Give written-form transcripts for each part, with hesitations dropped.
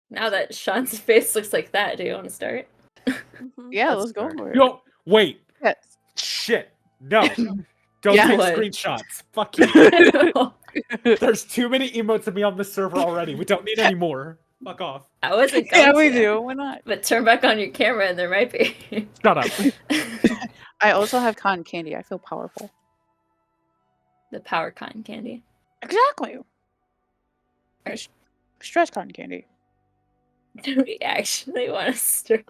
Now that Sean's face looks like that, do you want to start? Yeah, let's go for it. Yo, wait. Yes. Shit. No. Don't Yeah. take What? screenshots. Fuck you. There's too many emotes of me on the server already. We don't need any more. Fuck off. I wasn't going Yeah, we to. do. Why not? But turn back on your camera and there might be. Shut up. I also have cotton candy. I feel powerful. The power cotton candy. Exactly. Stress cotton candy. Do we actually want to start?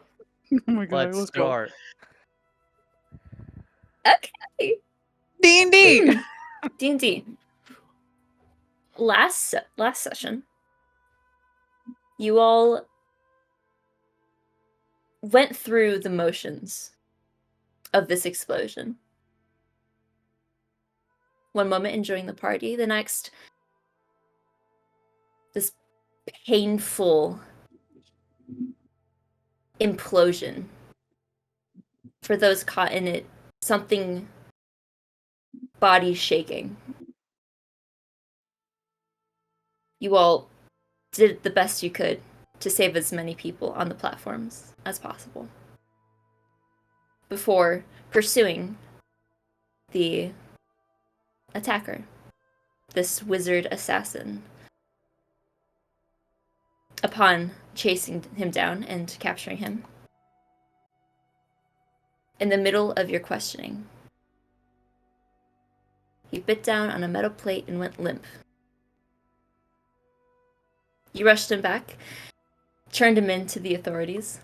Oh my god, Let's let's go. start. Okay. D&D. D&D. Last session, you all went through the motions of this explosion. One moment enjoying the party, the next, this painful implosion. For those caught in it, something body shaking. You all did the best you could to save as many people on the platforms as possible before pursuing the attacker, this wizard assassin. Upon chasing him down and capturing him, in the middle of your questioning, he bit down on a metal plate and went limp. You rushed him back, turned him in to the authorities,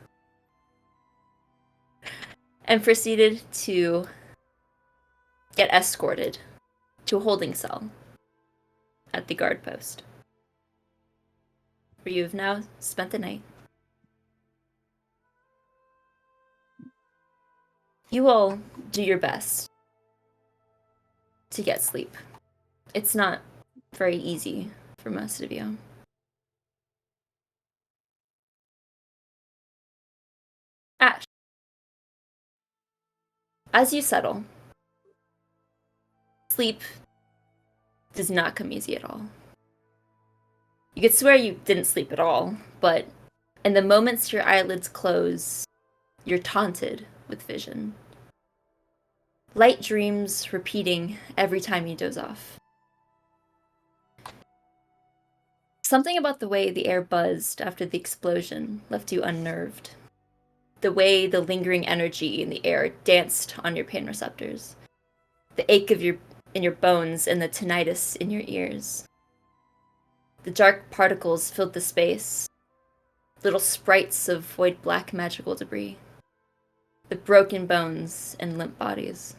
and proceeded to get escorted to a holding cell at the guard post, where you have now spent the night. You all do your best to get sleep. It's not very easy for most of you. Ashe, as you settle, sleep does not come easy at all. You could swear you didn't sleep at all, but in the moments your eyelids close, you're taunted with vision. Light dreams repeating every time you doze off. Something about the way the air buzzed after the explosion left you unnerved. The way the lingering energy in the air danced on your pain receptors. The ache in your bones and the tinnitus in your ears. The dark particles filled the space. Little sprites of void black magical debris. The broken bones and limp bodies.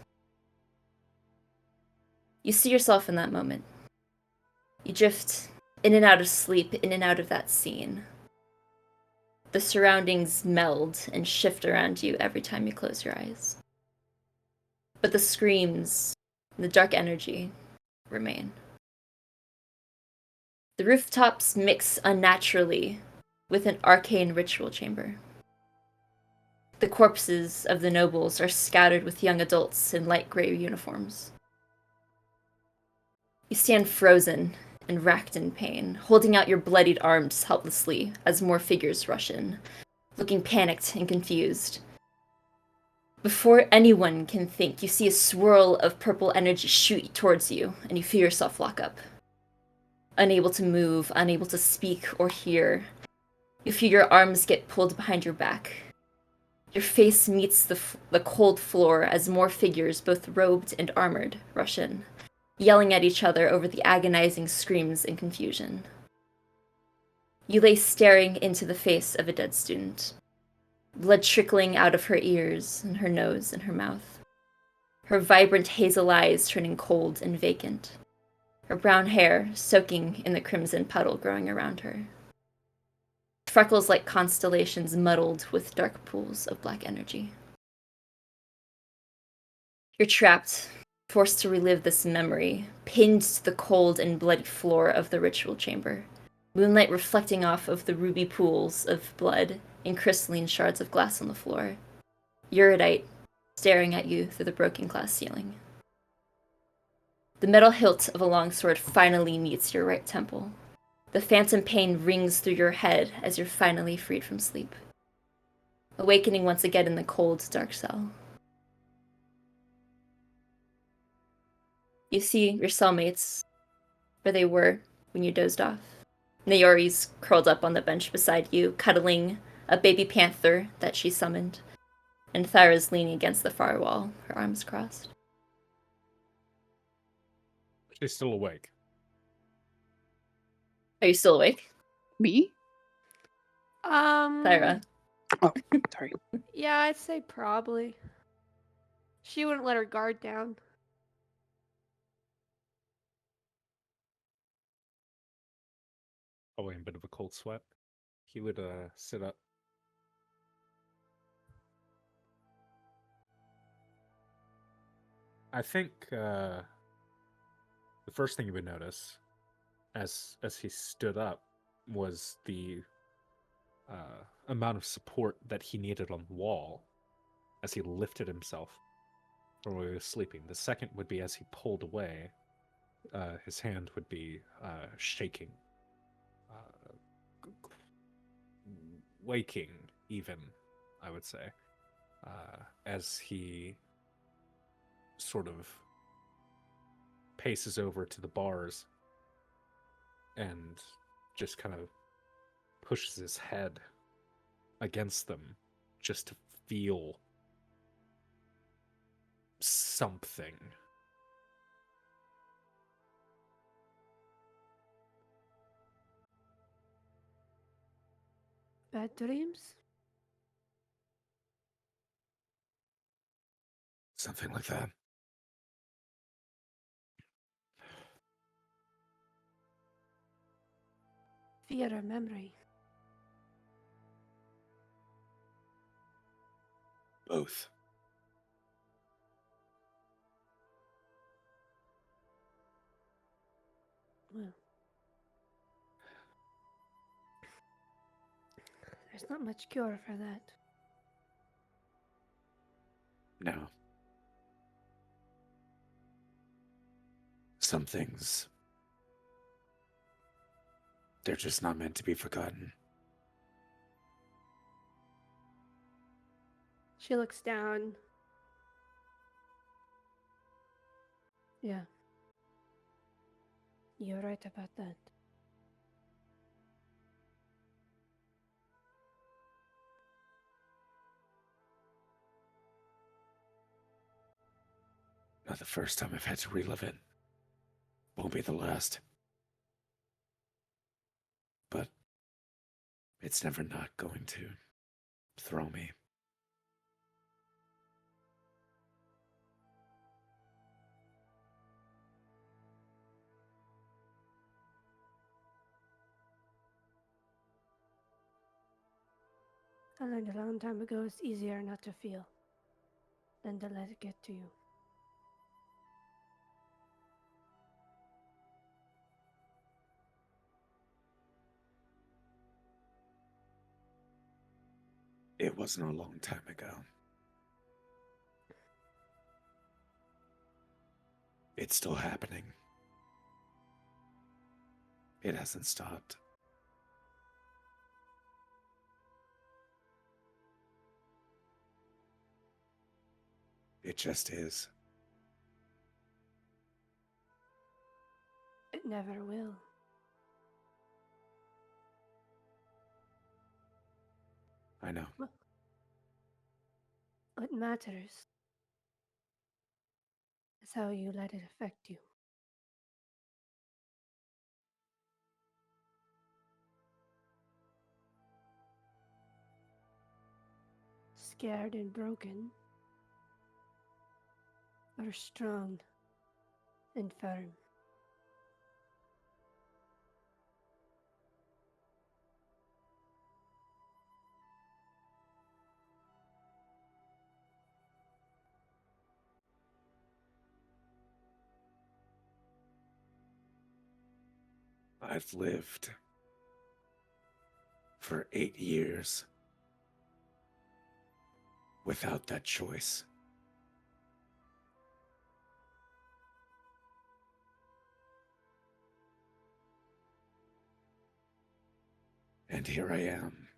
You see yourself in that moment. You drift in and out of sleep, in and out of that scene. The surroundings meld and shift around you every time you close your eyes. But the screams and the dark energy remain. The rooftops mix unnaturally with an arcane ritual chamber. The corpses of the nobles are scattered with young adults in light gray uniforms. You stand frozen and racked in pain, holding out your bloodied arms helplessly as more figures rush in, looking panicked and confused. Before anyone can think, you see a swirl of purple energy shoot towards you, and you feel yourself lock up. Unable to move, unable to speak or hear, you feel your arms get pulled behind your back. Your face meets the cold floor as more figures, both robed and armored, rush in, yelling at each other over the agonizing screams and confusion. You lay staring into the face of a dead student, blood trickling out of her ears and her nose and her mouth, her vibrant hazel eyes turning cold and vacant, her brown hair soaking in the crimson puddle growing around her. Freckles like constellations muddled with dark pools of black energy. You're trapped, forced to relive this memory, pinned to the cold and bloody floor of the ritual chamber, moonlight reflecting off of the ruby pools of blood and crystalline shards of glass on the floor. Uridite staring at you through the broken glass ceiling. The metal hilt of a longsword finally meets your right temple. The phantom pain rings through your head as you're finally freed from sleep, awakening once again in the cold, dark cell. You see your cellmates where they were when you dozed off. Naori's curled up on the bench beside you, cuddling a baby panther that she summoned, and Thyra's leaning against the far wall, her arms crossed. She's still awake. Are you still awake, Me? Thyra? Oh, sorry. Yeah, I'd say probably. She wouldn't let her guard down. Probably in a bit of a cold sweat. He would sit up. I think the first thing you would notice as he stood up was the amount of support that he needed on the wall as he lifted himself from where he was sleeping. The second would be as he pulled away, his hand would be shaking, waking even, I would say, as he sort of paces over to the bars and just kind of pushes his head against them just to feel something. Bad dreams? Something like that. Fear or memory? Both. Well, there's not much cure for that. No. Some things, they're just not meant to be forgotten. She looks down. Yeah. You're right about that. Not the first time I've had to relive it. Won't be the last. But it's never not going to throw me. I learned a long time ago it's easier not to feel than to let it get to you. It wasn't a long time ago. It's still happening. It hasn't stopped. It just is. It never will. I know. What matters is how you let it affect you. Scared and broken, or strong and firm. I've lived for 8 years without that choice. And here I am,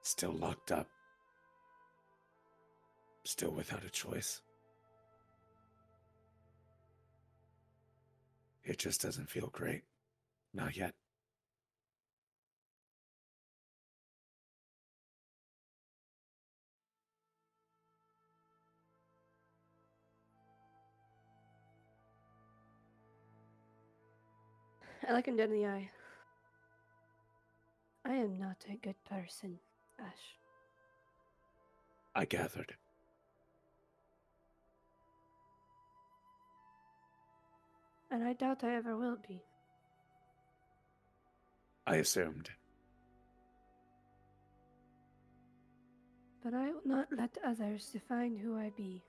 still locked up, still without a choice. It just doesn't feel great. Not yet. I look him dead in the eye. I am not a good person, Ashe. I gathered. And I doubt I ever will be. I assumed. But I will not let others define who I be.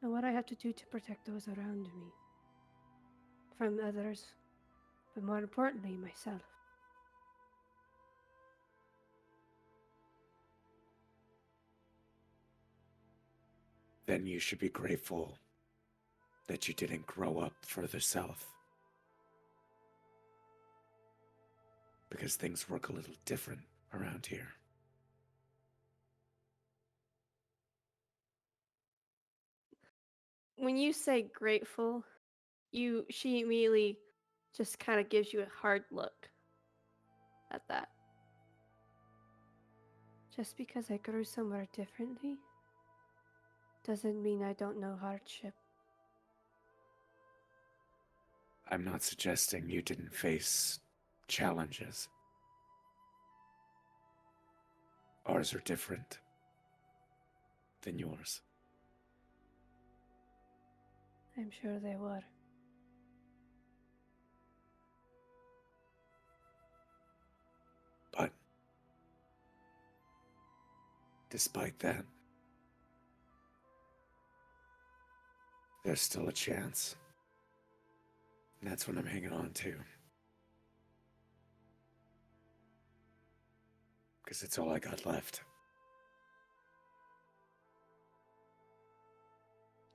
And what I have to do to protect those around me. From others, but more importantly, myself. Then you should be grateful that you didn't grow up further south. Because things work a little different around here. When you say grateful, she immediately just kind of gives you a hard look at that. Just because I grew somewhere differently doesn't mean I don't know hardship. I'm not suggesting you didn't face challenges. Ours are different than yours. I'm sure they were. But despite that, there's still a chance. And that's what I'm hanging on to. Because it's all I got left.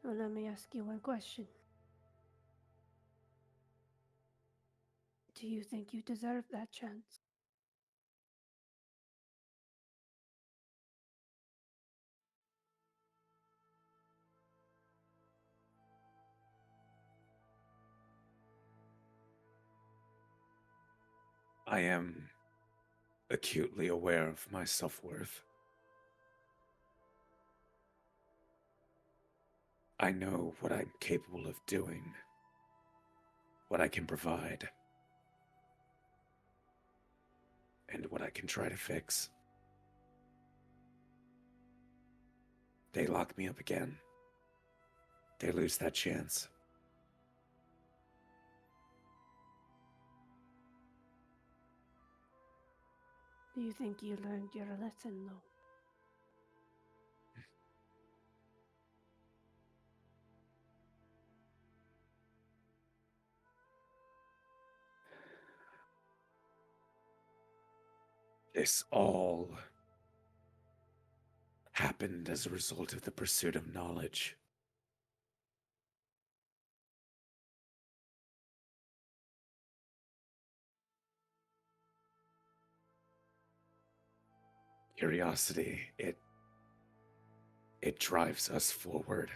Well, let me ask you one question. Do you think you deserve that chance? I am acutely aware of my self-worth. I know what I'm capable of doing, what I can provide, and what I can try to fix. They lock me up again. They lose that chance. Do you think you learned your lesson, though? This all happened as a result of the pursuit of knowledge. Curiosity, it drives us forward.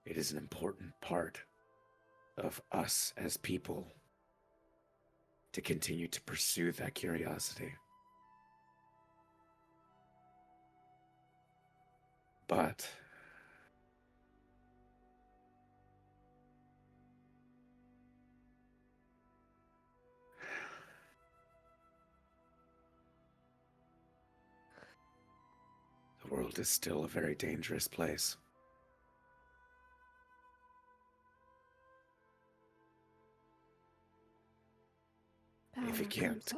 It is an important part of us as people to continue to pursue that curiosity. But the world is still a very dangerous place. If you can't.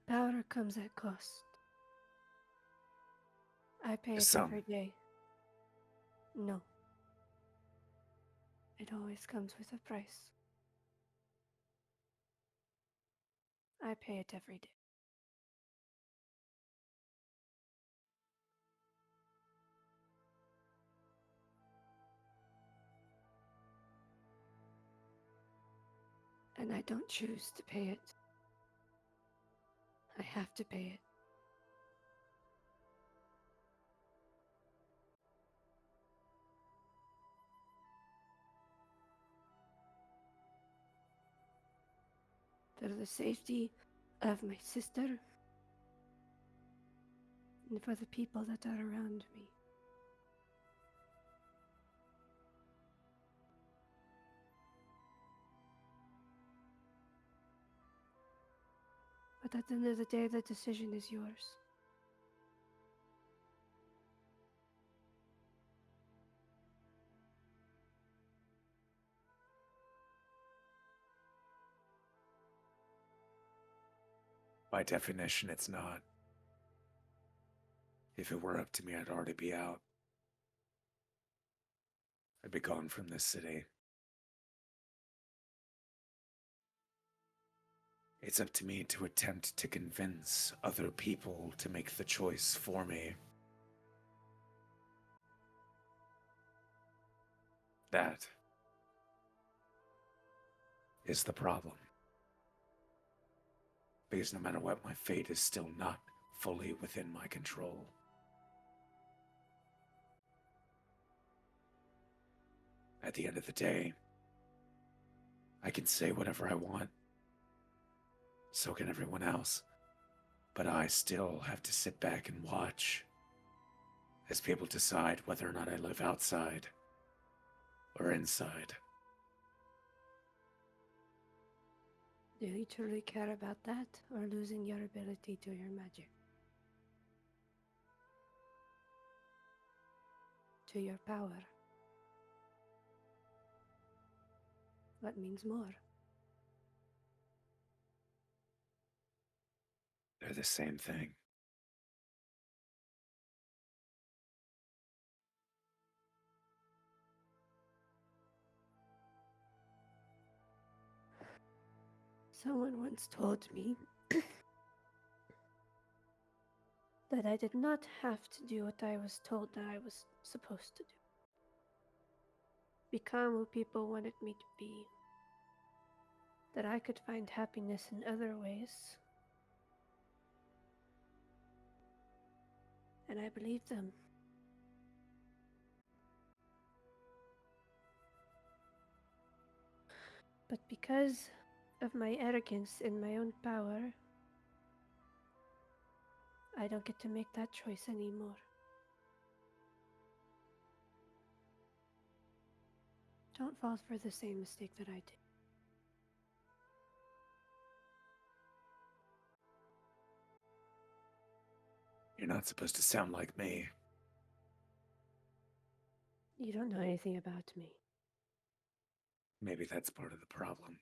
Power comes at cost. I pay it Some. every day. No. It always comes with a price. I pay it every day. And I don't choose to pay it. I have to pay it. For the safety of my sister and for the people that are around me. But at the end of the day, the decision is yours. By definition, it's not. If it were up to me, I'd already be out. I'd be gone from this city. It's up to me to attempt to convince other people to make the choice for me. That is the problem. Because no matter what, my fate is still not fully within my control. At the end of the day, I can say whatever I want. So can everyone else. But I still have to sit back and watch as people decide whether or not I live outside or inside. Do you truly care about that, or losing your ability to your magic? To your power? What means more? They're the same thing. Someone once told me that I did not have to do what I was told that I was supposed to do. Become who people wanted me to be. That I could find happiness in other ways. And I believed them. But because of my arrogance in my own power, I don't get to make that choice anymore. Don't fall for the same mistake that I did. You're not supposed to sound like me. You don't know anything about me. Maybe that's part of the problem.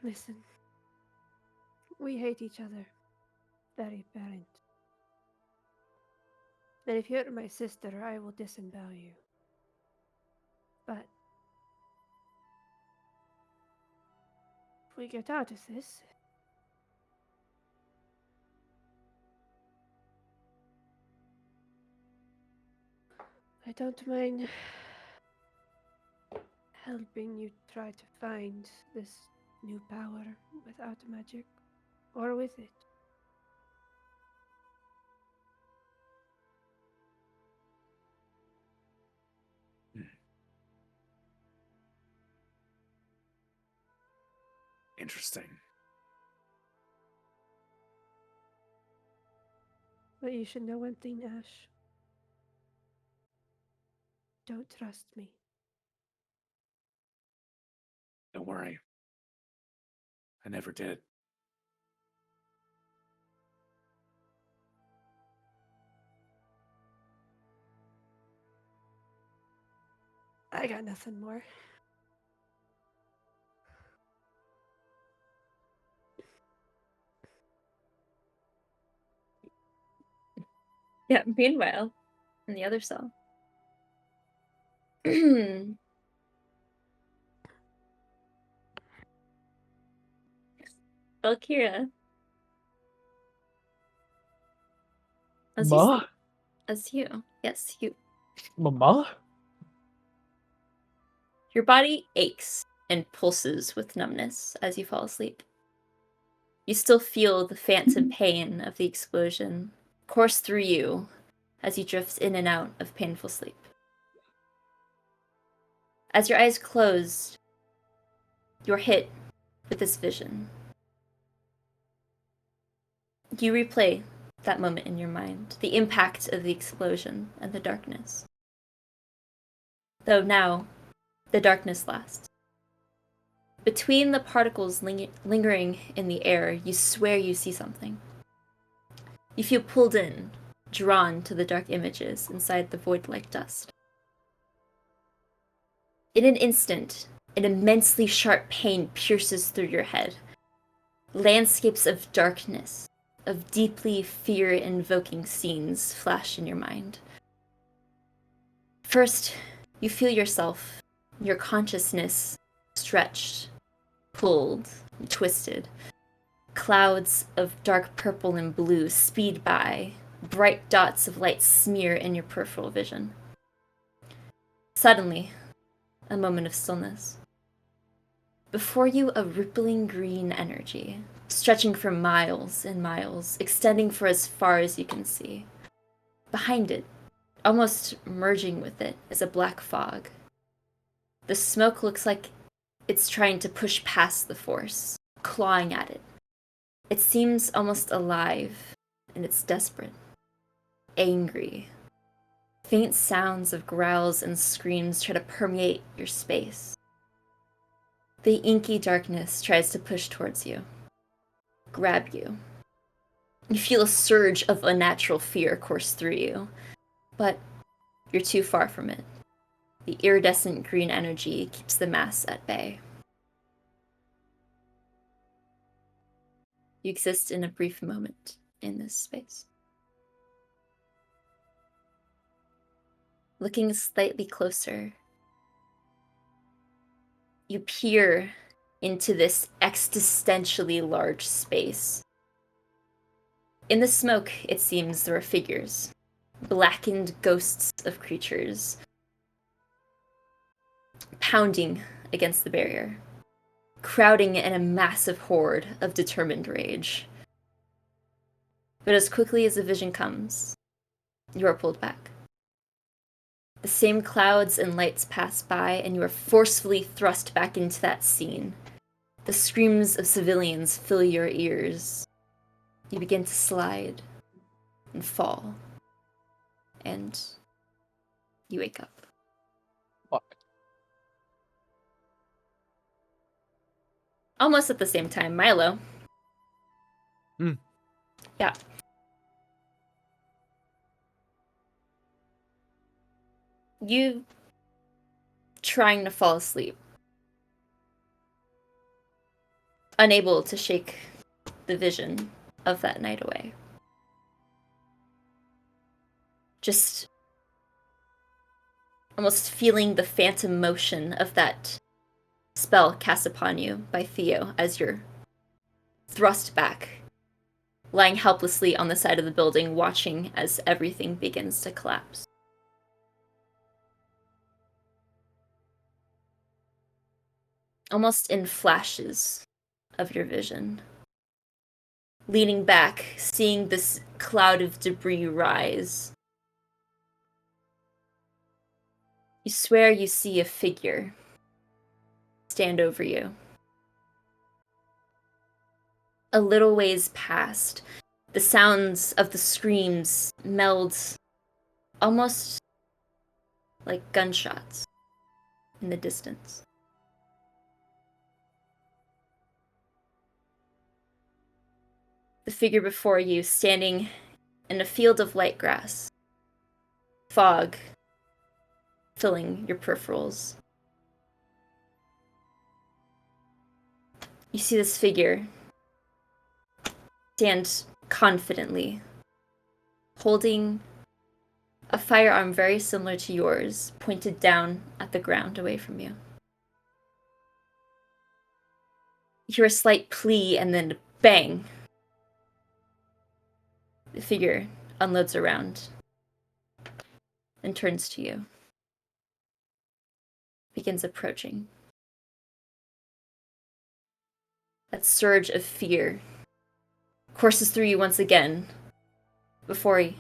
Listen, we hate each other. Very apparent. And if you hurt my sister, I will disembowel you. But if we get out of this, I don't mind helping you try to find this new power without magic, or with it. Interesting. But you should know one thing, Ashe. Don't trust me. Don't worry. I never did. I got nothing more. Yeah, meanwhile, in the other cell. Valkyra. As you Ma? sleep. As you. Yes, you. Mama? Your body aches and pulses with numbness as you fall asleep. You still feel the phantom pain of the explosion course through you as you drift in and out of painful sleep. As your eyes close, you're hit with this vision. You replay that moment in your mind, the impact of the explosion and the darkness. Though now, the darkness lasts. Between the particles lingering in the air, you swear you see something. You feel pulled in, drawn to the dark images inside the void-like dust. In an instant, an immensely sharp pain pierces through your head. Landscapes of darkness, of deeply fear-invoking scenes flash in your mind. First, you feel yourself, your consciousness, stretched, pulled, and twisted. Clouds of dark purple and blue speed by, bright dots of light smear in your peripheral vision. Suddenly, a moment of stillness. Before you, a rippling green energy, stretching for miles and miles, extending for as far as you can see. Behind it, almost merging with it, is a black fog. The smoke looks like it's trying to push past the force, clawing at it. It seems almost alive, and it's desperate, angry. Faint sounds of growls and screams try to permeate your space. The inky darkness tries to push towards you, grab you. You feel a surge of unnatural fear course through you, but you're too far from it. The iridescent green energy keeps the mass at bay. You exist in a brief moment in this space. Looking slightly closer, you peer into this existentially large space. In the smoke, it seems there are figures, blackened ghosts of creatures, pounding against the barrier, crowding in a massive horde of determined rage. But as quickly as the vision comes, you are pulled back. The same clouds and lights pass by, and you are forcefully thrust back into that scene. The screams of civilians fill your ears. You begin to slide and fall, and you wake up. Fuck. Almost at the same time, Milo. Hmm. Yeah. You trying to fall asleep. Unable to shake the vision of that night away. Just almost feeling the phantom motion of that spell cast upon you by Theo as you're thrust back, lying helplessly on the side of the building, watching as everything begins to collapse. Almost in flashes of your vision. Leaning back, seeing this cloud of debris rise. You swear you see a figure stand over you. A little ways past, the sounds of the screams meld almost like gunshots in the distance. The figure before you standing in a field of light grass. Fog filling your peripherals. You see this figure stand confidently, holding a firearm very similar to yours, pointed down at the ground away from you. You hear a slight plea and then bang. The figure unloads around and turns to you. Begins approaching. That surge of fear courses through you once again before he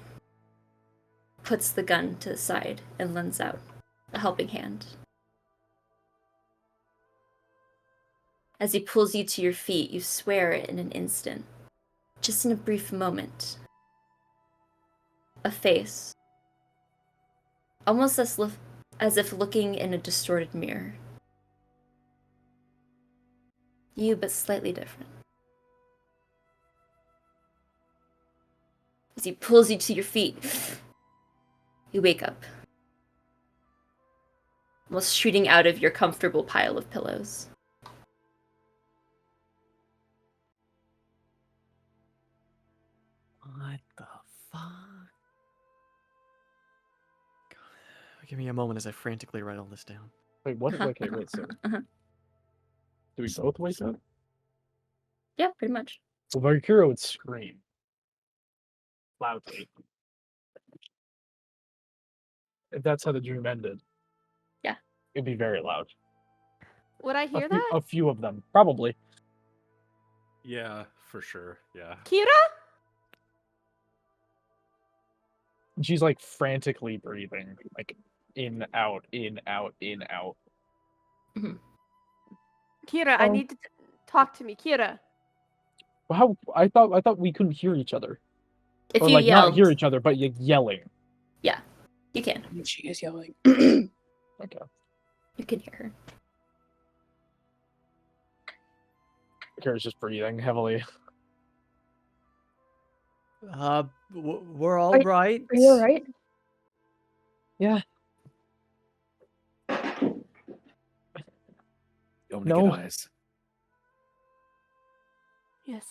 puts the gun to the side and lends out a helping hand. As he pulls you to your feet, you swear it in an instant, just in a brief moment. A face, almost as if looking in a distorted mirror. You, but slightly different. As he pulls you to your feet, you wake up, almost shooting out of your comfortable pile of pillows. What the fuck? Give me a moment as I frantically write all this down. Wait, what? Okay, wait, so do we both wake up? Yeah, pretty much. Well, Valkyra would scream loudly. If that's how the dream ended. Yeah. It'd be very loud. Would I hear that? A few of them, probably. Yeah, for sure. Yeah. Kira? She's like frantically breathing, like in, out, in, out, in, out. Kira, I Oh. need to talk to me. Kira. Well, how I thought we couldn't hear each other. If Or you like yelled, not hear each other, but yelling. you can. She is yelling. Okay. You can hear her. Valkyra's just breathing heavily. We're all Are you- right. Are you alright? Yeah. You want me to No. get eyes? Yes.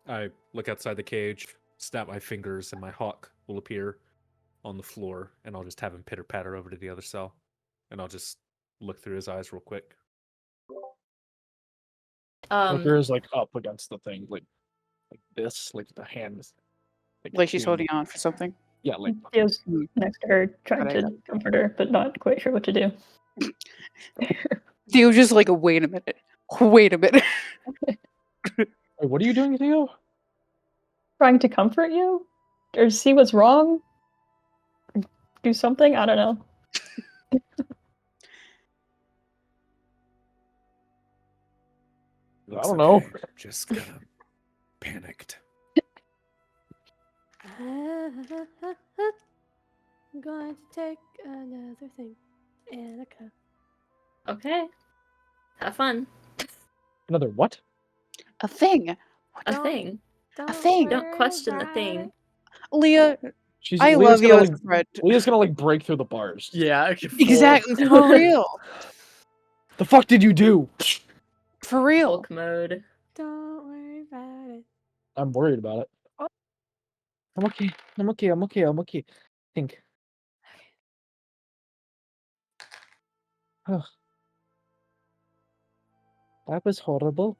I look outside the cage, snap my fingers, and my hawk will appear on the floor, and I'll just have him pitter patter over to the other cell, and I'll just look through his eyes real quick. Valkyra's like up against the thing, like this, like the hands. Like she's two- holding on for something. Yeah, like Theo's next to her, trying Okay. to comfort her, but not quite sure what to do. Theo just like, wait a minute. Wait a minute. Wait, what are you doing, Theo? Trying to comfort you? Or see what's wrong? Do something? I don't know. I don't know. Just kind of panicked. I'm going to take another thing. Anneka. Okay. Have fun. Another what? A thing. A Don't- thing. Don't thing. Don't worry question the about thing. it. Leah, She's I Leah's love you gonna, as like, a friend. Leah's gonna like break through the bars. Yeah, I can Exactly. For real. The fuck did you do? For real. Hulk mode. Don't worry about it. I'm worried about it. Oh. I'm okay. I'm okay. I'm okay. I'm okay. Think. Oh. That was horrible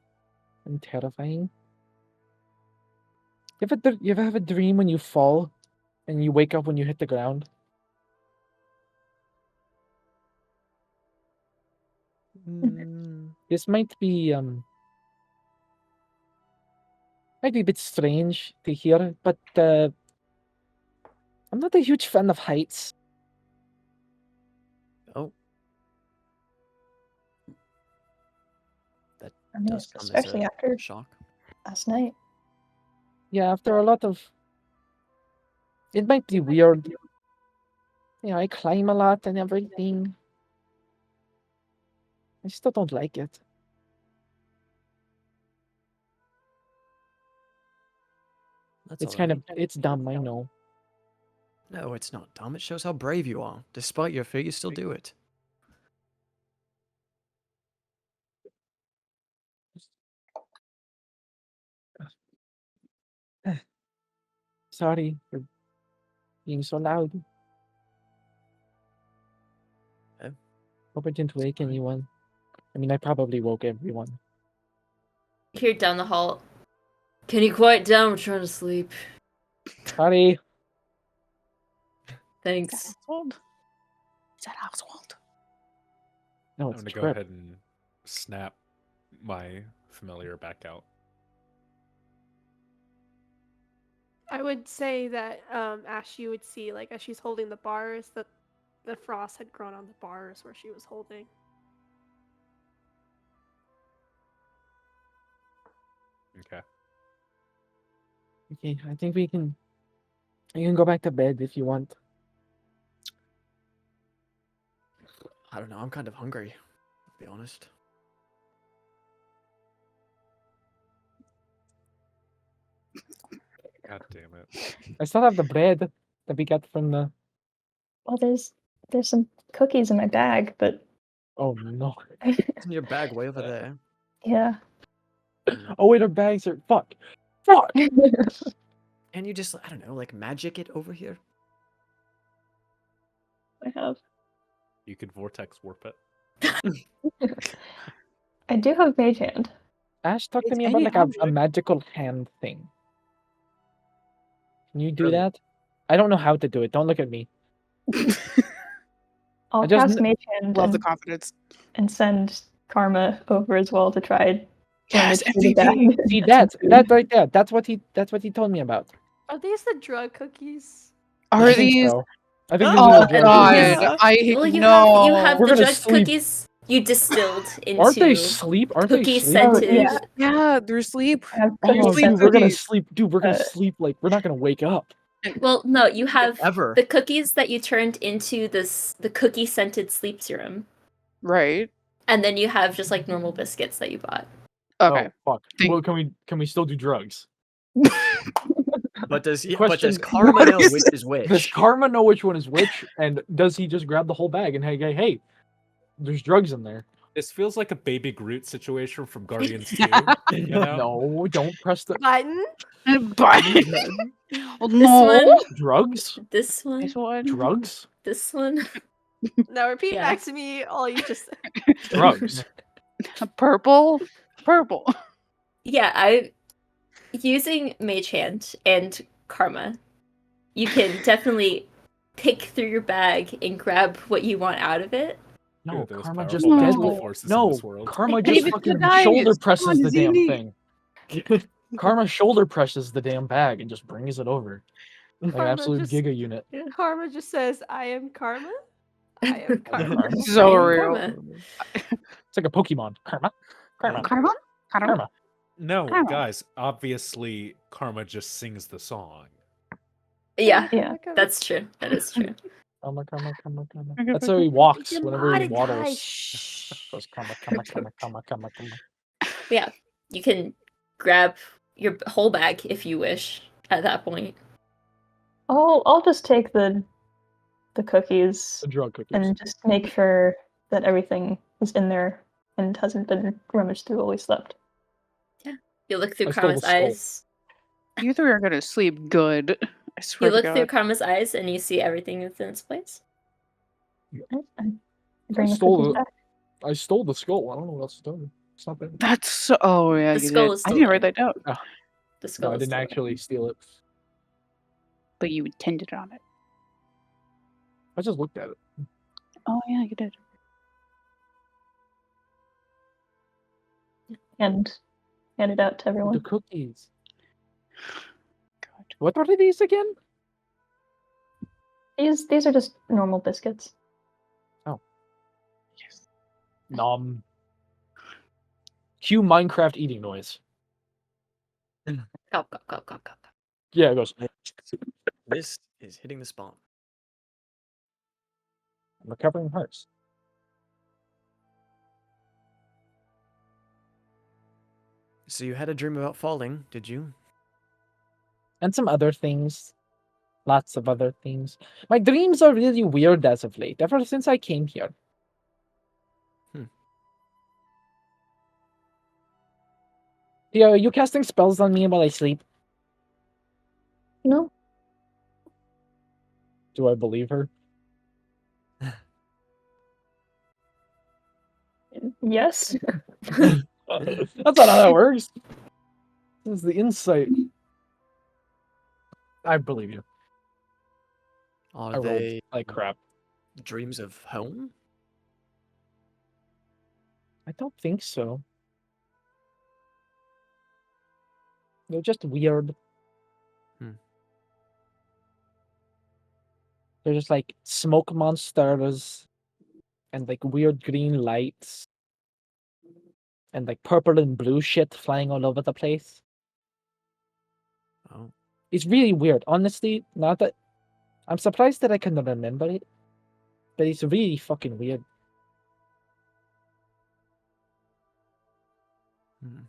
and terrifying. You ever have a dream when you fall and you wake up when you hit the ground? This might be a bit strange to hear, but I'm not a huge fan of heights. Oh. That I mean, does come as especially a after shock. last night. Yeah, after a lot of... It might be weird. You know, I climb a lot and everything. I still don't like it. That's It's all kind right. of... It's dumb, I know. No, it's not dumb. It shows how brave you are. Despite your fear, you still do it. Sorry for being so loud. Eh, Hope I didn't wake fine. anyone. I mean, I probably woke everyone. You hear down the hall. Can you quiet down? We're trying to sleep. Sorry. Thanks. Household? Is that household? No, I'm it's gonna go trip. ahead and snap my familiar back out. I would say that Ashe, you would see, like, as she's holding the bars, that the frost had grown on the bars where she was holding. Okay. Okay, I think we can. You can go back to bed if you want. I don't know. I'm kind of hungry, to be honest. God damn it. I still have the bread that we got from the. Well, there's some cookies in my bag, but Oh no! It's in your bag way over there. yeah. Oh wait, our bags are fuck. Fuck. Can you just, I don't know, like magic it over here? I have. You could vortex warp it. I do have mage hand. Ash, talk to It's me about any like a object. magical hand thing. Can you do Really? that? I don't know how to do it. Don't look at me. I'll I just cast kn- mage hand Love the and, confidence. send Karma over as well to try Yes, rummage through the MVP. bag. See That's that right there. That's what he told me about. Are these the drug cookies? I Are think these? so. I think these Oh are the drug god! cookies. I Well, you know. have We're the gonna drug sleep. cookies you distilled into Aren't they sleep? Aren't they cookie sleep Oh, scented. yeah. Yeah, they're asleep. I have They're cookie Oh, sleep dude, we're gonna cookies. sleep. Dude, we're gonna Uh, sleep. Like we're not gonna wake up. Well, no, you have Ever. the cookies that you turned into the cookie scented sleep serum, Right. and then you have just like normal biscuits that you bought. Okay. Oh, fuck. Think- Well, can we still do drugs? But does Question- Karma What know is which is which? Does Karma know which one is which? And does he just grab the whole bag and hey, there's drugs in there? This feels like a baby Groot situation from Guardians 2. You know? No, don't press the Button? But This no. one, drugs. this one, This one. Drugs. this one. Now repeat Yeah. back to me all you just said. Drugs. Purple. Purple. Yeah, I using Mage Hand and Karma, you can definitely pick through your bag and grab what you want out of it. No, Dude, those Karma powerful just magical deadly. forces in No, this world. Karma David, just fucking nice. shoulder presses Come the on, damn Zini. thing. Karma shoulder presses the damn bag and just brings it over. Like an Karma absolute just- giga unit. Karma just says, I am Karma. I am Karma. Karma. So I am real. Karma. It's like a Pokemon. Karma. Karma. Karma. Karma. Karma. No, I don't know. guys, obviously Karma just sings the song. Yeah, Yeah. that's true. That is true. Karma. Karma. Karma. Karma. That's how he walks whenever he Demonic waddles. guy, shh. Goes karma. Karma. Karma. Karma. Karma. Karma. Yeah, you can grab your whole bag if you wish at that point. I'll just take the cookies The drug cookies. and just make sure that everything is in there and hasn't been rummaged through while we slept. You look through I stole Karma's the skull. eyes. You three are gonna sleep good. I swear You look to through God. Karma's eyes and you see everything within its place. Bring the stole cookies the- back. I stole the skull. I don't know what else to do. It's not bad. That's so. Oh yeah, The you skull did. is I still didn't write there. that down, The skull No, I is didn't still there. actually steal it. but you intended on it. I just looked at it. Oh yeah, you did. And hand it out to The everyone. cookies. God. What are these again? These are just normal biscuits. Yes. Nom. Cue Minecraft eating noise. Gulp, gulp, gulp, gulp, gulp, gulp. Yeah, it goes. This is hitting the spawn. I'm recovering hearts. So you had a dream about falling, did you? And some other things. Lots of other things. My dreams are really weird as of late, ever since I came here. Theo, are you casting spells on me while I sleep? No? Do I believe her? Yes. That's not how that works. This is the insight. I believe you. Are I rolled they like crap. dreams of home? I don't think so. They're just weird. Hmm. They're just like smoke monsters and like weird green lights and like purple and blue shit flying all over the place. Oh. It's really weird. Honestly, not that I'm surprised that I can remember it, but it's really fucking weird. Hmm.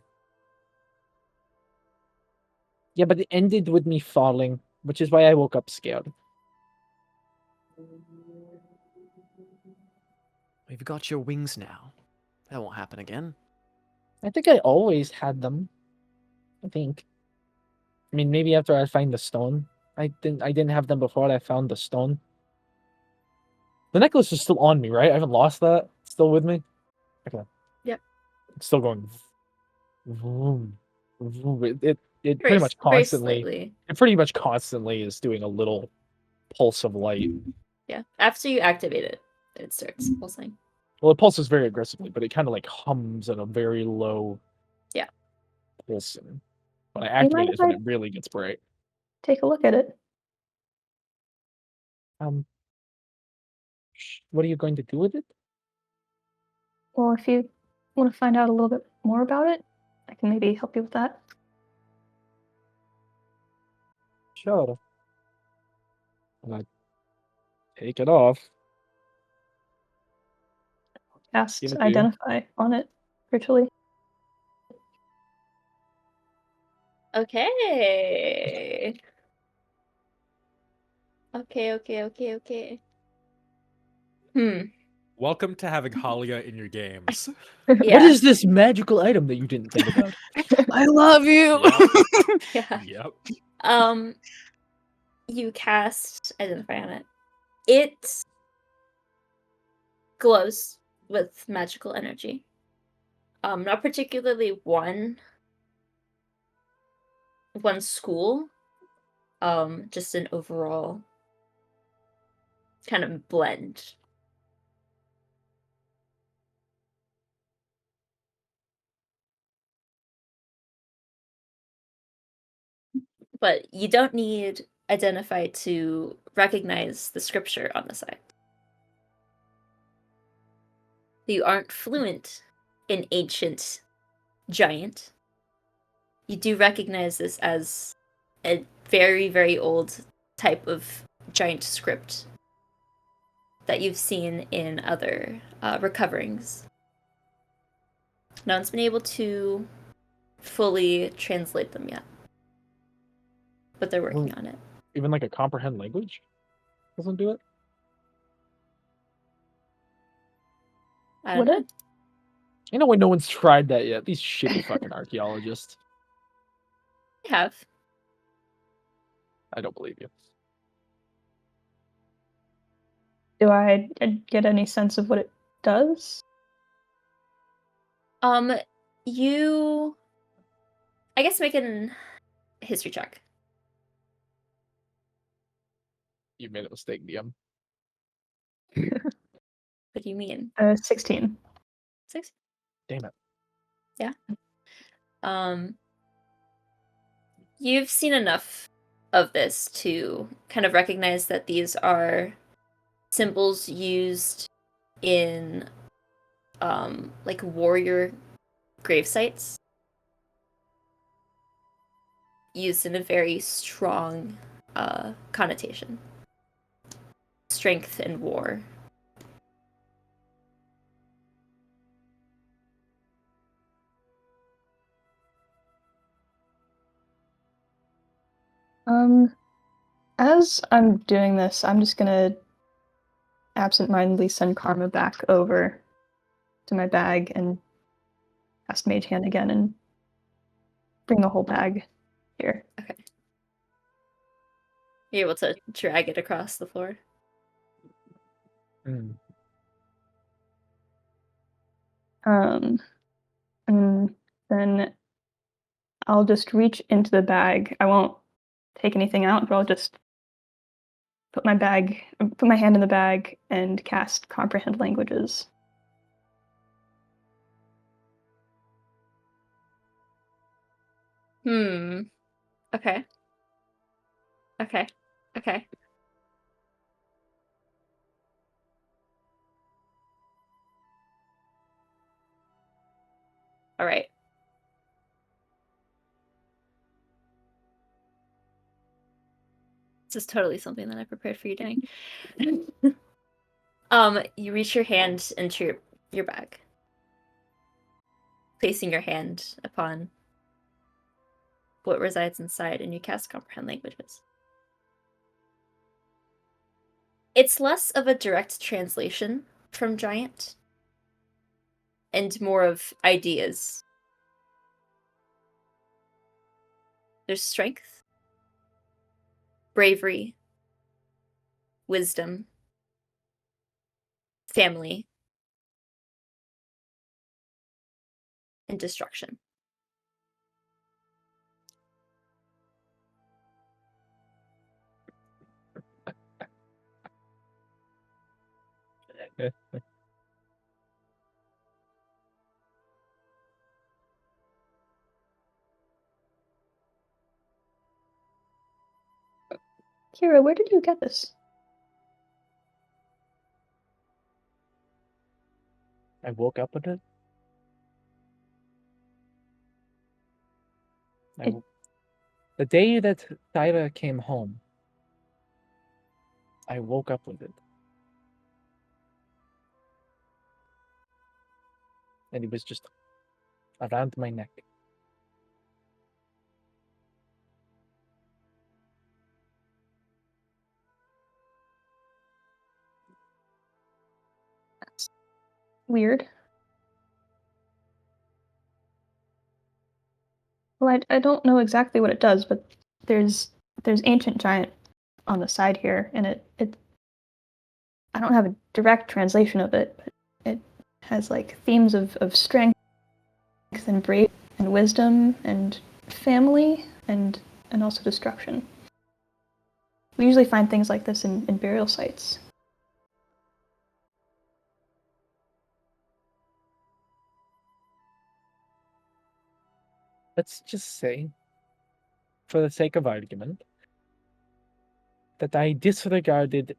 Yeah, but it ended with me falling, which is why I woke up scared. You've got your wings now. That won't happen again. I think I always had them. I think. I mean, maybe after I find the stone. I didn't have them before I found the stone. The necklace is still on me, right? I haven't lost that. It's still with me. Okay. Yep. It's still going. Vroom, vroom. It Very, pretty much very constantly. slightly. It pretty much constantly is doing a little pulse of light. Yeah. After you activate it, it starts pulsing. Well, it pulses very aggressively, but it kind of like hums at a very low. Yeah. Pulse. And when I Do you activate mind it, is if when I it really gets bright. take a look at it? What are you going to do with it? Well, if you want to find out a little bit more about it, I can maybe help you with that. Sure. And I take it off. Cast Give it to you. identify on it virtually. Okay. Okay. Welcome to having Hallia in your games. Yeah. What is this magical item that you didn't think about? I love you. Yeah. Yep. You cast identify on it. It glows with magical energy. Not particularly one school. Just an overall kind of blend. But you don't need identify to recognize the scripture on the side. You aren't fluent in ancient giant. You do recognize this as a very, very old type of giant script that you've seen in other recoverings. No one's been able to fully translate them yet, but they're working on it. Even like a comprehend language doesn't do it. I don't Would know. it? You know when no one's tried that yet? These shitty fucking archaeologists. I have. I don't believe you. Do I get any sense of what it does? You, I guess, make an history check. You made a mistake, DM. What do you mean? 16. 6? Damn it. Yeah. You've seen enough of this to kind of recognize that these are symbols used in like warrior grave sites, used in a very strong connotation. Strength and war. As I'm doing this, I'm just gonna absentmindedly send Karma back over to my bag and cast Mage Hand again and bring the whole bag here. Okay. You're able to drag it across the floor. Mm. And then I'll just reach into the bag. I won't take anything out, but I'll just put my hand in the bag and cast Comprehend Languages. Okay. Okay. Okay. All right. This is totally something that I prepared for you doing. You reach your hand into your bag, placing your hand upon what resides inside, and you cast Comprehend Languages. It's less of a direct translation from Giant and more of ideas. There's strength, bravery, wisdom, family, and destruction. Kira, where did you get this? I woke up with it. The day that Thyra came home, I woke up with it. And it was just around my neck. That's weird. Well, I don't know exactly what it does, but there's Ancient Giant on the side here, and it I don't have a direct translation of it, but it has like themes of strength and bravery and wisdom and family and also destruction. We usually find things like this in burial sites. Let's just say, for the sake of argument, that I disregarded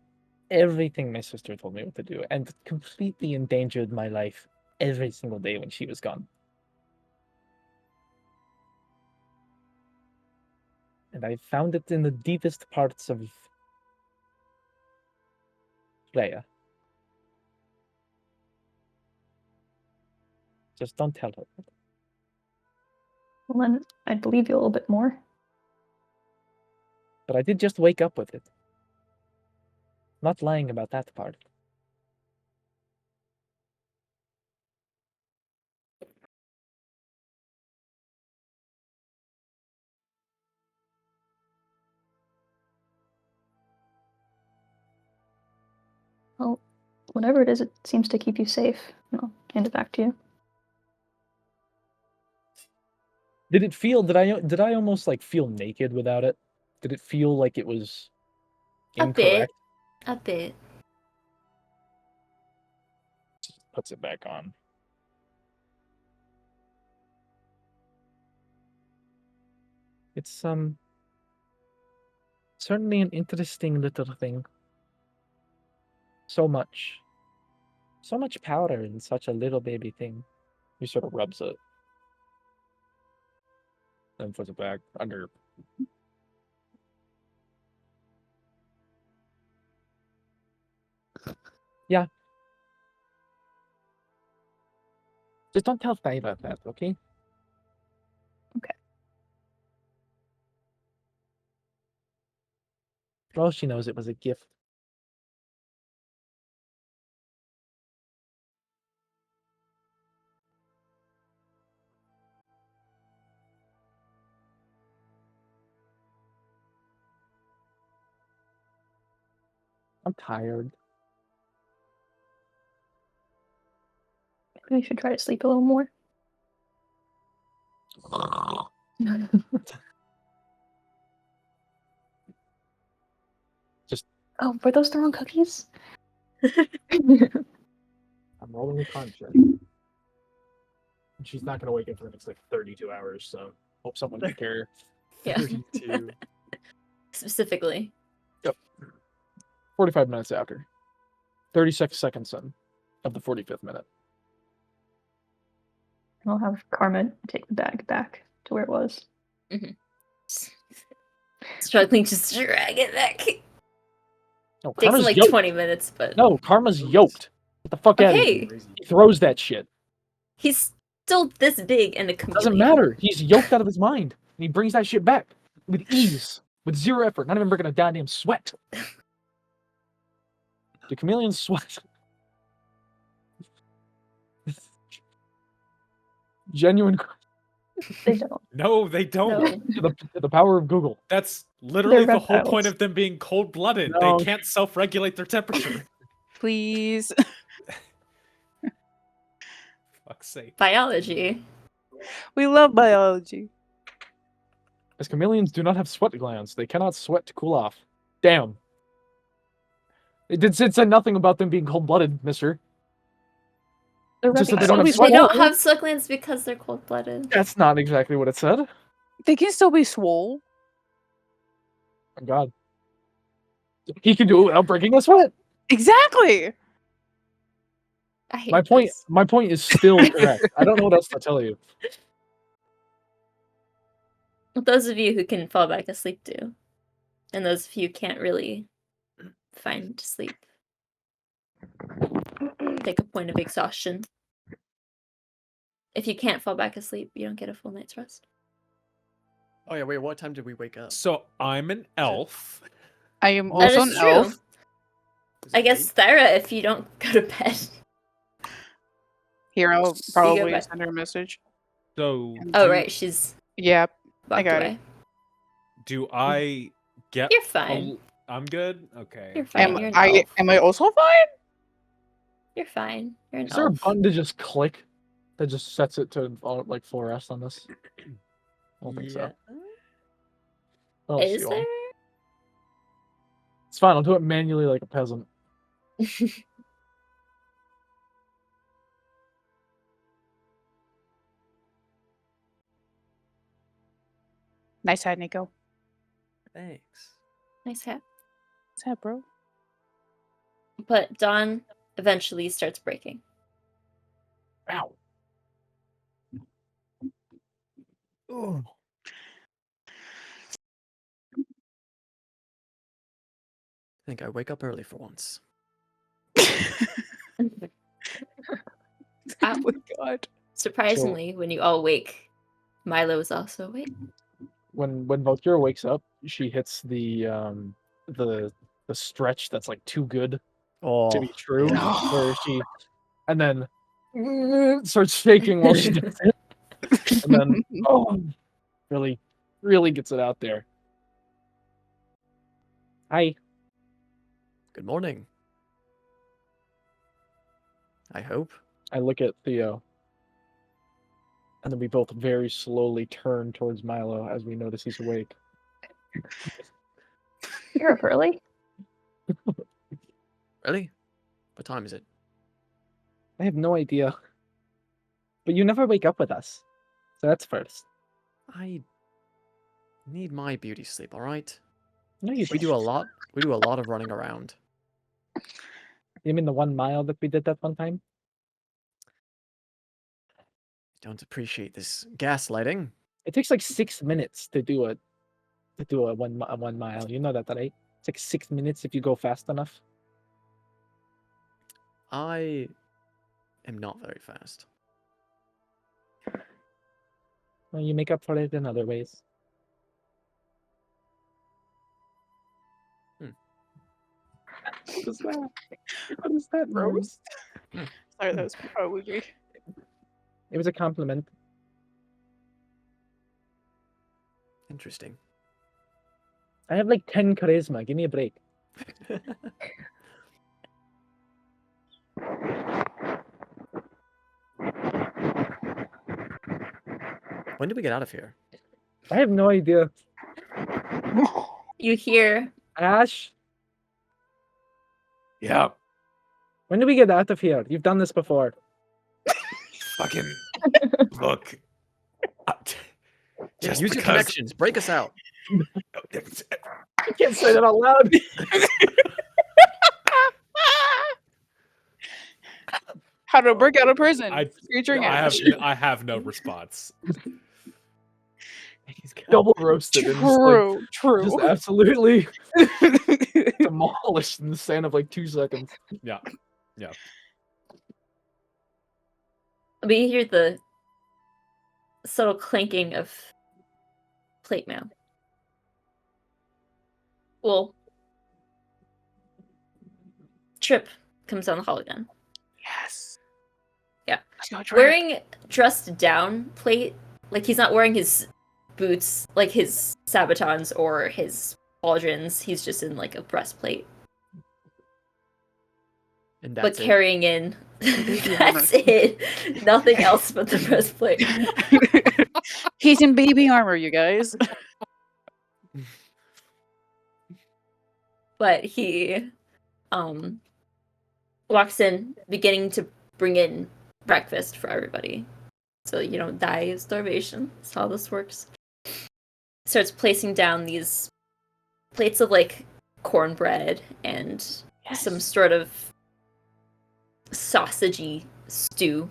everything my sister told me what to do and completely endangered my life every single day when she was gone. And I found it in the deepest parts of Leah. Just don't tell her. Well, then I'd believe you a little bit more. But I did just wake up with it. Not lying about that part. Well, whatever it is, it seems to keep you safe. I'll hand it back to you. Did it feel? Did I almost like feel naked without it? Did it feel like it was incorrect? A bit. Puts it back on. It's certainly an interesting little thing. So much powder in such a little baby thing. He sort of rubs it. Then puts it back under. Yeah. Just don't tell Thyra about that, okay? Okay. For all she knows, it was a gift. I'm tired. Maybe we should try to sleep a little more. Oh, were those the wrong cookies? I'm rolling a con check. And she's not gonna wake up for the next like 32 hours, so hope someone can carry her. Yeah. 32. Specifically. 45 minutes after. 36 seconds in of the 45th minute. I'll have Karma take the bag back to where it was. Struggling just to drag it back. No, Takes him Karma's like yoked. 20 minutes, but No, Karma's yoked. Get the fuck out of okay. here. He throws that shit. He's still this big and a chameleon. Doesn't matter. He's yoked out of his mind. And he brings that shit back with ease, with zero effort, not even breaking a goddamn sweat. The chameleon sweat. Genuine They don't. No, they don't. No. to the power of Google. That's literally They're the whole point reptiles. of them being cold-blooded. No. They can't self-regulate their temperature. Please. Fuck's sake. Biology. We love biology. As chameleons do not have sweat glands, they cannot sweat to cool off. Damn. It said nothing about them being cold-blooded, mister. They're Just that they reptiles. don't have They sweat don't glands. have sweat glands because they're cold-blooded. That's not exactly what it said. Oh They can still be swole. my god. He can do it without breaking a sweat. Exactly. I hate My point this. my point is still correct. I don't know what else to tell you. Those of you who can fall back asleep do. And those of you who can't really find sleep. Take a point of exhaustion. If you can't fall back asleep, you don't get a full night's rest. Oh yeah, wait, what time did we wake up? So I'm an elf. I am That also is an true. elf. Was I it guess late? Thyra, if you don't go to bed. Here, I'll probably back. send her a message. So Oh, do- right, she's Yeah. walked got it. away. Do I get? You're fine. I'm good. Okay. You're fine. Am You're an I elf. am I also fine? You're fine. You're an Is there a elf. button to just click that just sets it to like full rest on this? I don't think so. I'll Is see. there? It's fine. I'll do it manually like a peasant. Nice hat, Nico. Thanks. Nice hat. Nice hat, bro. But dawn eventually starts breaking. Ow. Oh. I think I wake up early for once. Ow. Oh my god. Surprisingly, when you all wake, Milo is also awake. When Valkyra wakes up, she hits the stretch that's like too good Oh, to be true. yeah. Where she and then starts shaking while she does it. And then really gets it out there. Hi. Good morning. I hope. I look at Theo. And then we both very slowly turn towards Milo as we notice he's awake. You're up early. Really? What time is it? I have no idea. But you never wake up with us. So that's first. I need my beauty sleep, alright? No, you We do a lot of running around. You mean the 1 mile that we did that one time? Don't appreciate this gaslighting. It takes like 6 minutes to do a 1 mile. You know that, right? It's like 6 minutes if you go fast enough. I am not very fast. Well, you make up for it in other ways. What is that? What is that, Rose? Sorry, that was probably me. It was a compliment. Interesting. I have like 10 charisma. Give me a break. When did we get out of here? I have no idea. You hear Ashe? Yeah. When do we get out of here? You've done this before. Fucking look. Yeah, Just use your because connections. Break us out. You can't say that out loud. How to break out of prison. I Featuring I Ash. have no response. Double roasted and just, like, True. just absolutely demolished in the span of like 2 seconds. Yeah. We hear the subtle clanking of plate mail. Well, Trip comes down the hall again. Yes. Yeah. Let's go, Trip. Wearing dressed down plate, like he's not wearing his boots, like his sabatons or his pauldrons. He's just in like a breastplate, And but that's it. carrying in. baby armor. That's it. Nothing else but the breastplate. He's in baby armor, you guys. But he walks in, beginning to bring in breakfast for everybody, so you don't die of starvation. That's how this works. Starts placing down these plates of like cornbread and some sort of sausagey stew,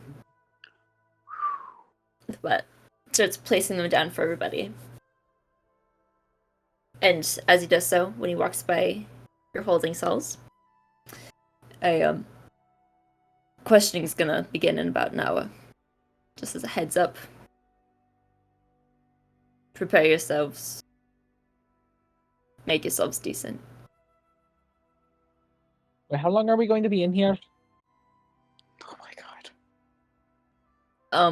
but starts placing them down for everybody. And as he does so, when he walks by your holding cells, questioning's gonna begin in about an hour. Just as a heads up. Prepare yourselves. Make yourselves decent. Wait, how long are we going to be in here? Oh my god.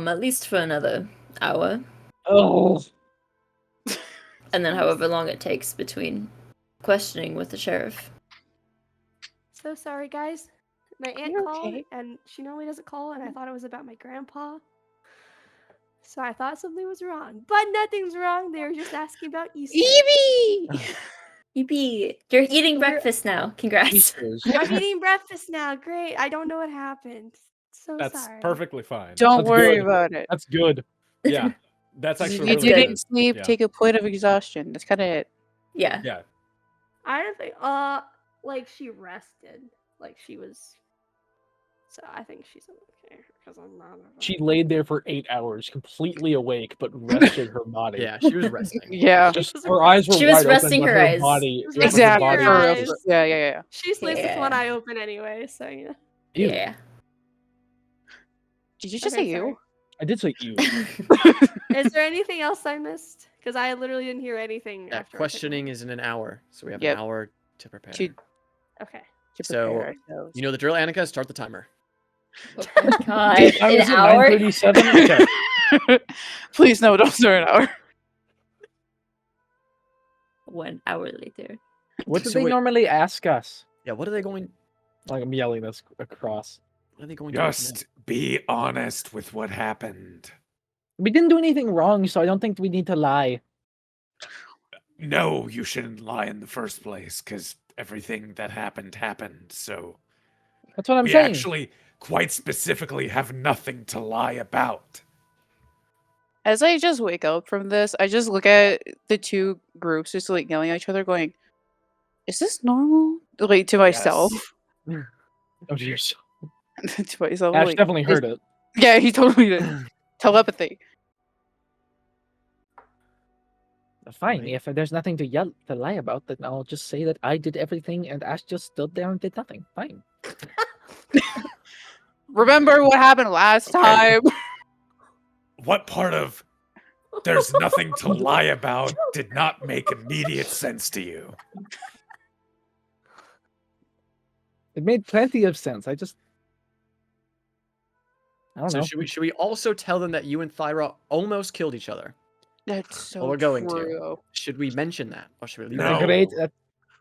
At least for another hour. Oh, And then however long it takes between questioning with the sheriff. So sorry, guys. My aunt You're called, okay. and she normally doesn't call, and I thought it was about my grandpa. So I thought something was wrong, but nothing's wrong. They were just asking about Easter. Evie! Yippee! You're eating breakfast now. Congrats. Easter's. I'm eating breakfast now. Great. I don't know what happened. So That's sorry. perfectly fine. Don't That's worry good. about it. That's good. Yeah. That's If actually you really didn't good. sleep, Yeah. take a plate of exhaustion. That's kind of it. Yeah. Yeah. I don't think, like she rested. Like she was. So I think she's okay because I'm not. She laid there for 8 hours, completely awake, but rested her body. Yeah, she was resting. Yeah. Just her eyes were She was wide resting open, her but eyes. body, Just but her Exactly. body her was eyes. just- Yeah. She sleeps with one Yeah. eye open anyway. So yeah. Ew. Yeah. Did you just Okay, say you? sorry. I did say you. Is there anything else I missed? Because I literally didn't hear anything. Yeah, after I took my- questioning is in an hour, so we have Yep. an hour to prepare. To- Okay. To So, prepare ourselves. You know the drill, Anneka. Start the timer. Oh my god. Dude, I An was at hour? 9:37. Okay. Please no, don't start an hour. 1 hour later. What do So they wait- normally ask us? Yeah, what are they going? Like, I'm yelling this across. What are they going to? ask Just be honest with what happened. We didn't do anything wrong, so I don't think we need to lie. No, you shouldn't lie in the first place, because everything that happened. So That's what I'm we saying. actually quite specifically have nothing to lie about. As I just wake up from this, I just look at the two groups just like yelling at each other, going, "Is this normal?" Like to myself. Yes. Oh, jeez. To myself. Ash like, definitely "Is- heard it. Yeah, he totally did. Telepathy. Fine, Right. if there's nothing to lie about, then I'll just say that I did everything and Ash just stood there and did nothing. Fine. Remember what happened last Okay. time? What part of there's nothing to lie about did not make immediate sense to you? It made plenty of sense. I don't So know. should we also tell them that you and Thyra almost killed each other? That's so we're going to. true. Should we mention that, or should we leave No. it? Great.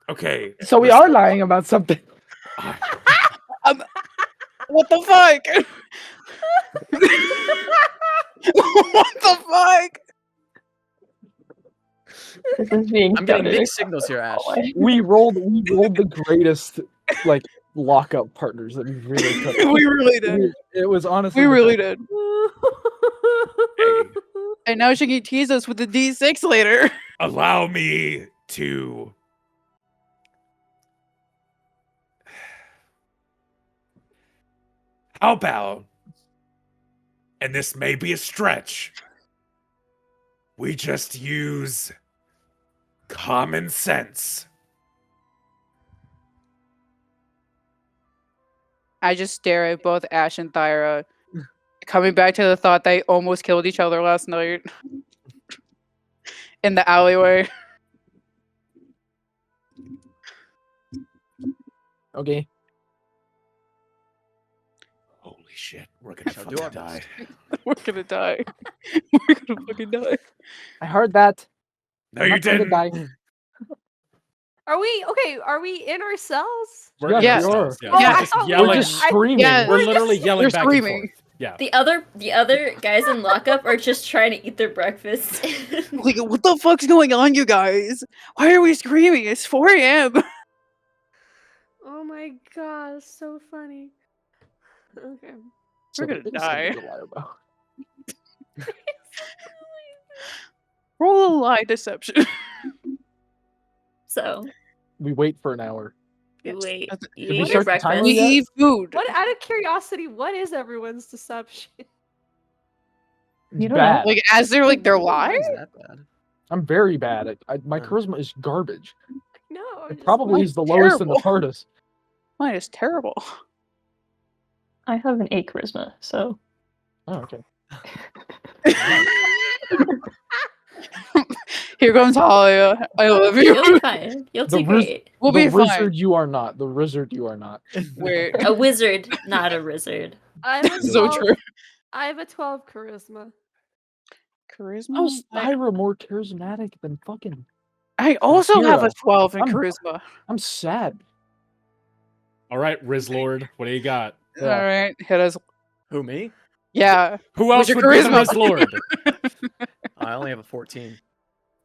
Okay. So we are lying about something. What the fuck? What the fuck? This is being I'm getting done in a mixed signals here, Ash. hallway. We rolled the greatest like lockup partners that we really took. We really did. It was honestly. We the really best. did. And now she can tease us with the D6 later. Allow me to how about, and this may be a stretch, we just use common sense. I just stare at both Ashe and Thyra, coming back to the thought they almost killed each other last night in the alleyway. Okay. Holy shit, we're gonna Shall do fucking our die. best. We're gonna die. We're gonna fucking die. I heard that. No, I'm you not going to didn't. die. Are we okay? Are we in our cells? We're Yes, in we ourselves, are. Yeah, Oh, Yeah. I just thought we yelling. We're were- just screaming. Yeah. We're literally yelling They're back screaming. and forth. Yeah. The other guys in lockup are just trying to eat their breakfast. Like, what the fuck's going on, you guys? Why are we screaming? It's 4 a.m. Oh my god, so funny. Okay. So We're the gonna biggest thing die. to lie about. Roll a lie deception. So We wait for an hour. you Yes. wait. That's- You Did we eat your start the timer We breakfast. yet? eat food. What out of curiosity, what is everyone's deception? It's You don't know. bad. Like, as they're like, they're Why live? is that bad? I'm very bad. My Oh. charisma is garbage. No, I'm It just probably is the lowest in the terrible. hardest. Mine is terrible. I have an 8 charisma, so Oh, okay. Here comes Hallia. I love You'll be you. fine. You'll The do riz- great. We'll the be fine. wizard you are not. The wizard you are not. Wait. A wizard, not a wizard. I have a So 12 true. I have a 12 charisma. Charisma? How's I Thyra more charismatic than fucking... also have a Thyra. 12 in I'm- charisma. I'm sad. All right, Rizlord, what do you got? Yeah. All right, hit us. Who, me? Yeah. Who else your would be the charisma? Rizlord? I only have a 14.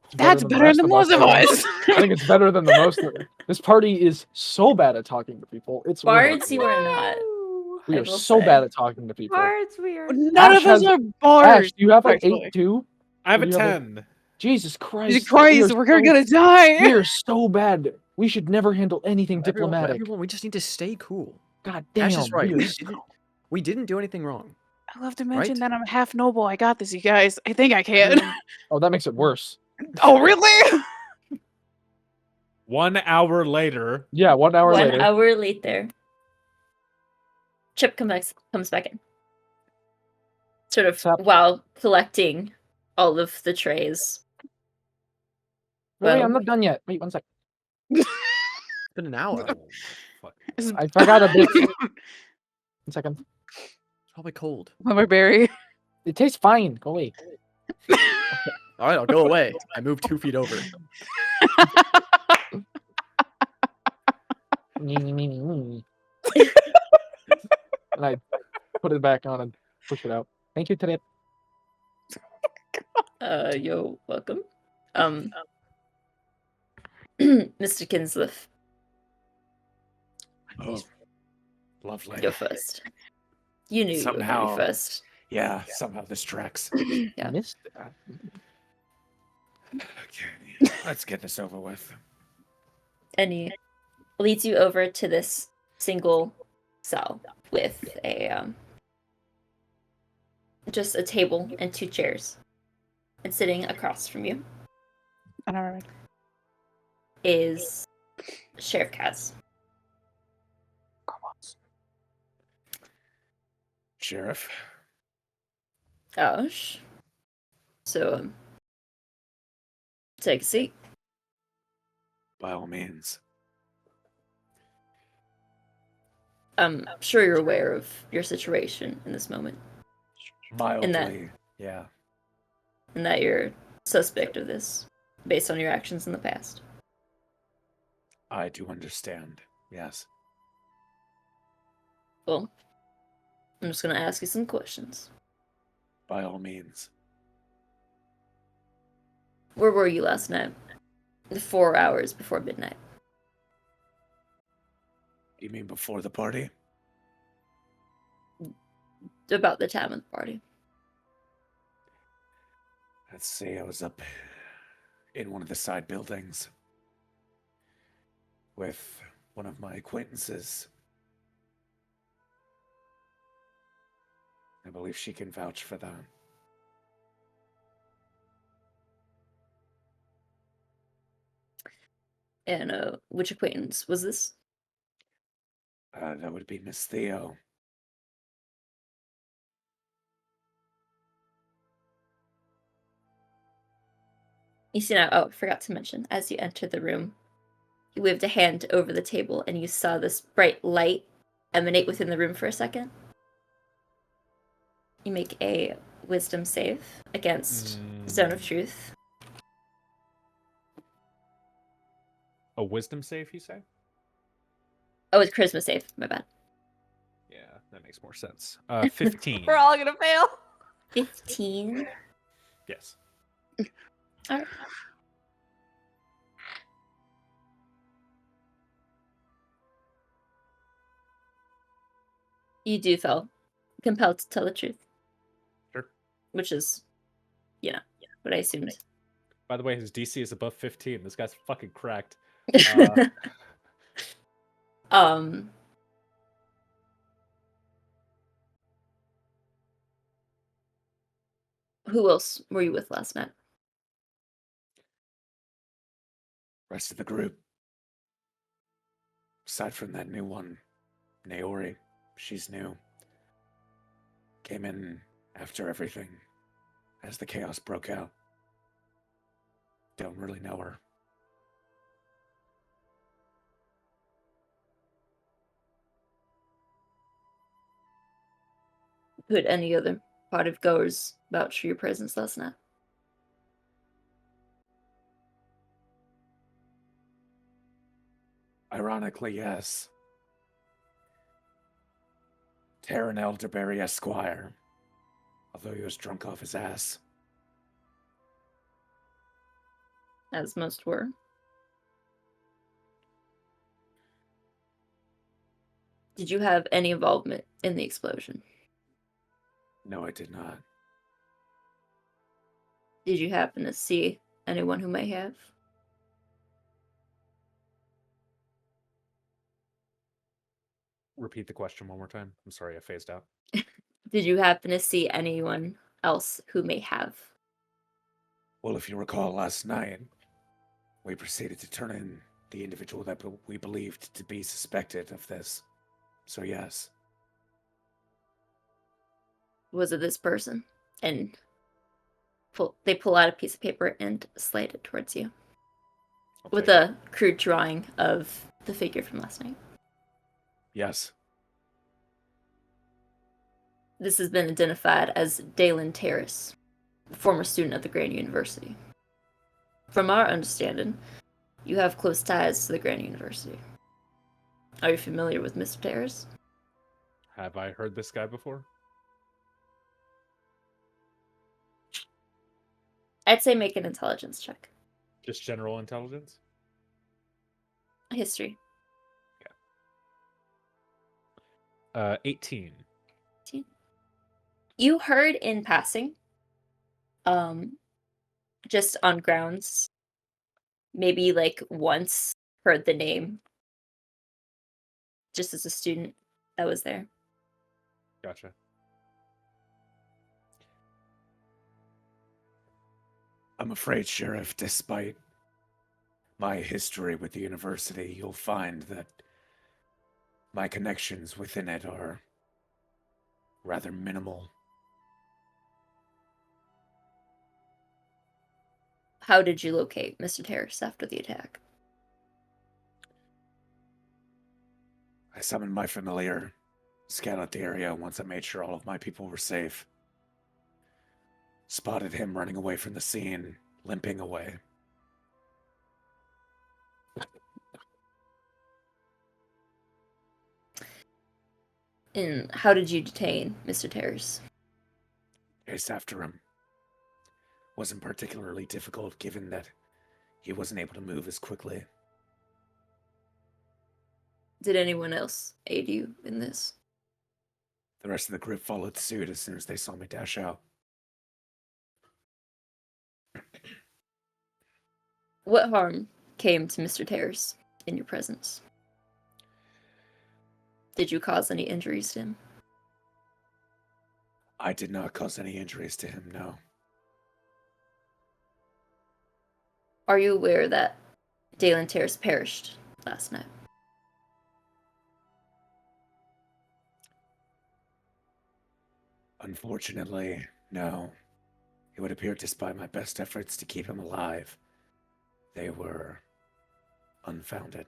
It's That's the better rest than of most of I think. us. I think it's better than the most. This party is so bad at talking to people. It's Bards, you remarkable. are not. Woo! We I are will so say. bad at talking to people. Bards, we are. None Ashe of us has- are bards. Ashe, do you have like actually. 8 too? I have Or a do you have 10. Jesus Christ. Jesus Christ, we're gonna die. We are so bad. We should never handle anything Everyone, diplomatic. we just need to stay cool. God damn. Ash is right. we are We didn't do anything wrong. I love to mention Right? that I'm half noble. I got this, you guys. I think I can. Oh, that makes it worse. Oh, really? 1 hour later. Yeah, 1 hour 1 later. hour later, Chip comes back in. Sort of Sup? while collecting all of the trays. Wait, well- I'm not done yet. Wait 1 sec. It's been an hour. Oh, fuck. I forgot a bit. 1 second. It's probably cold. Lumber berry. It tastes fine. Go away. All right, I'll go away. I moved 2 feet over. And I put it back on and push it out. Thank you, Trip. You're welcome. Mr. Kinsliff, Oh, lovely. you're first. You knew you Somehow. were first. Yeah, somehow this tracks. Yeah. Missed that. Okay, let's get this over with. And he leads you over to this single cell with a just a table and 2 chairs. And sitting across from you All right. is Sheriff Kaz. Sheriff, Ashe. So take a seat. by all means. I'm sure you're aware of your situation in this moment, Mildly, yeah. and that you're suspect of this based on your actions in the past. I do understand, yes. Well, I'm just gonna ask you some questions. By all means. Where were you last night? 4 hours before midnight. You mean before the party? About the time of the party. Let's see, I was up in one of the side buildings with one of my acquaintances. I believe she can vouch for that. And which acquaintance was this? That would be Miss Theo. You see now, oh, I forgot to mention, as you entered the room, you waved a hand over the table and you saw this bright light emanate within the room for a second. You make a wisdom save against Zone of Truth. A wisdom save, you say? Oh, it's charisma save. My bad. Yeah, that makes more sense. 15. We're all gonna fail. 15. Yes. All right. You do feel compelled to tell the truth. Sure. Which is, what I assumed. By the way, his DC is above 15. This guy's fucking cracked. Who else were you with last night? Rest of the group. Aside from that new one, Naori, she's new. Came in after everything, as the chaos broke out. Don't really know her. Could any other party of goers vouch for your presence last night? Ironically, yes. Terran Elderberry Esquire, although he was drunk off his ass. As most were. Did you have any involvement in the explosion? No, I did not. Did you happen to see anyone who may have? Repeat the question one more time. I'm sorry, I phased out. Did you happen to see anyone else who may have? Well, if you recall last night, we proceeded to turn in the individual that we believed to be suspected of this. So yes. Was it this person? And they pull out a piece of paper and slide it towards you. With a crude drawing of the figure from last night. Yes. This has been identified as Dalen Terrace, a former student at the Grand University. From our understanding, you have close ties to the Grand University. Are you familiar with Mr. Terrace? Have I heard this guy before? I'd say make an intelligence check. Just general intelligence? History. 18. You heard in passing, just on grounds, maybe like once heard the name, just as a student that was there. Gotcha. I'm afraid, Sheriff, despite my history with the university, you'll find that my connections within it are rather minimal. How did you locate Mr. Terrace after the attack? I summoned my familiar, scanned out the area once I made sure all of my people were safe. Spotted him running away from the scene, limping away. And how did you detain Mr. Terrace? Chased after him. Wasn't particularly difficult given that he wasn't able to move as quickly. Did anyone else aid you in this? The rest of the group followed suit as soon as they saw me dash out. What harm came to Mr. Terrace in your presence? Did you cause any injuries to him? I did not cause any injuries to him, no. Are you aware that Dalen Terrace perished last night? Unfortunately, no. It would appear despite my best efforts to keep him alive, they were unfounded.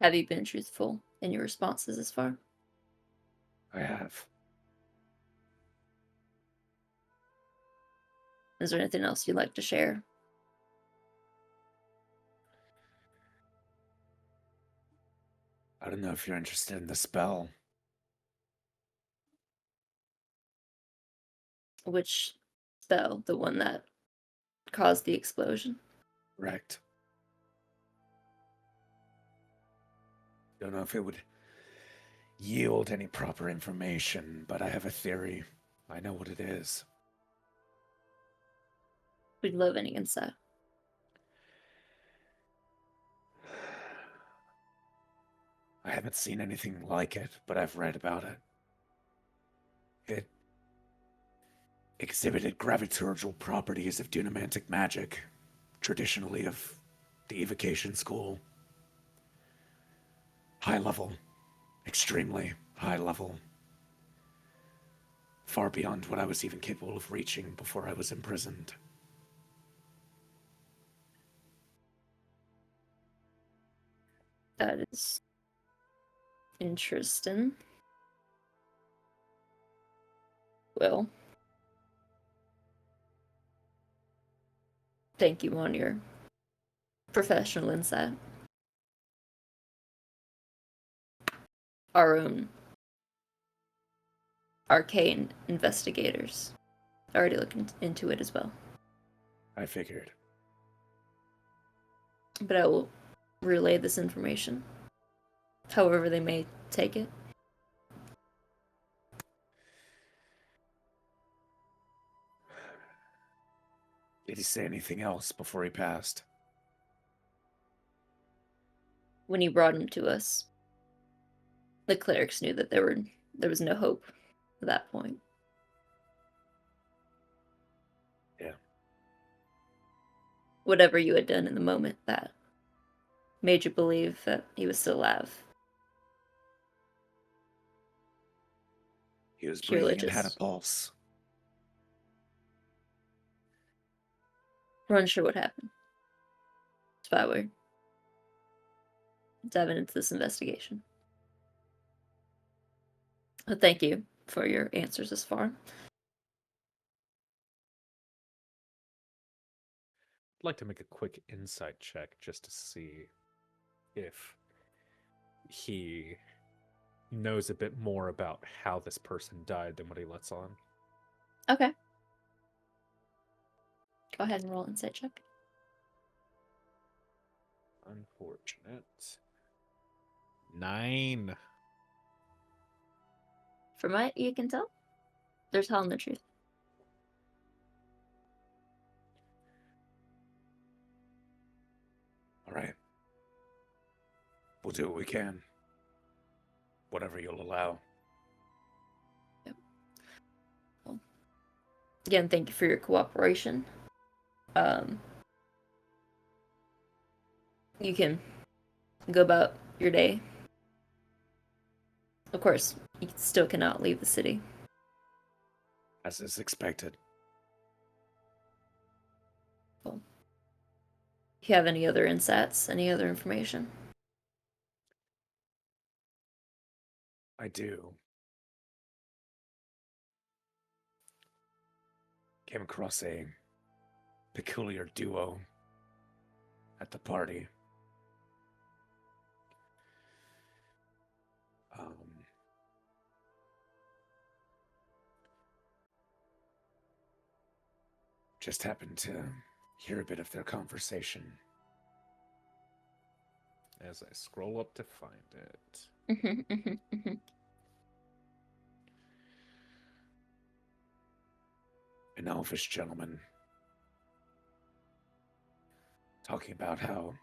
Have you been truthful in your responses this far? I have. Is there anything else you'd like to share? I don't know if you're interested in the spell. Which spell? The one that caused the explosion? Correct. Don't know if it would yield any proper information, but I have a theory. I know what it is. We'd love any insight. I haven't seen anything like it, but I've read about it. It exhibited gravitational properties of dunamantic magic, traditionally of the evocation school. High level, extremely high level. Far beyond what I was even capable of reaching before I was imprisoned. That is interesting. Well, thank you on your professional insight. Our own arcane investigators already looking into it as well. I figured. But I will relay this information, however they may take it. Did he say anything else before he passed? When he brought him to us, the clerics knew that there was no hope at that point. Yeah. Whatever you had done in the moment that made you believe that he was still alive. He was Purely breathing and had a just- pulse. We're unsure what happened. That's why we're diving into this investigation. But thank you for your answers this far. I'd like to make a quick insight check just to see if he knows a bit more about how this person died than what he lets on. Okay. Go ahead and roll insight check. Unfortunate. 9. From what you can tell, they're telling the truth. All right. We'll do what we can. Whatever you'll allow. Again, thank you for your cooperation. You can go about your day. Of course, you still cannot leave the city. As is expected. Cool. If you have any other insights, any other information? I do. Came across a peculiar duo at the party. just happened to hear a bit of their conversation. As I scroll up to find it. An elfish gentleman talking about how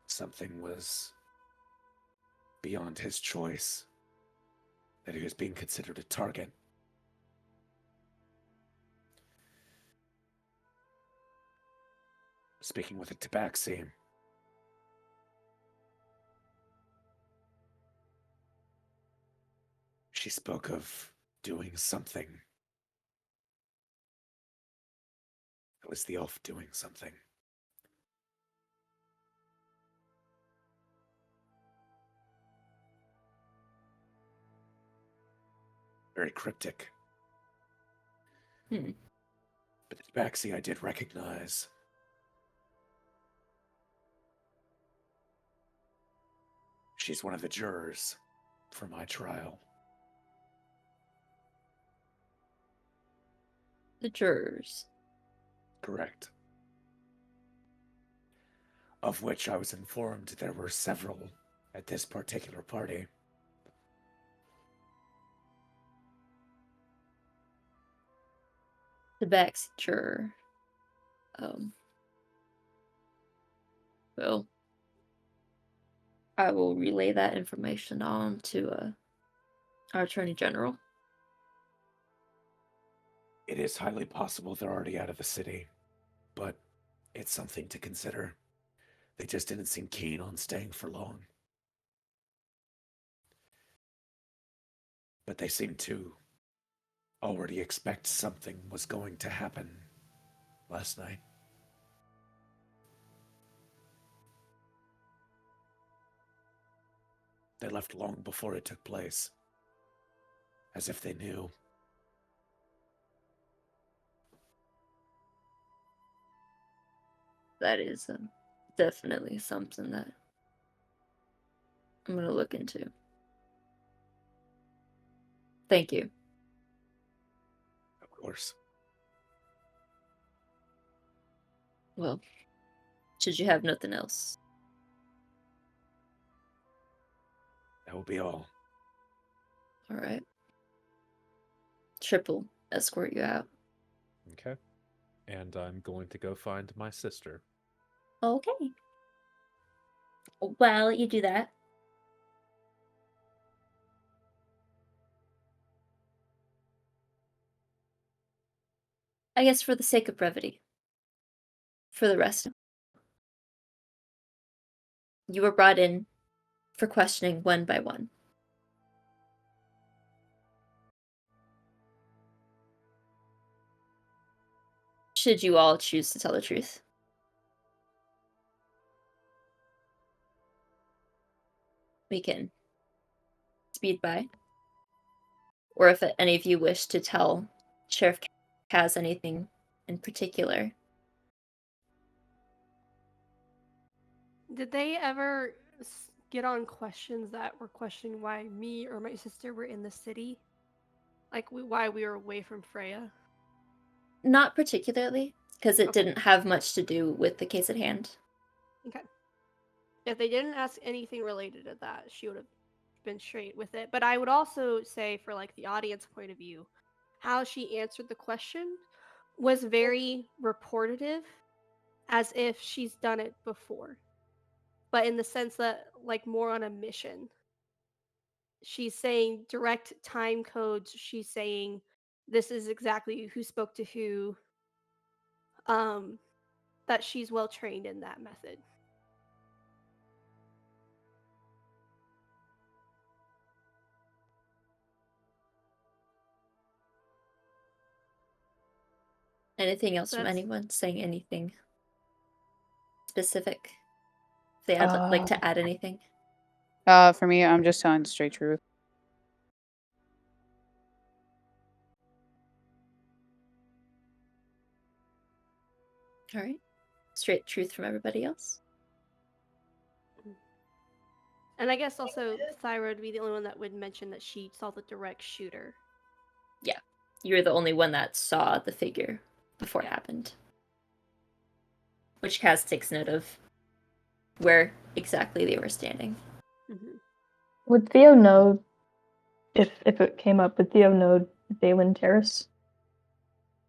something was beyond his choice, that he was being considered a target. Speaking with a tabaxi, she spoke of doing something. It was the elf doing something. Very cryptic. Hmm. But the tabaxi I did recognize. She's one of the jurors for my trial. The jurors. Correct. Of which I was informed there were several at this particular party. The backseat juror. Well, I will relay that information on to our Attorney General. It is highly possible they're already out of the city, but it's something to consider. They just didn't seem keen on staying for long. But they seemed to already expect something was going to happen last night. They left long before it took place, as if they knew. That is definitely something that I'm going to look into. Thank you. Of course. Well, should you have nothing else? That will be all. All right. Triple escort you out. Okay. And I'm going to go find my sister. Okay. While you do that, I guess for the sake of brevity, for the rest, you were brought in for questioning one by one. Should you all choose to tell the truth? We can speed by. Or if any of you wish to tell Sheriff Kaz anything in particular. Did they ever get on questions that were questioning why me or my sister were in the city? Like why we were away from Freya? Not particularly, because it Okay. didn't have much to do with the case at hand. Okay. If they didn't ask anything related to that, she would have been straight with it. But I would also say, for like the audience point of view, how she answered the question was very reportative, as if she's done it before, but in the sense that like more on a mission. She's saying direct time codes. She's saying this is exactly who spoke to who. That she's well trained in that method. Anything else from That's- anyone saying anything specific? If they had like to add anything. For me, I'm just telling the straight truth. All right. Straight truth from everybody else. And I guess also Thyra would be the only one that would mention that she saw the direct shooter. Yeah. you were the only one that saw the figure before it happened. Which Kaz takes note of where exactly they were standing. Mhm. Would Theo know if it came up? Would Theo know Valen Terrace,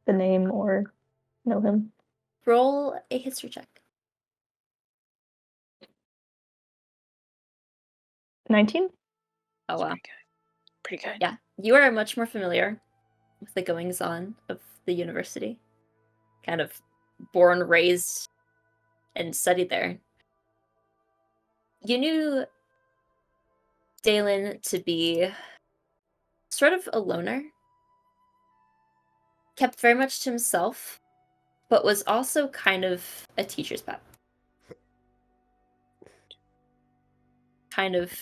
the name, or know him? Roll a history check. 19? Oh wow. Pretty good. Yeah, you are much more familiar with the goings-on of the university. Kind of born, raised, and studied there. You knew Dalen to be sort of a loner. Kept very much to himself, but was also kind of a teacher's pet. Kind of...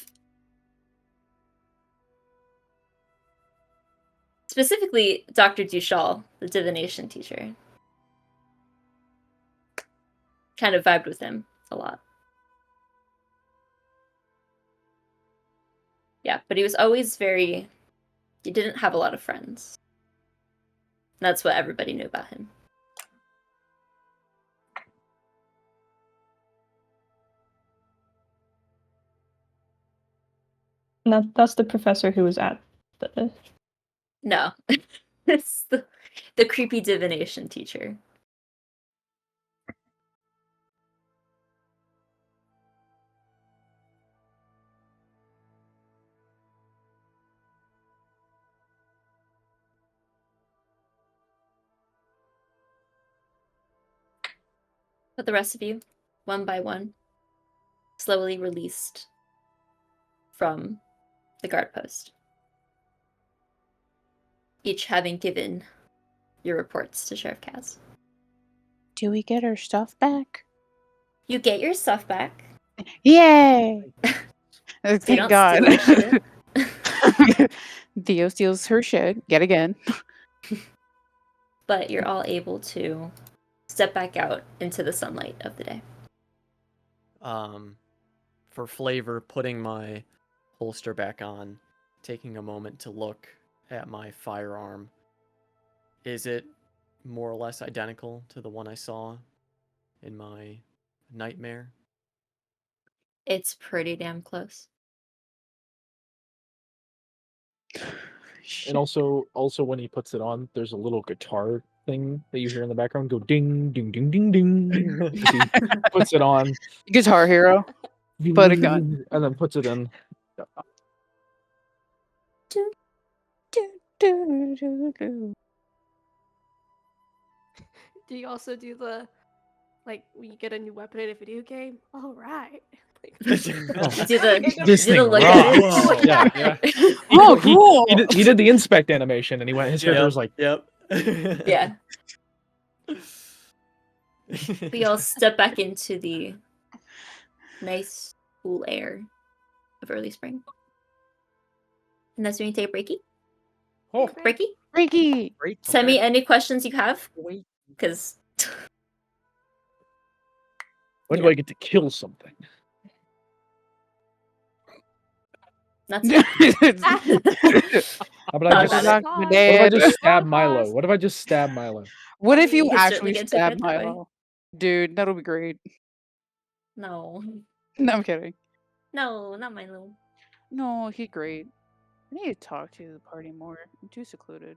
Specifically, Dr. Dushal, the divination teacher. Kind of vibed with him a lot. Yeah, but he was always very... He didn't have a lot of friends. That's what everybody knew about him. And that's the professor who was at the... No. It's the creepy divination teacher. But the rest of you, one by one, slowly released from the guard post. Each having given your reports to Sheriff Kaz. Do we get our stuff back? You get your stuff back. Yay! They Thank don't God. steal your shit. Theo steals her shit yet again. But you're all able to step back out into the sunlight of the day. For flavor, putting my holster back on, taking a moment to look at my firearm. Is it more or less identical to the one I saw in my nightmare? It's pretty damn close. And also when he puts it on, there's a little guitar thing that you hear in the background go ding, ding, ding, ding, ding. As he puts it on. Guitar Hero. But a gun. And then puts it in. Do, do, do, do. Do you also do the like when you get a new weapon in a video game? All right. You do the This you do the thing look at rocks. it. Yeah. Yeah. Oh, He- cool! He did the inspect animation, and he went. His character Yep, was like, yep. Yeah. We all step back into the nice, cool air of early spring. And that's when you take a breaky. Oh, Breaky, Ricky! great. send me any questions you have, Wait. because when You do know. I get to kill something? not so How about I Thought just about it. what if I just stab Milo? Podcast. What if I just stab Milo? What I if mean, you you could certainly actually get into stab bed that way. Milo? Dude, that'll be great. No. No, I'm kidding. No, not Milo. No, he's great. I need to talk to the party more. I'm too secluded.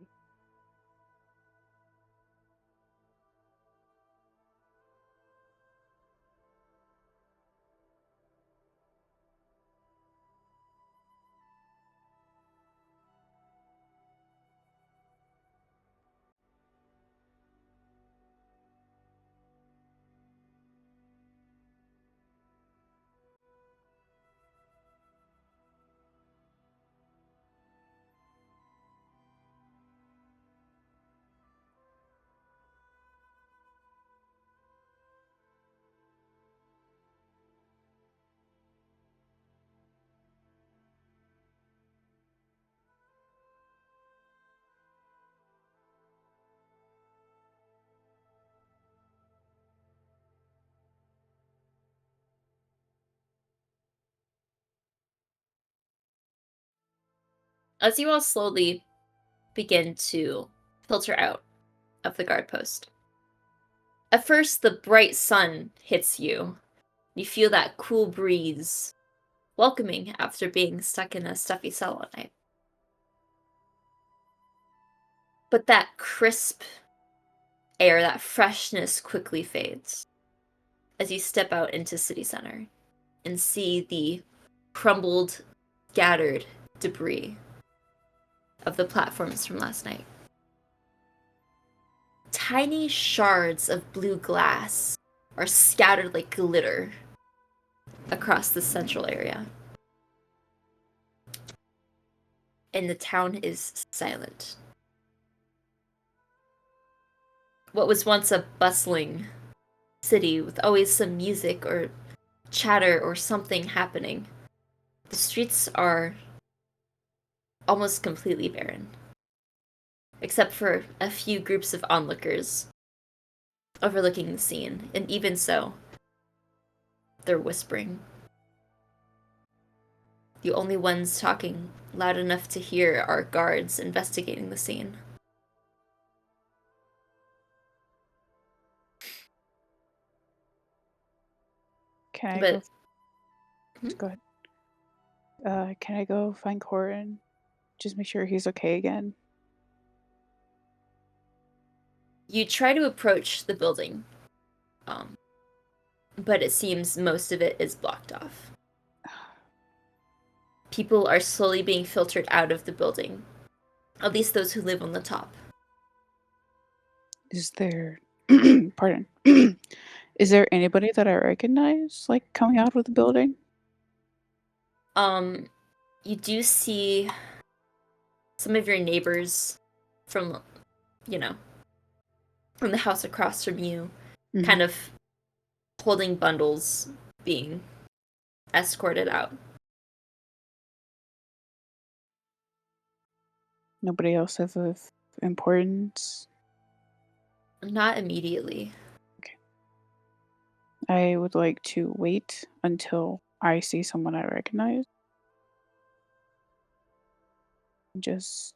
As you all slowly begin to filter out of the guard post. At first, the bright sun hits you. You feel that cool breeze, welcoming after being stuck in a stuffy cell all night. But that crisp air, that freshness quickly fades as you step out into city center and see the crumbled, scattered debris of the platforms from last night. Tiny shards of blue glass are scattered like glitter across the central area. And the town is silent. What was once a bustling city with always some music or chatter or something happening, the streets are almost completely barren, except for a few groups of onlookers overlooking the scene, and even so, they're whispering. The only ones talking loud enough to hear are guards investigating the scene. Can I But go ahead. Can I go find Corin? Just make sure he's okay again. you try to approach the building, but it seems most of it is blocked off. People are slowly being filtered out of the building, at least those who live on the top. Is there pardon. Is there anybody that I recognize, like, coming out of the building? You do see some of your neighbors from, from the house across from you, kind of holding bundles, being escorted out. Nobody else of importance? Not immediately. I would like to wait until I see someone I recognize. Just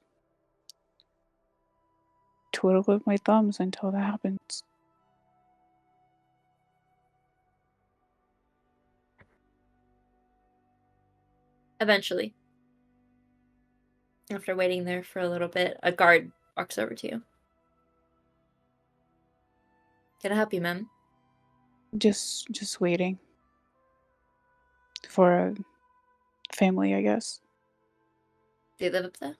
twiddle with my thumbs until that happens. Eventually, after waiting there for a little bit, a guard walks over to you. Can I help you, ma'am? Just waiting for a family, I guess. Do they live up there?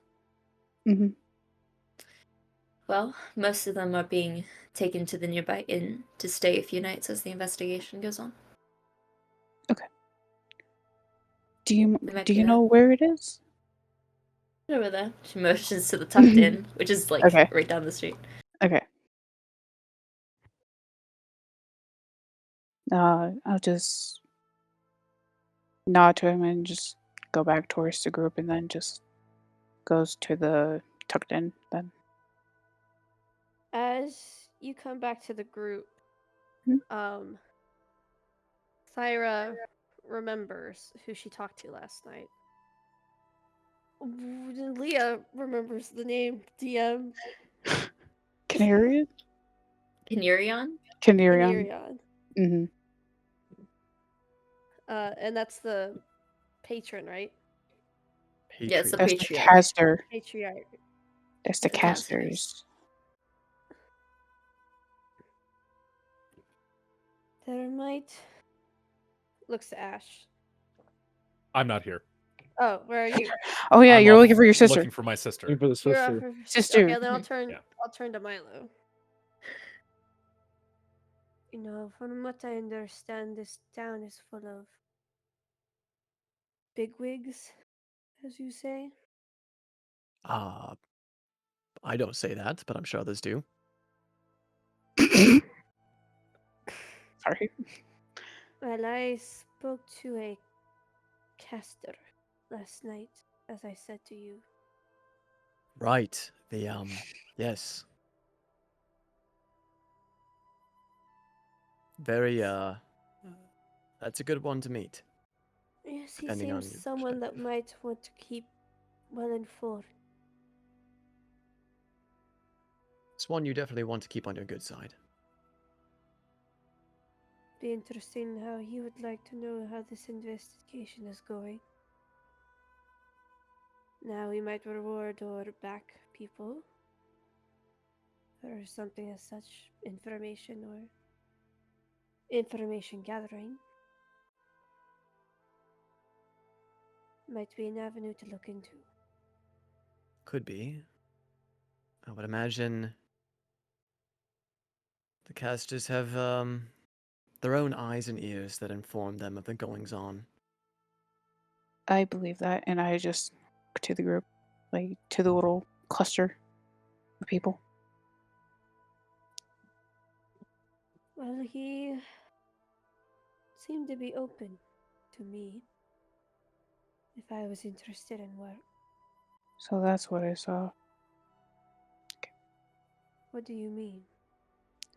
Mm-hmm. Well, most of them are being taken to the nearby inn to stay a few nights as the investigation goes on. Okay. Do you might be know where it is? over there? She motions to the tucked inn, which is like Okay. right down the street. Okay. I'll just nod to him and just go back towards the group, and then just goes to the tucked in then. As you come back to the group, Hmm? Thyra remembers who she talked to last night. Leah remembers the name DM. Canarian? Canarion? Canarion. Mm-hmm. And that's the patron, right? Yeah, it's the That's the patriarch. caster. Patriarch. That's the The casters. casters. There might. Looks to Ashe. I'm not here. Oh, where are you? Oh yeah, I'm you're off looking for your sister. Looking for my sister. Looking for the You're sister. off of- Sister. Okay, then I'll turn. Yeah. I'll turn to Milo. You know, from what I understand, this town is full of bigwigs, as you say. I don't say that, but I'm sure others do. Sorry. Well, I spoke to a caster last night, as I said to you. Right. Yes. Very, that's a good one to meet. Yes, he Depending on seems your someone that perspective. might want to keep well informed. It's one you definitely want to keep on your good side. Be interesting how he would like to know how this investigation is going. Now we might reward or back people or something as such, information or information gathering. Might be an avenue to look into. Could be. I would imagine the casters have their own eyes and ears that inform them of the goings on. I believe that, and I just look to the group, like to the little cluster of people. Well, he seemed to be open to me if I was interested in work. So that's what I saw. What do you mean?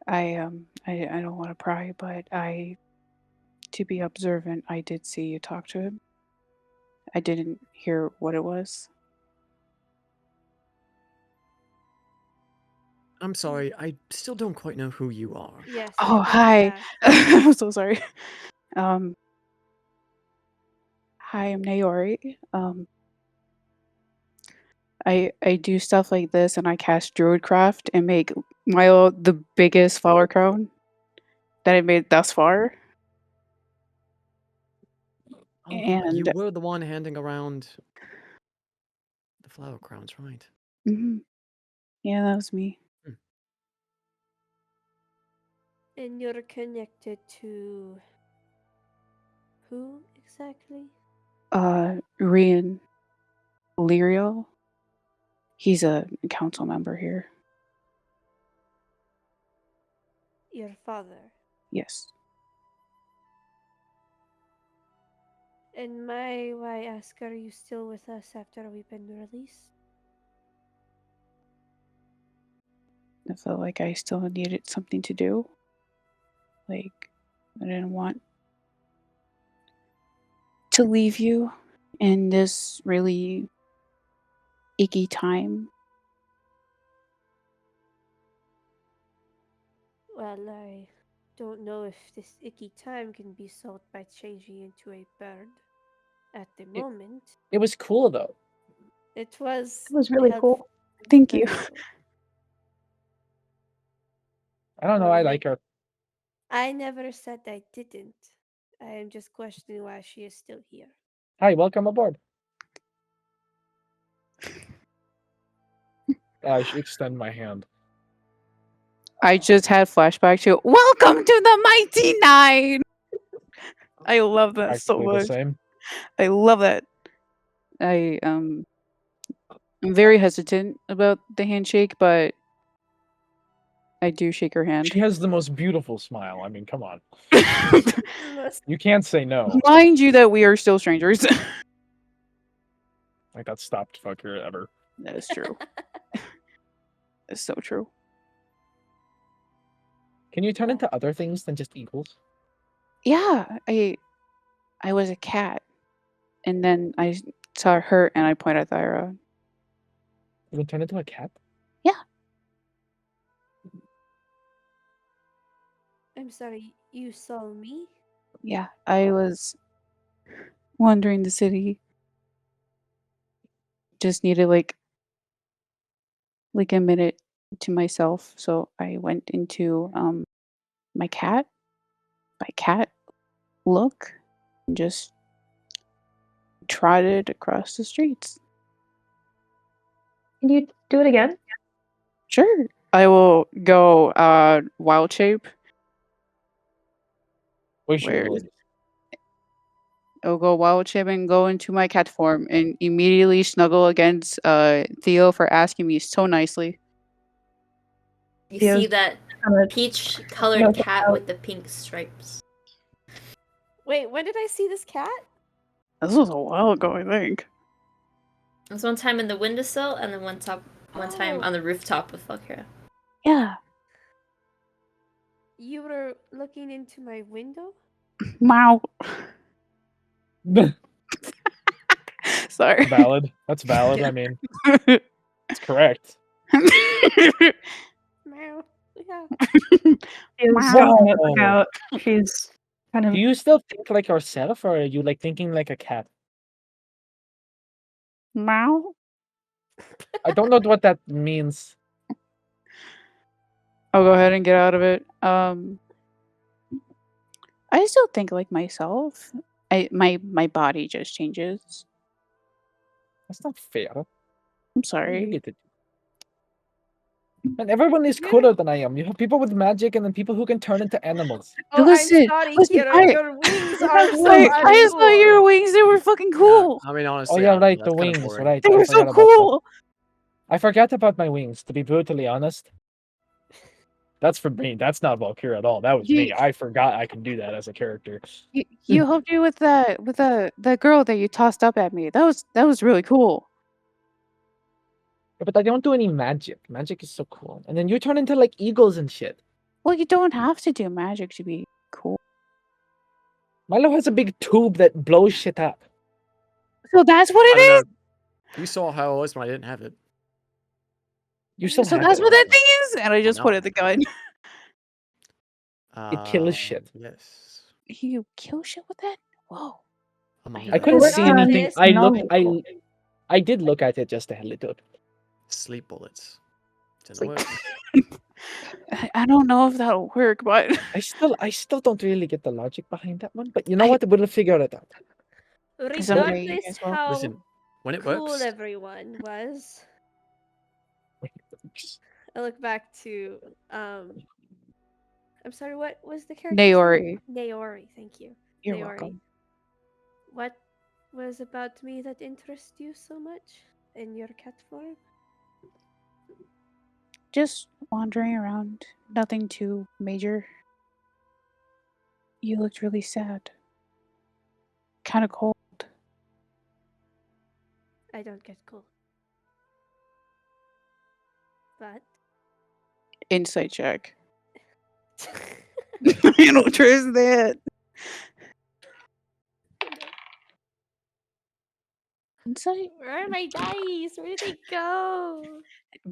I don't want to pry, but to be observant, I did see you talk to him. I didn't hear what it was. I'm sorry, I still don't quite know who you are. Yes. Oh, that's hi. Ash. I'm so sorry. Hi, I'm Naori. I do stuff like this, and I cast Druidcraft and make Milo the biggest flower crown that I made thus far. Oh, right, you And were the one handing around the flower crowns, right? mhm, yeah, that was me. And you're connected to who exactly? Rian Lyriel. He's a council member here. Your father. Yes. And why ask, are you still with us after we've been released? I felt like I still needed something to do. Like, I didn't want to leave you in this really icky time. Well, I don't know if this icky time can be solved by changing into a bird at the moment. It was cool though. It was It was really helpful. cool. Thank you. Very cool. I don't know. I like her. I never said I didn't. I am just questioning why she is still here. Hi, welcome aboard. I should extend my hand. I just had flashback to Welcome to the Mighty Nine. I love that so Practically the much. same. I love that. I'm very hesitant about the handshake, but I do shake her hand. She has the most beautiful smile. I mean, come on. You can't say no. Mind you that we are still strangers. Like that stopped fucker ever. That is true. It's so true. Can you turn into other things than just eagles? Yeah, I was a cat, and then I saw her, and I pointed at Thyra. You can turn into a cat? Yeah. I'm sorry, you saw me? Yeah, I was wandering the city. Just needed like a minute to myself, so I went into my cat look and just trotted across the streets. Can you do it again? Sure. I will go wild shape. Wish you Where would. I'll go wild shape and go into my cat form and immediately snuggle against Theo for asking me so nicely. You Theo's see that kinda peach-colored knows cat about- with the pink stripes. Wait, when did I see this cat? This was a while ago, I think. It was one time in the windowsill, and then one time Oh. on the rooftop with Valkyra. Yeah. You were looking into my window? Wow. Sorry. Valid. That's valid. I mean, it's correct. Yeah. She's Wow. gonna look out. She's kind Do of. you still think like yourself, or are you like thinking like a cat? Meow. I don't know what that means. I'll go ahead and get out of it. I still think like myself. My body just changes. That's not fair. I'm You sorry. get it. And everyone is cooler than I am. You have people with magic and then people who can turn into animals. Oh, Listen, I'm sorry, listen, Kira. I- Your wings are so Like, I just thought your uncool. wings, they were fucking cool. I mean, Oh honestly, yeah, I don't know, right, the that's kinda wings, boring. right. They I were so forgot about that. cool. I forgot about my wings, to be brutally honest. That's for me. That's not Valkyra at all. That was me. You- I forgot I can do that as a character. You helped me with the girl that you tossed up at me. That was really cool. But I don't do any magic. Magic is so cool. And then you turn into like eagles and shit. Well, you don't have to do magic to be cool. Milo has a big tube that blows shit up. So that's what I it don't is. know. You saw how it was when I didn't have it. You still So have that's it. what that thing is. And I just no. put it the gun. It kills shit. Yes. You kill shit with that? Whoa. I'm a I I nerd. couldn't What see on anything. this I looked. novel? I did look at it just a little. Sleep bullets. Didn't Sleep. work. I don't know if that'll work, but I still don't really get the logic behind that one. But you know I- what? We'll figure it out. Someday you Regardless guys will. how Listen, when it cool works, everyone was, I look back to I'm sorry, what was the character? Naori. Naori, thank you. You're Naori. welcome. What was about me that interests you so much in your cat form? Just wandering around. Nothing too major. You looked really sad. Kind of cold. I don't get cold. But Insight check. You don't trust that. Insight? where are my dice? Where did they go?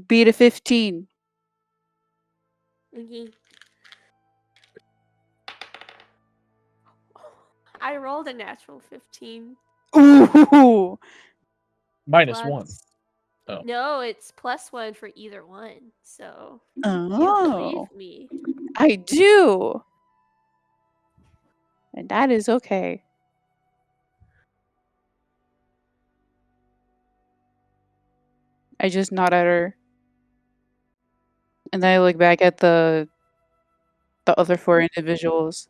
Beat a 15. Okay. I rolled a natural 15. Ooh. -1. Plus- Oh. No, it's +1 for either one. So you Oh. believe me. I do. And that is okay. I just nod at her. And then I look back at the other 4 individuals.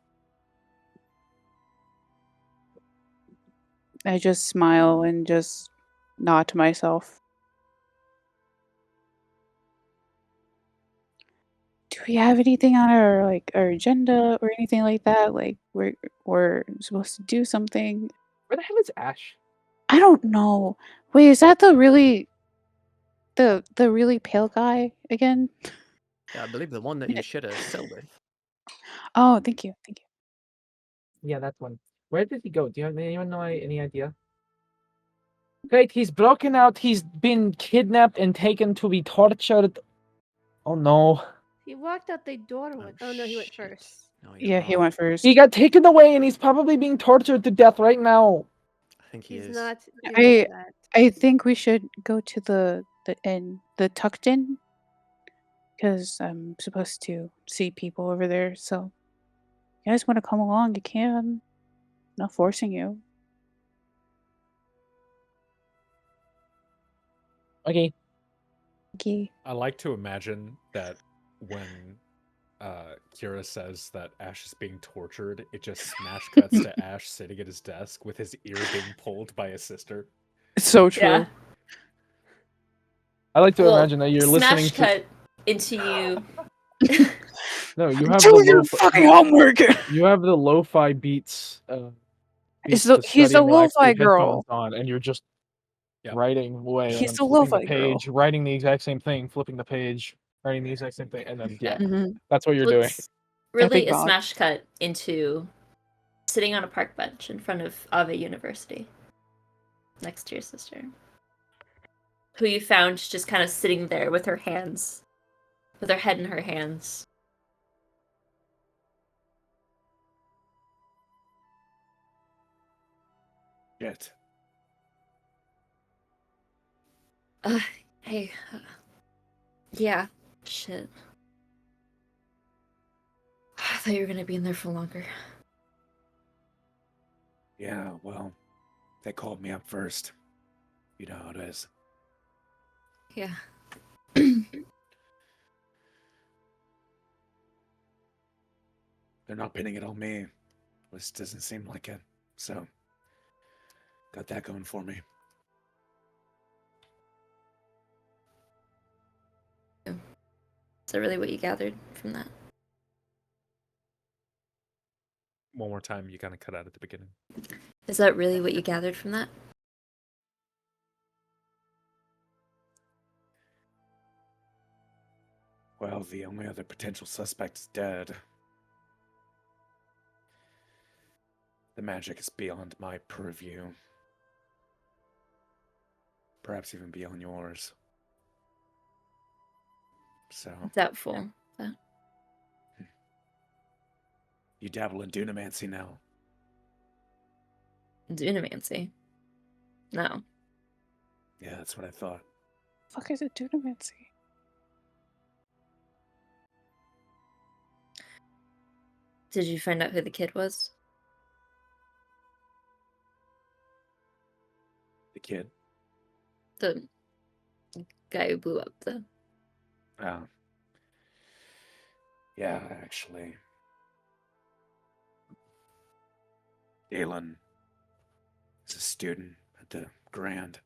I just smile and just nod to myself. Do we have anything on our agenda or anything like that? Like we're supposed to do something. Where the hell is Ashe? I don't know. Wait, is that the really pale guy again? yeah, I believe the one that you shared a cell with. Oh, thank you. Thank you. Yeah, that one. Where did he go? Do you have anyone know any idea? Great, he's broken out. He's been kidnapped and taken to be tortured. Oh no. He walked out the door. Oh no, he went shit. first. No, Yeah, he not. went first. He got taken away and he's probably being tortured to death right now. I think he He's is. not I- doing that. I think we should go to the inn, the tucked in, because I'm supposed to see people over there. So, you guys want to come along? You can. Not forcing you. Okay. Okay. I like to imagine that when Kira says that Ashe is being tortured, it just smash cuts to Ashe sitting at his desk with his ear being pulled by his sister. It's so true. Yeah. I like to Well, imagine that you're listening smash to. cut into you. No, you have Do the your lo-fi. fucking homework. You have the lo-fi beats. He's Beats the- to he's study the and relax, lo-fi your headphones girl. on, and you're just Yep. writing away. He's and the flipping lo-fi girl. page, writing the exact same thing, flipping the page, writing the exact same thing, and then yeah, Mhm. that's what you're doing. Looks really Epic a God. smash cut into sitting on a park bench in front of Ave University next to your sister, who you found just kind of sitting there with her hands with her head in her hands. Shit. Hey. Yeah. Shit. I thought you were gonna be in there for longer. Yeah, well, they called me up first. You know how it is. Yeah. They're not pinning it on me. This doesn't seem like it. So, got that going for me. Is that really what you gathered from that? One more time, you kind of cut out at the beginning. Is that really what you gathered from that? Well, the only other potential suspect is dead. The magic is beyond my purview. Perhaps even beyond yours. So, Doubtful. But you dabble in dunamancy now. dunamancy. No. Yeah, that's what I thought. Fuck is it dunamancy? Did you find out who the kid was? The kid? The guy who blew up the... Oh. Yeah, actually. Galen is a student at the Grand.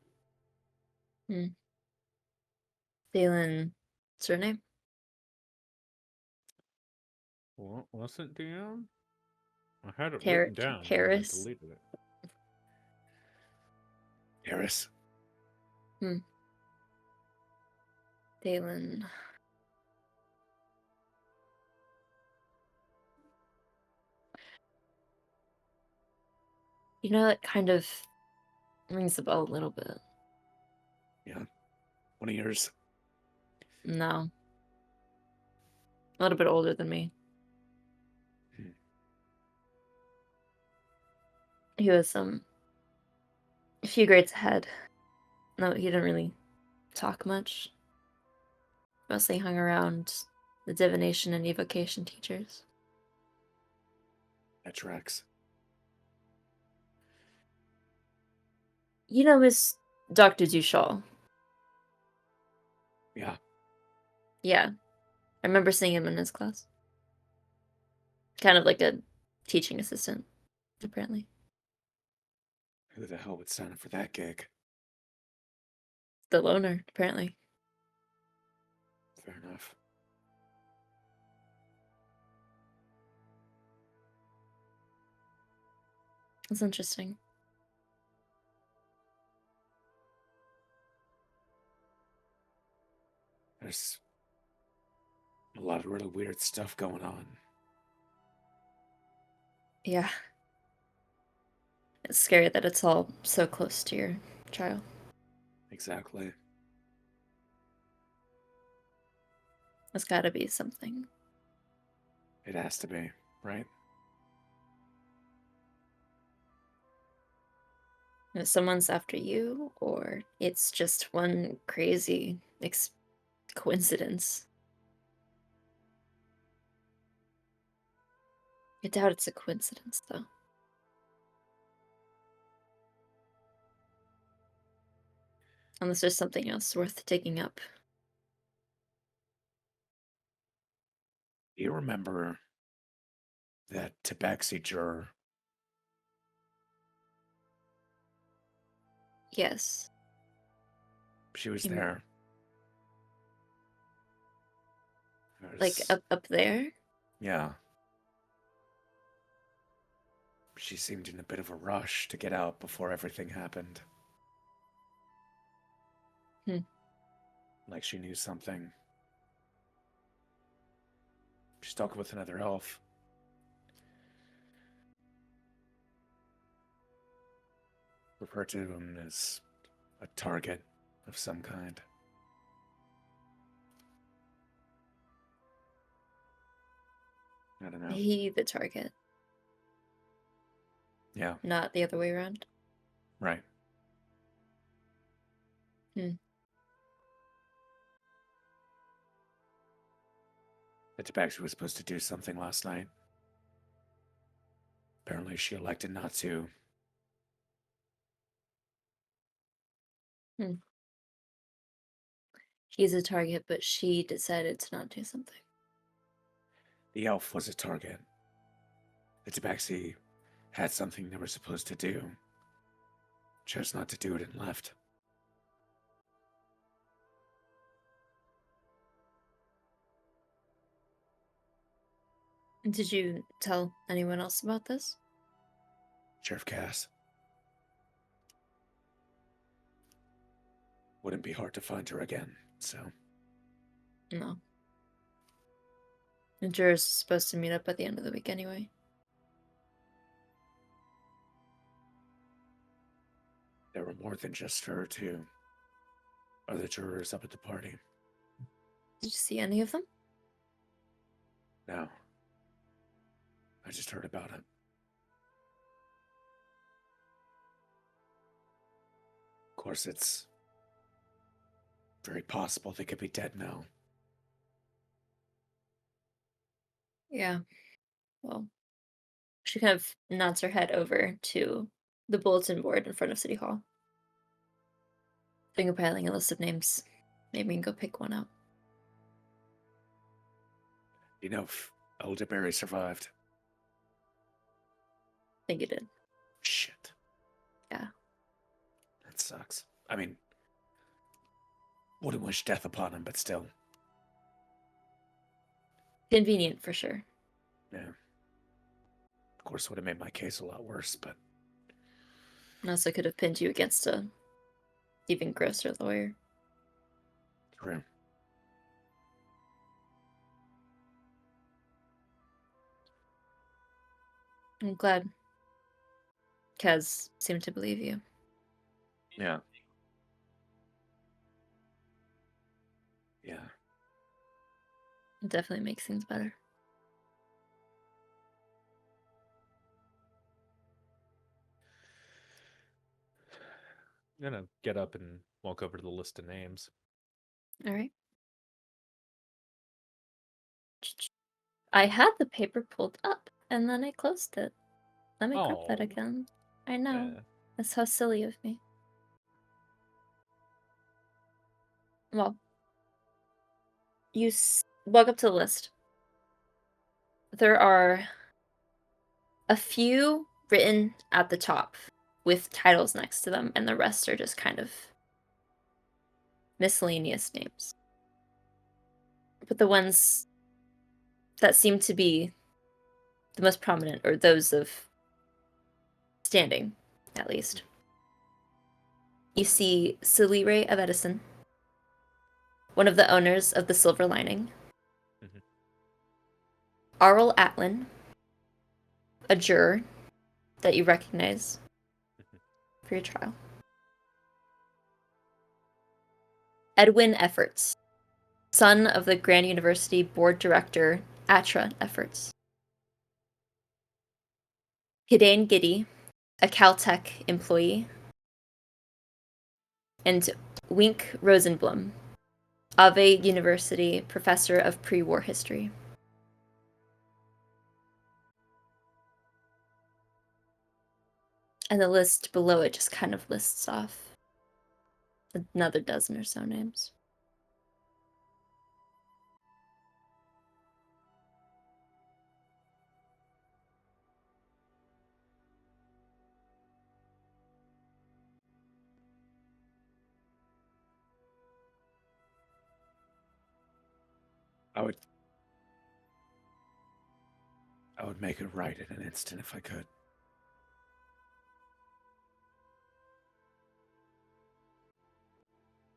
Phelan... Surname? What was it, DM? I had it Har- written down. And then I Harris? deleted it. Harris. Phelan... You know, it kind of rings a bell a little bit. Yeah. One of yours. No. A little bit older than me. He was, a few grades ahead. No, he didn't really talk much. Mostly hung around the divination and evocation teachers. That tracks. You know Miss Dr. Duchal? Yeah. Yeah. I remember seeing him in his class. Kind of like a teaching assistant, apparently. Who the hell would sign up for that gig? The loner, apparently. Fair enough. That's interesting. There's a lot of really weird stuff going on. Yeah. It's scary that it's all so close to your trial. Exactly. There's gotta be something. It has to be, right? If someone's after you, or it's just one crazy coincidence. I doubt it's a coincidence, though. Unless there's something else worth digging up. You remember that Tabaxi juror? Yes. She was You mean- there. Like There's- up there? Yeah. She seemed in a bit of a rush to get out before everything happened. Like she knew something. She's talking with another elf. Refer to him as a target of some kind. I don't know. He the target, Yeah, not the other way around. right. Hmm. The Tabaxi was supposed to do something last night. Apparently she elected not to. He's a target, but she decided to not do something. The elf was a target. The Tabaxi had something they were supposed to do. Chose not to do it and left. Did you tell anyone else about this? Sheriff Cass. Wouldn't be hard to find her again, so. No. The jurors are supposed to meet up at the end of the week anyway. There were more than just her, too. Other jurors up at the party. Did you see any of them? No. I just heard about it. Of course, it's very possible they could be dead now. Yeah. Well, she kind of nods her head over to the bulletin board in front of City Hall. Fingerpiling a list of names. Maybe we can go pick one out. You know if Elderberry survived? I think it did. Shit. Yeah. That sucks. I mean, wouldn't wish death upon him, but still. Convenient for sure. Yeah. Of course, would have made my case a lot worse, but And also could have pinned you against a even grosser lawyer. true. I'm glad Kaz seemed to believe you. Yeah. Yeah. It definitely makes things better. I'm gonna get up and walk over to the list of names. All right. I had the paper pulled up and then I closed it. Let me grab that Oh. again. I know. Yeah. That's how silly of me. Well, you walk up to the list. There are a few written at the top with titles next to them, and the rest are just kind of miscellaneous names. But the ones that seem to be the most prominent are those of standing, at least. You see Silire of Edison, one of the owners of the Silver Lining. Mhm. Arl Atlin, a juror that you recognize for your trial. Edwin Efforts, son of the Grand University Board Director Atra Efforts. Hidane Giddy, a Caltech employee. And Wink Rosenblum, Ave University professor of pre-war history. And the list below it just kind of lists off another dozen or so names. I would make it right in an instant if I could.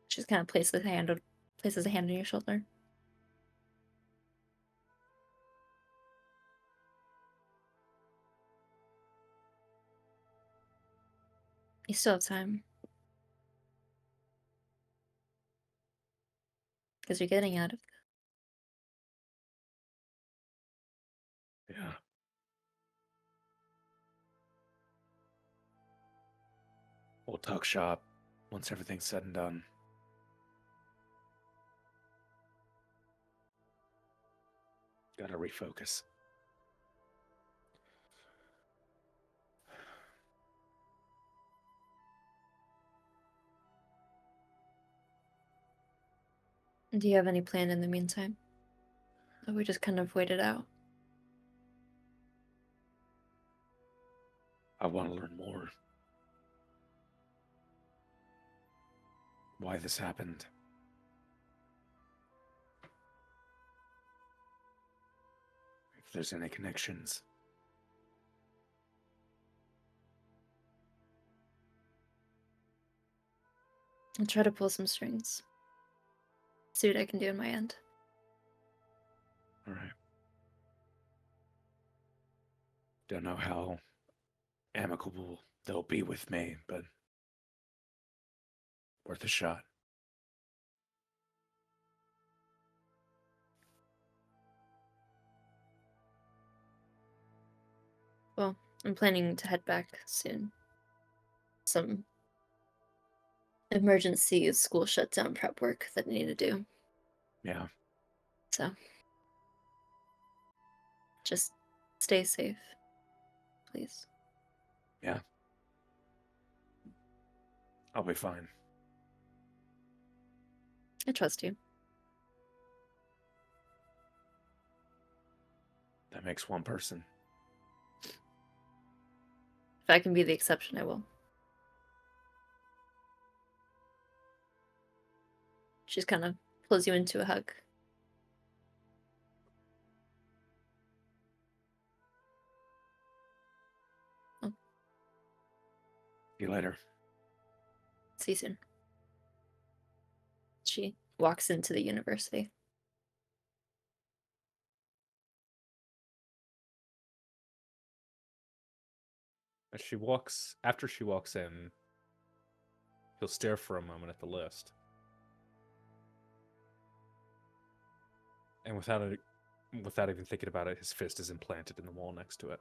She just kind of places a hand on your shoulder. You still have time. Because you're getting out of We'll talk shop once everything's said and done. Gotta refocus. Do you have any plan in the meantime? Or we just kind of wait it out? I want to learn more. Why this happened. If there's any connections. I'll try to pull some strings. See what I can do on my end. All right. Don't know how amicable they'll be with me, but worth a shot. Well, I'm planning to head back soon. Some emergency school shutdown prep work that I need to do. Yeah. So, just stay safe, please. Yeah. I'll be fine. I trust you. That makes one person. If I can be the exception, I will. She's kind of pulls you into a hug. Oh, See you later. see you soon. She walks into the university. After she walks in, he'll stare for a moment at the list. And without even thinking about it, his fist is implanted in the wall next to it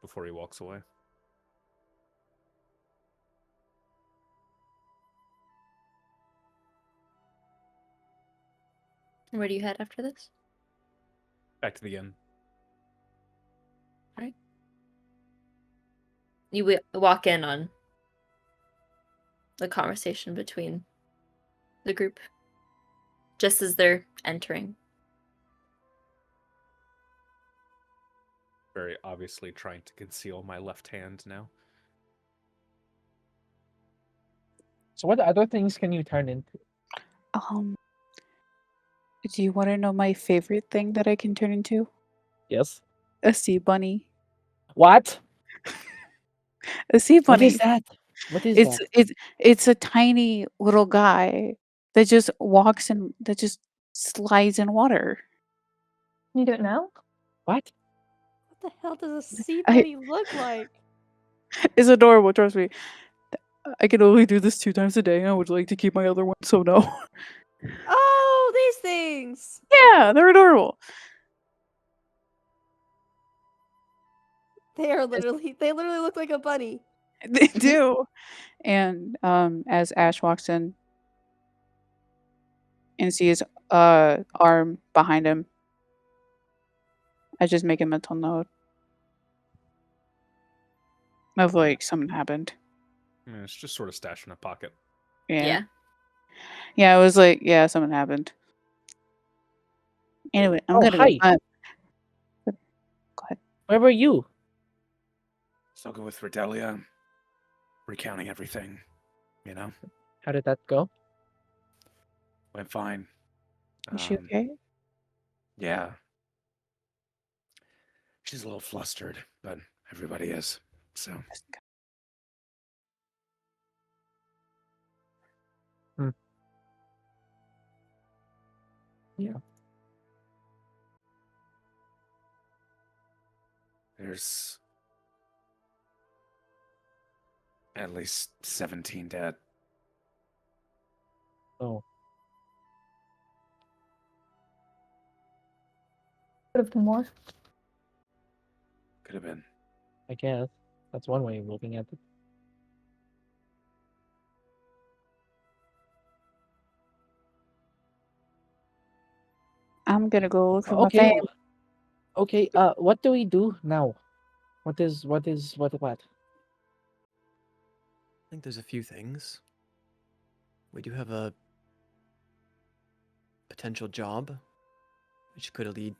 before he walks away. Where do you head after this? Back to the inn. All right. You walk in on the conversation between the group just as they're entering. Very obviously trying to conceal my left hand now. So what other things can you turn into? Do you want to know my favorite thing that I can turn into? Yes. A sea bunny. What? A sea What bunny. is that? What is It's that? it's a tiny little guy that just walks and that just slides in water. Can you do it now? What? What the hell does a sea I- bunny look like? It's adorable, trust me. I can only do this 2 times a day. I would like to keep my other one, so no. Oh, these things! Yeah, they're adorable. They literally look like a bunny. They do. And as Ashe walks in and sees arm behind him, I just make a mental note of like something happened. I mean, it's just sort of stashed in a pocket. Yeah. Yeah, I was like, yeah, something happened. Anyway, I'm Oh, gonna hi. go ahead. Where were you? So go with Redelia, recounting everything, you know? How did that go? Went fine. Is she okay? Yeah. She's a little flustered, but everybody is, so. Yeah. There's at least 17 dead. Oh. Could have been more. Could have been. I guess. That's one way of looking at it. I'm gonna go look for my Okay. fam. Okay. What do we do now? What? I think there's a few things. We do have a potential job, which could lead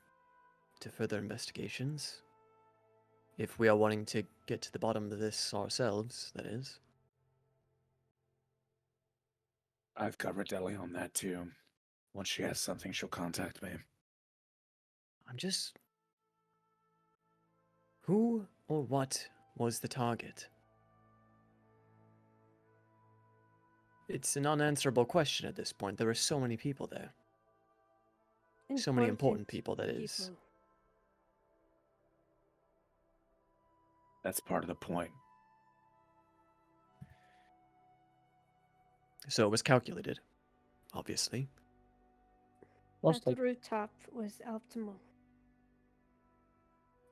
to further investigations. If we are wanting to get to the bottom of this ourselves, that is. I've got Redelli on that too. Once she has something, she'll contact me. I'm just... Who or what was the target? It's an unanswerable question at this point. There are so many people there. So many important people, that is. people. That's part of the point. So it was calculated, obviously. Most That like rooftop was optimal.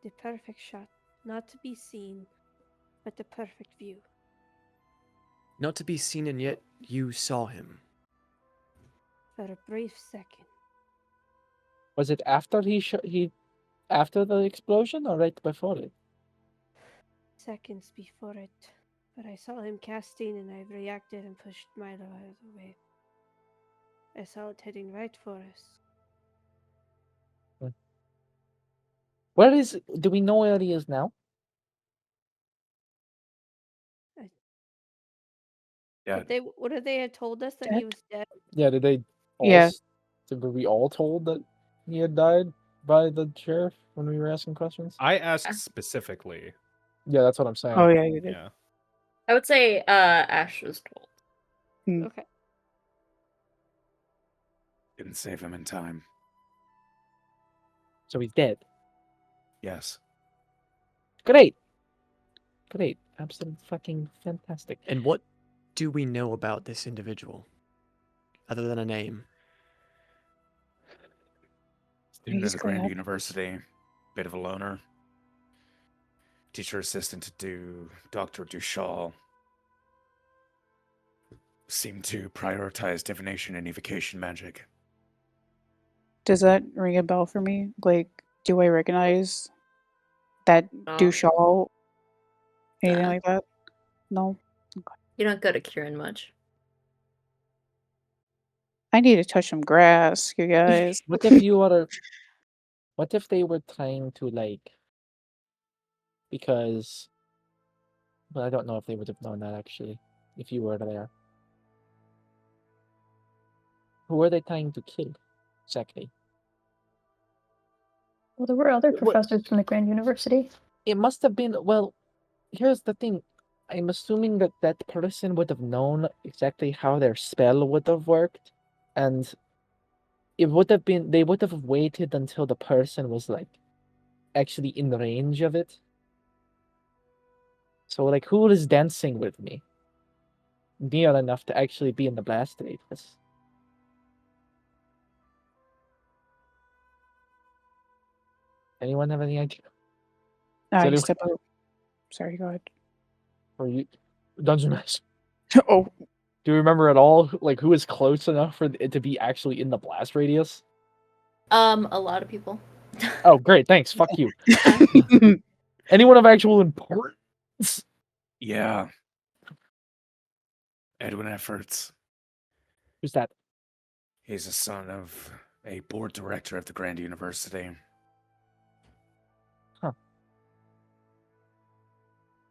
The perfect shot, not to be seen, but the perfect view. Not to be seen, and yet you saw him. For a brief second. was it after he after the explosion or right before it? Seconds before it. But I saw him casting and I reacted and pushed Milo out of the way. I saw it heading right for us. Where is? Do we know where he is now? Yeah, What did they had told us that he Dead? was dead? Yeah. Did they? Yeah. Were we all told that he had died by the sheriff when we were asking questions? I asked specifically. Yeah, that's what I'm saying. Oh yeah, you did. Yeah. I would say Ashe was told. Okay. didn't save him in time. So he's dead. Yes. Great. Great. Absolutely fucking fantastic. And what do we know about this individual? Other than a name. Student He's at the gonna Grand have- University. Bit of a loner. Teacher assistant to Dr. Dushal. Seemed to prioritize divination and evocation magic. Does that ring a bell for me? Like, do I recognize that No. Dushal? Anything Nah. like that? No. You don't go to Kieran much. I need to touch some grass, you guys. What if you were? What if they were trying to like? Because, but I don't know if they would have known that actually. If you were there, who were they trying to kill? Exactly. Well, there were other What- professors from the Grand University. It must have been. Well, here's the thing. I'm assuming that that person would have known exactly how their spell would have worked, and it would have been. They would have waited until the person was like actually in range of it. So, like, who is dancing with me? Near enough to actually be in the blast radius. Anyone have any idea? I Anyone- step out. Sorry, go ahead. Or you, Dungeon Master? Oh, Do you remember at all, like, who is close enough for it to be actually in the blast radius? A lot of people. Oh, great, thanks. Fuck you. Anyone of actual importance? Yeah. Edwin Efforts. Who's that? He's the son of a board director of the Grand University.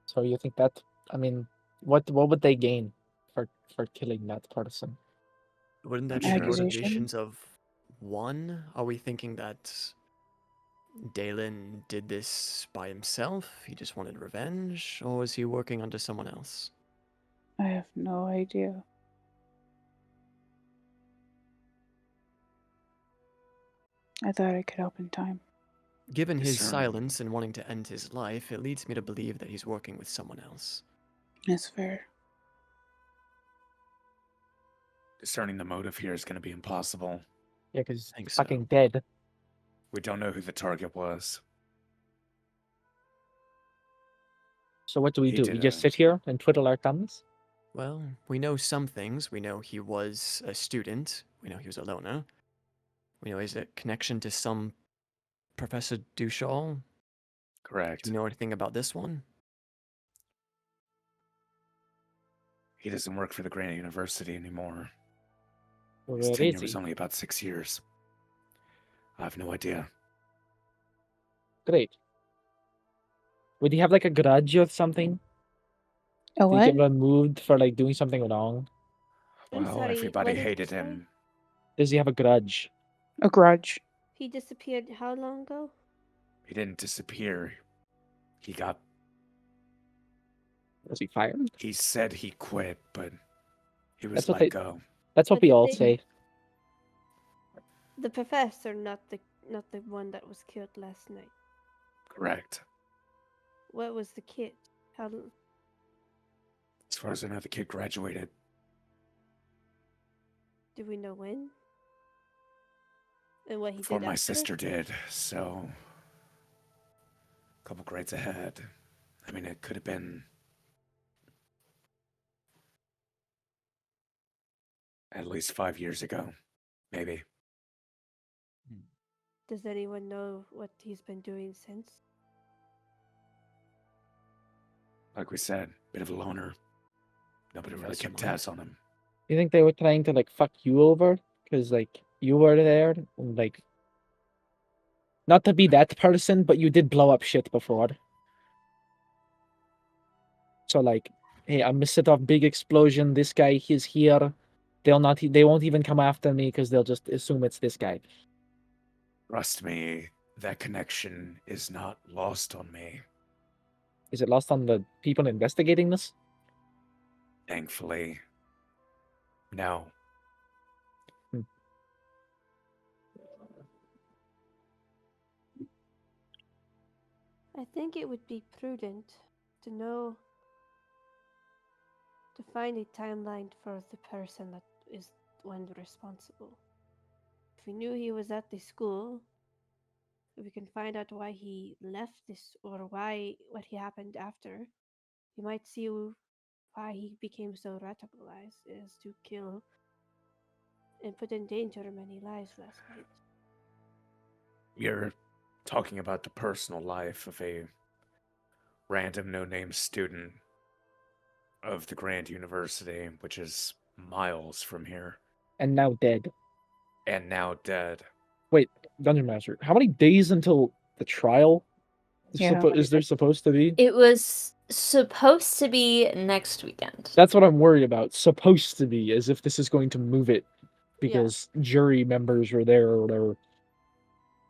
So you think that? I mean, what would they gain for killing that person? Wouldn't that be Accusation? motivations of one? Are we thinking that Dalen did this by himself? He just wanted revenge? Or is he working under someone else? I have no idea. I thought I could help in time. Given his Discern. silence and wanting to end his life, it leads me to believe that he's working with someone else. That's fair. Discerning the motive here is going to be impossible. Yeah, because Think he's so. fucking dead. We don't know who the target was. So what do we He do? did We just a- sit here and twiddle our thumbs? Well, we know some things. We know he was a student. We know he was a loner. Is it connection to some Professor Dushal? Correct. Do you know anything about this one? He doesn't work for the Grand University anymore. Where His is tenure he? was only about 6 years. I have no idea. Great. Would he have like a grudge or something? A Did he what? get removed for like doing something wrong? I'm Well, sorry, everybody what did you hated say? him. Does he have a grudge? A grudge. He disappeared how long ago? He didn't disappear. He got. Was he fired? He said he quit, but he was That's what let they- go. That's what But we did all they- say. The professor, not the one that was killed last night. Correct. What was the kid? How? As far as I know, the kid graduated. Do we know when? And what he Before did my after? sister did, so. A couple grades ahead. I mean, it could have been. At least 5 years ago. Maybe. Does anyone know what he's been doing since? Like we said, bit of a loner. Nobody really Professor kept Mike. tabs on him. You think they were trying to like fuck you over because like you were there and like not to be that person, but you did blow up shit before. So like, hey, I'm gonna set off big explosion. This guy, he's here. They won't even come after me because they'll just assume it's this guy. Trust me, that connection is not lost on me. Is it lost on the people investigating this? Thankfully. No. I think it would be prudent to know to find a timeline for the person that is one responsible. If we knew he was at the school, if we can find out why he left this or what he happened after, we might see why he became so radicalized as to kill and put in danger many lives last night. You're talking about the personal life of a random no-name student of the Grand University, which is miles from here, And now dead. and now dead. Wait, Dungeon Master, how many days until the trial? Yeah. Is there supposed to be? It was supposed to be next weekend. That's what I'm worried about. Supposed to be, as if this is going to move it because jury members were there or whatever.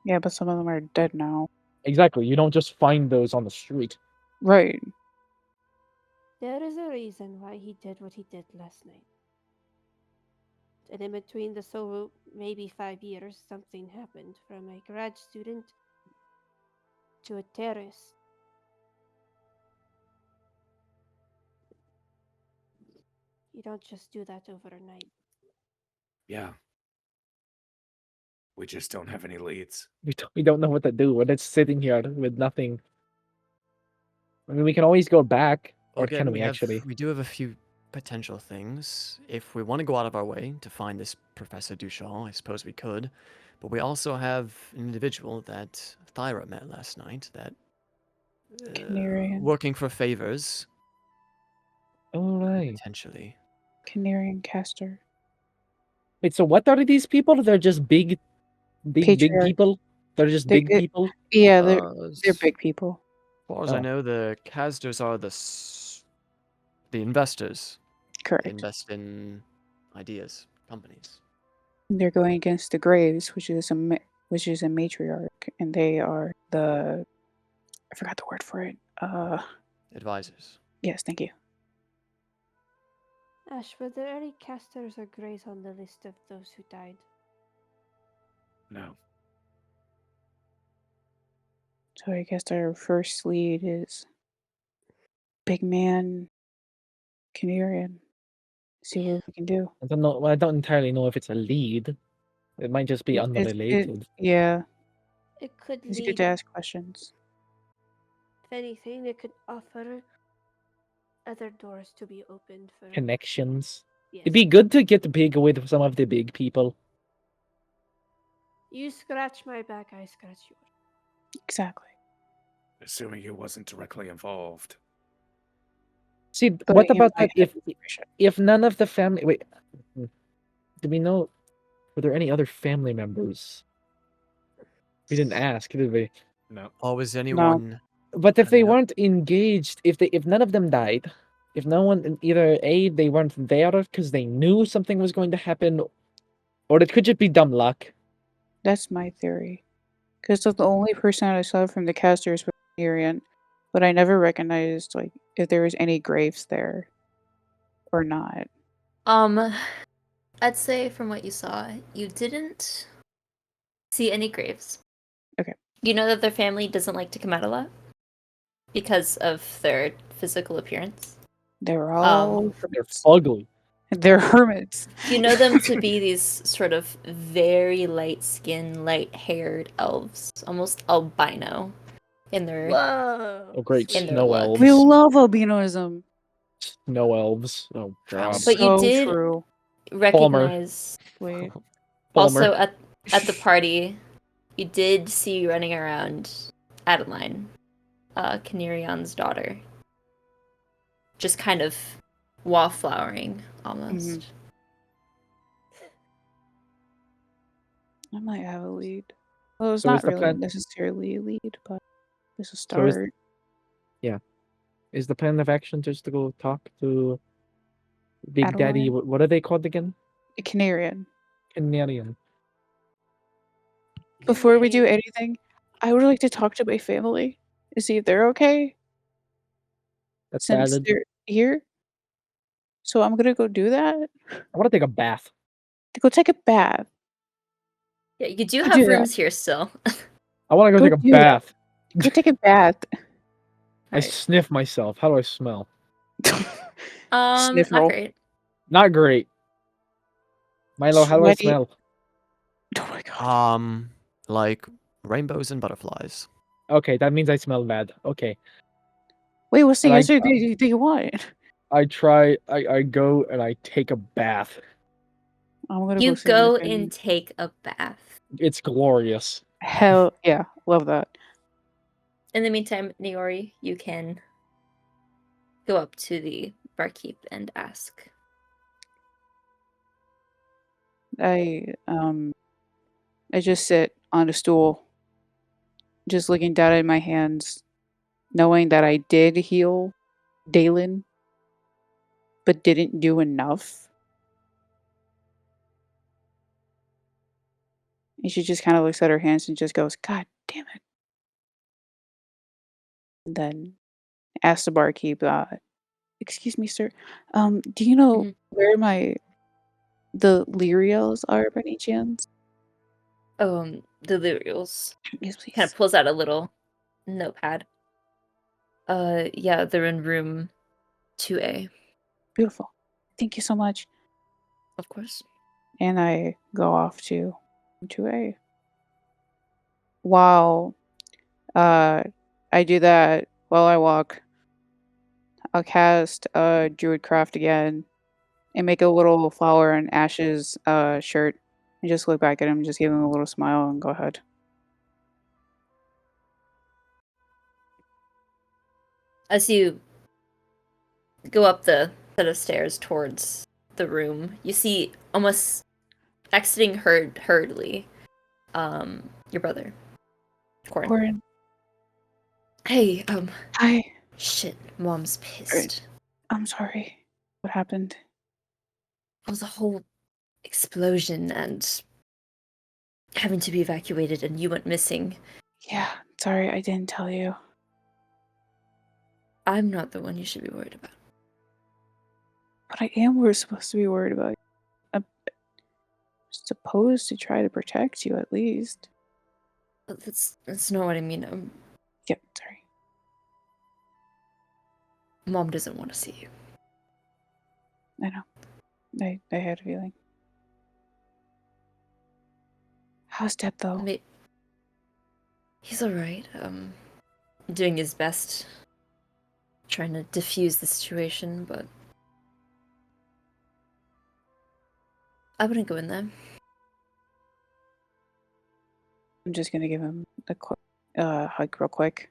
Yeah, but some of them are dead now. Exactly. You don't just find those on the street. Right. There is a reason why he did what he did last night. And in between the maybe 5 years, something happened from a grad student to a terrorist. You don't just do that overnight. Yeah. We just don't have any leads. We don't know what to do when it's sitting here with nothing. I mean, we can always go back, or Again, can we actually? we do have a few potential things. If we want to go out of our way to find this Professor Dushal, I suppose we could. But we also have an individual that Thyra met last night that Canarian. working for favors, All right. potentially. Canarian caster. Wait, so what are these people? They're just big Patriarch. people? They're just They- big it- people? Yeah, Uh, they're big people. As far as I Oh. know, the casters are the investors. They Correct. invest in ideas, companies. They're going against the Graves, which is a matriarch, and they are the I forgot the word for it. Advisors. Yes, thank you. Ashe, were there any casters or greys on the list of those who died? No. So I guess our first lead is Big Man Canarian. See what we can do. I don't know. Well, I don't entirely know if it's a lead. It might just be unrelated. Yeah, It could it's lead, good to ask questions. if anything, it could offer other doors to be opened for. Connections. Yes. It'd be good to get big with some of the big people. You scratch my back, I scratch yours. Exactly. Assuming he wasn't directly involved. See, But what he about that? might have information. If none of the family, wait, do we know? Were there any other family members? We didn't ask, did we? No. Oh, was anyone? But if they No. weren't engaged, if none of them died, if no one either they weren't there because they knew something was going to happen, or it could just be dumb luck. That's my theory. Because the only person I saw from the casters was Miriam, but I never recognized like if there was any graves there or not. I'd say from what you saw, you didn't see any graves. Okay. You know that their family doesn't like to come out a lot because of their physical appearance. They're all They're hermits. ugly. They're hermits. You know them to be these sort of very light-skinned, light-haired elves, almost albino in their Whoa. Oh, great, in their snow look. elves. We love albinism. Snow elves. Oh god. But you So did true. recognize Wait. also Palmer. at the party, you did see running around Adeline, Canarion's daughter. Just kind of wallflowering almost. I might have a lead. Well, it's So is not the really plan- necessarily a lead, but it's a So is- start. Is the plan of action just to go talk to Big Daddy? Adeline? What are they called again? A Canarian. Canarian. Before we do Yay. anything, I would like to talk to my family to see if they're okay That's since valid. they're here. So I'm gonna go do that. I want to take a bath. To go take a bath. Yeah, you do Go have do that. rooms here still. I want to go Go take a do that. bath. Go take a bath. I Alright. sniff myself. How do I smell? Sniff Not roll. great. Not great. Milo, how do I Sweaty. smell? Oh my god. Like rainbows and butterflies. Okay, that means I smell bad. Okay. Wait, what's the But I- answer do you want? I go and I take a bath. I'm gonna You go see my go family. and take a bath. It's glorious. Hell yeah, love that. In the meantime, Naori, you can go up to the barkeep and ask. I just sit on a stool, just looking down at my hands, knowing that I did heal Dalen, but didn't do enough. And she just kind of looks at her hands and just goes, "God damn it!" And then asks the barkeep, "Excuse me, sir. Do you know Mhm. where the Lyrials are by any chance?" The Lyrials Yes, kind please. of pulls out a little notepad. Yeah, they're in room 2A, Beautiful. Thank you so much. of course. And I go off to A. While I do that, while I walk, I'll cast Druidcraft again and make a little flower on Ashe's shirt and just look back at him, just give him a little smile and go ahead. As you go up the set of stairs towards the room, you see almost exiting hurriedly, your brother, Corin. Corin, Hey, hi. shit, Mom's pissed. I'm sorry. What happened? It was a whole explosion and having to be evacuated, and you went missing. Yeah, sorry, I didn't tell you. I'm not the one you should be worried about. But I am we're supposed to be worried about. I'm supposed to try to protect you at least. But that's not what I mean. Yep, sorry. Mom doesn't want to see you. I know. I had a feeling. How's Deb though? He's alright. Doing his best, trying to diffuse the situation, but I wouldn't go in there. I'm just gonna give him a hug real quick.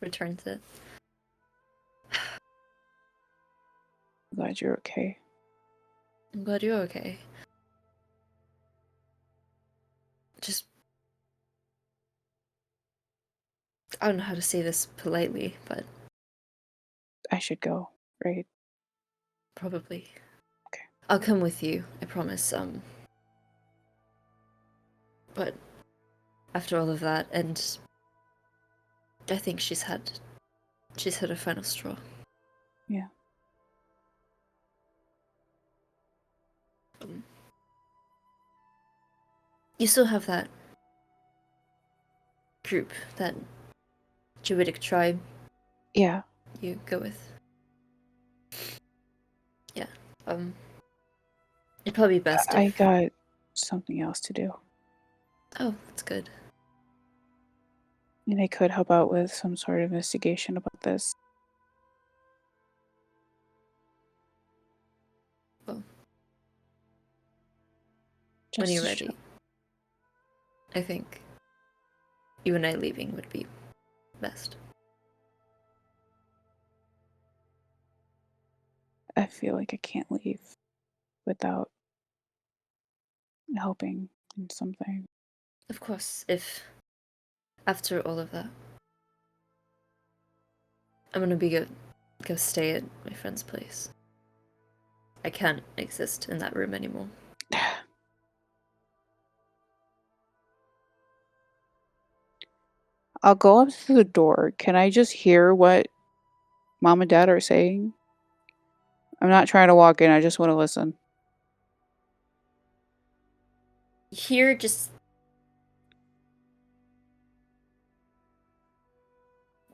Returns it. I'm glad you're okay. I'm glad you're okay. Just... I don't know how to say this politely, but I should go, right? probably. Okay. I'll come with you, I promise. But after all of that, and I think she's had a final straw. Yeah. You still have that group, that Druidic tribe Yeah. you go with. Yeah. It'd probably be best I if... got something else to do. Oh, that's good. And I could help out with some sort of investigation about this. Well, Just when you're to ready. show- I think you and I leaving would be best. I feel like I can't leave without helping in something. Of course, if after all of that, I'm gonna go stay at my friend's place. I can't exist in that room anymore. I'll go up to the door. Can I just hear what mom and dad are saying? I'm not trying to walk in, I just want to listen. Here, just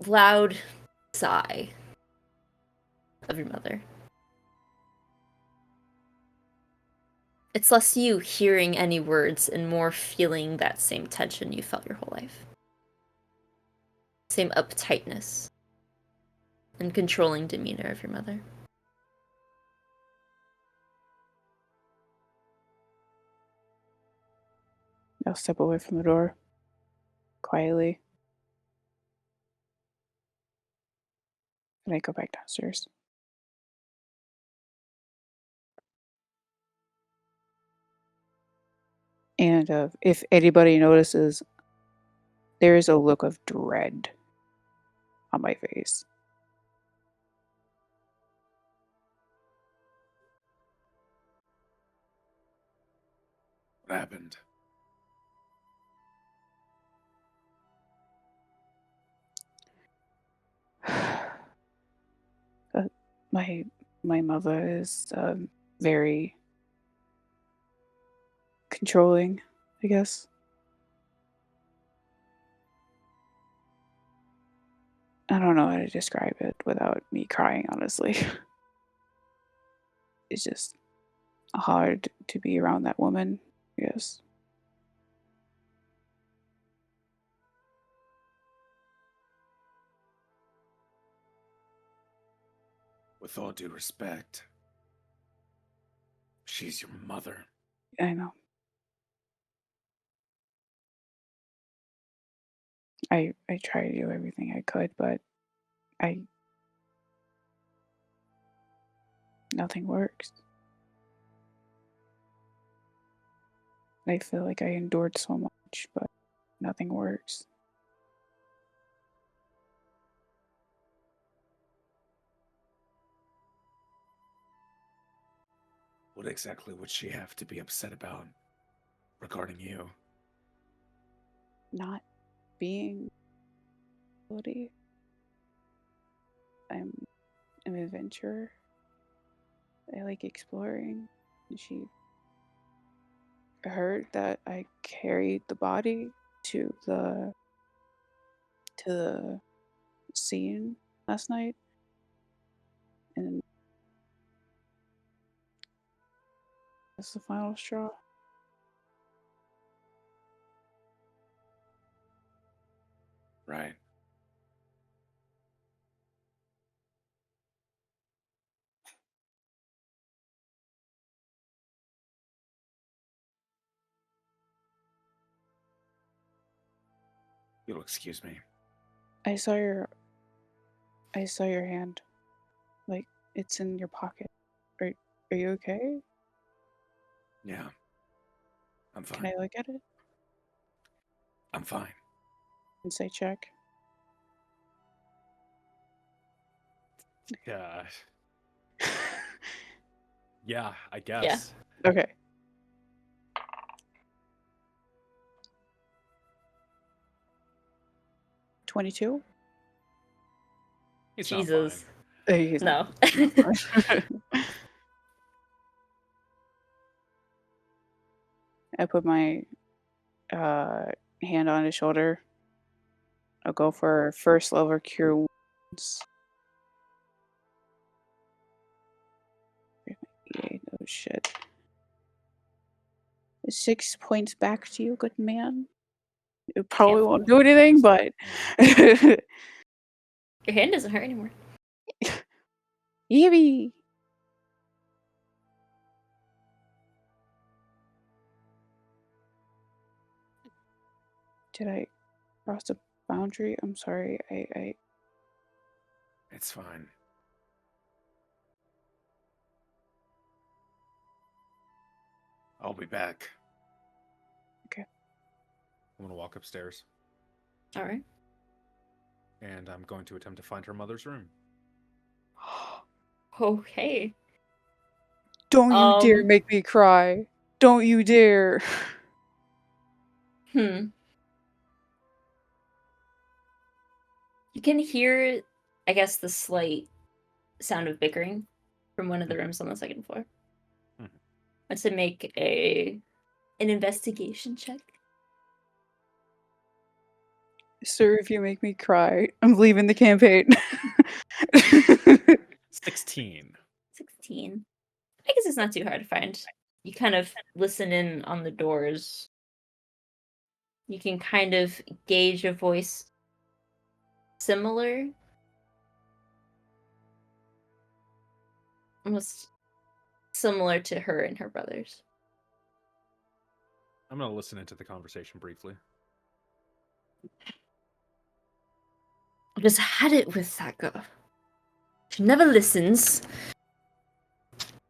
loud sigh of your mother. It's less you hearing any words and more feeling that same tension you felt your whole life. Same uptightness and controlling demeanor of your mother. I'll step away from the door quietly. And I go back downstairs. And if anybody notices, there is a look of dread on my face. What happened? my mother is very controlling, I guess. I don't know how to describe it without me crying, honestly. It's just hard to be around that woman, I guess. With all due respect, she's your mother. I know. I try to do everything I could, but nothing works. I feel like I endured so much, but nothing works. What exactly would she have to be upset about regarding you? Not being ability. I'm an adventurer. I like exploring. And she heard that I carried the body to the scene last night, and that's the final straw. Right. You'll excuse me. I saw your hand. Like, it's in your pocket. Are you okay? Yeah. I'm Can fine. I look at it? I'm fine. Insight check. Yeah. Yeah, I Yeah. guess. Okay. $22? He's Jesus. He's No. not fine. I put my hand on his shoulder. I'll go for first level cure wounds. Oh shit. 6 points back to you, good man. It probably Careful. won't do anything, but Your hand doesn't hurt anymore. Evie. Did I cross a boundary? I'm sorry. I It's fine. I'll be back. I'm gonna walk upstairs, All right. and I'm going to attempt to find her mother's room. Okay. Don't you dare make me cry. Don't you dare. You can hear, I guess, the slight sound of bickering from one of the rooms on the second floor. Mhm. Let's make an investigation check. Sir, if you make me cry, I'm leaving the campaign. 16. 16. I guess it's not too hard to find. You kind of listen in on the doors. You can kind of gauge a voice similar. Almost similar to her and her brothers. I'm gonna listen into the conversation briefly. I just had it with that girl. She never listens.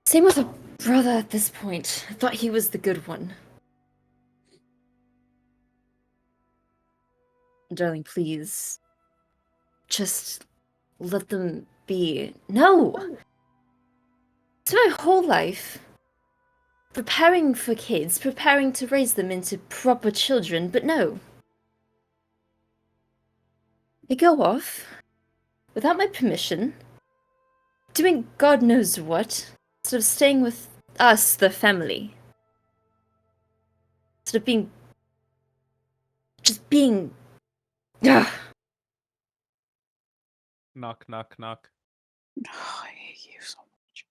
Same with her brother at this point. I thought he was the good one. Darling, please. Just let them be. No! It's my whole life. Preparing for kids, preparing to raise them into proper children, but no. They go off, without my permission, doing God knows what, instead of staying with us, the family. Instead of being... just being... Ugh. Knock, knock, knock. Oh, I hate you so much.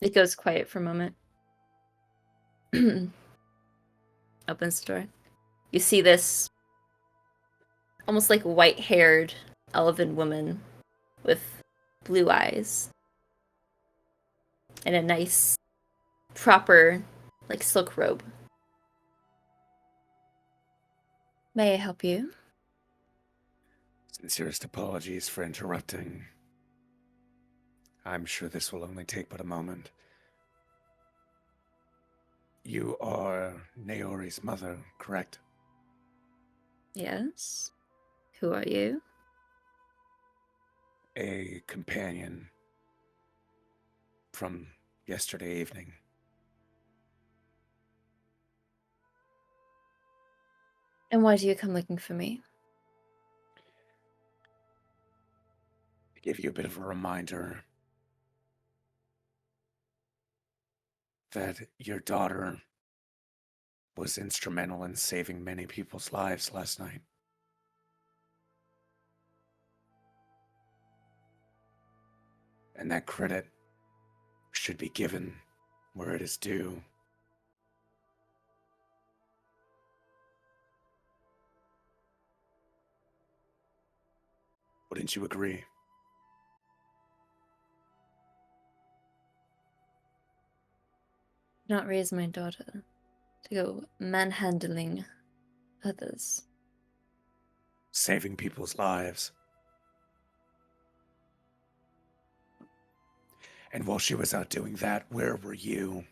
It goes quiet for a moment. Opens the door. You see this almost like white-haired elven woman with blue eyes and a nice, proper, like silk robe. May I help you? Sincerest apologies for interrupting. I'm sure this will only take but a moment. You are Naori's mother, correct? Yes. Who are you? A companion from yesterday evening. And why do you come looking for me? To give you a bit of a reminder that your daughter was instrumental in saving many people's lives last night. And that credit should be given where it is due. Wouldn't you agree? Not raise my daughter to go manhandling others. Saving people's lives. And while she was out doing that, where were you?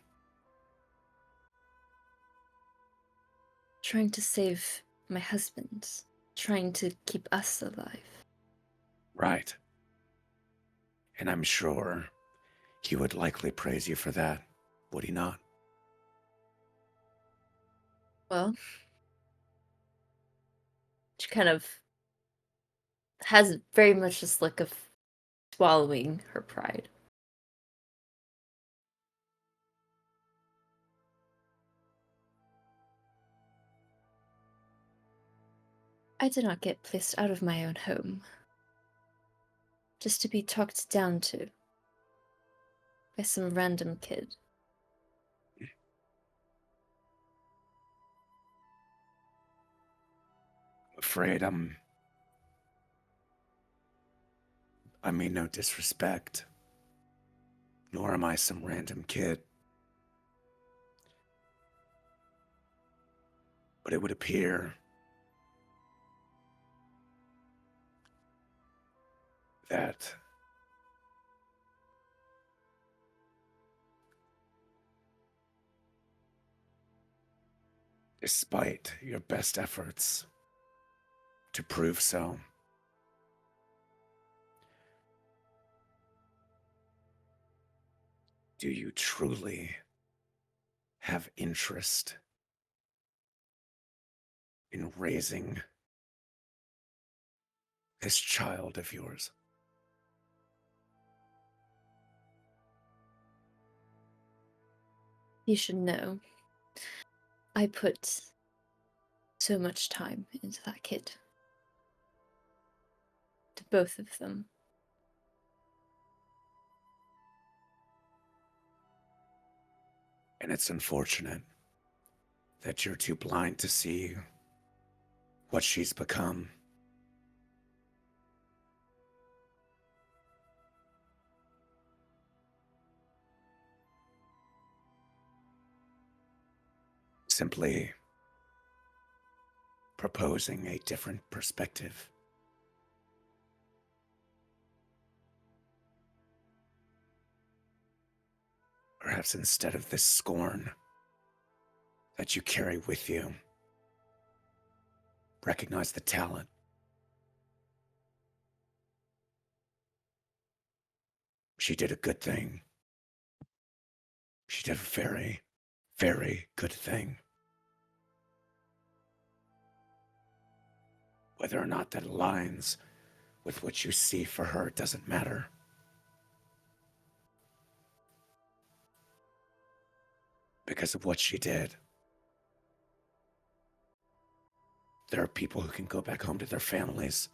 Trying to save my husband. Trying to keep us alive. Right. And I'm sure he would likely praise you for that, would he not? Well, she kind of has very much this look of swallowing her pride. I did not get placed out of my own home. Just to be talked down to by some random kid. Afraid I mean no disrespect. Nor am I some random kid. But it would appear that despite your best efforts to prove so, do you truly have interest in raising this child of yours? You should know. I put so much time into that kid. To both of them. And it's unfortunate that you're too blind to see what she's become. Simply proposing a different perspective. Perhaps instead of this scorn that you carry with you, recognize the talent. She did a good thing. She did a very, very good thing. Whether or not that aligns with what you see for her doesn't matter. Because of what she did, there are people who can go back home to their families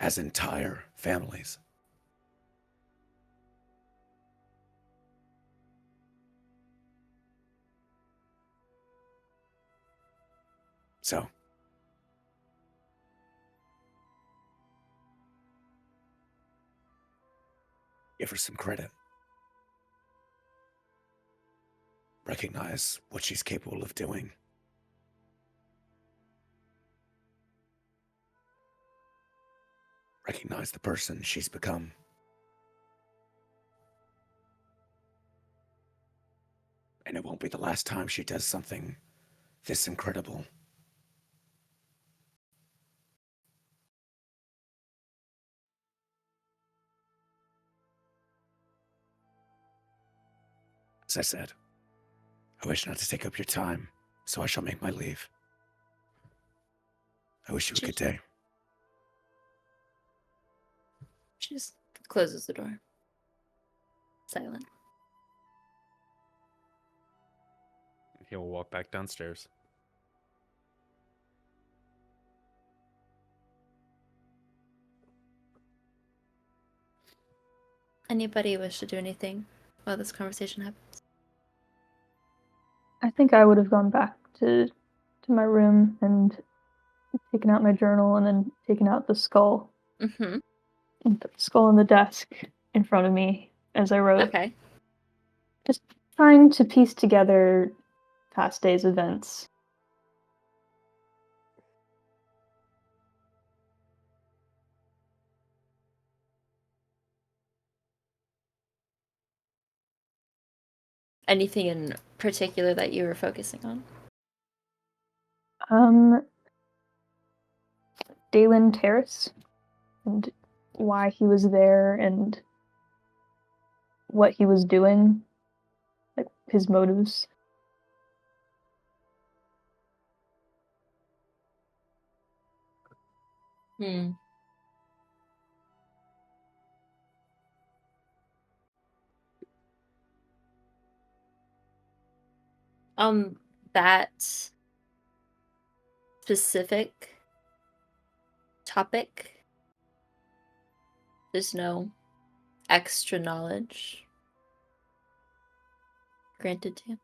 as entire families. So, give her some credit. Recognize what she's capable of doing. Recognize the person she's become. And it won't be the last time she does something this incredible. As I said, I wish not to take up your time, so I shall make my leave. I wish you a good day. She just closes the door. Silent. He'll walk back downstairs. Anybody wish to do anything while this conversation happens? I think I would have gone back to my room and taken out my journal and then taken out the skull Mm-hmm. and put the skull on the desk in front of me as I wrote. Okay. Just trying to piece together past days' events. Anything in particular that you were focusing on? Dalen Terrace, and why he was there, and what he was doing, like his motives. Hmm. That specific topic, there's no extra knowledge granted to you.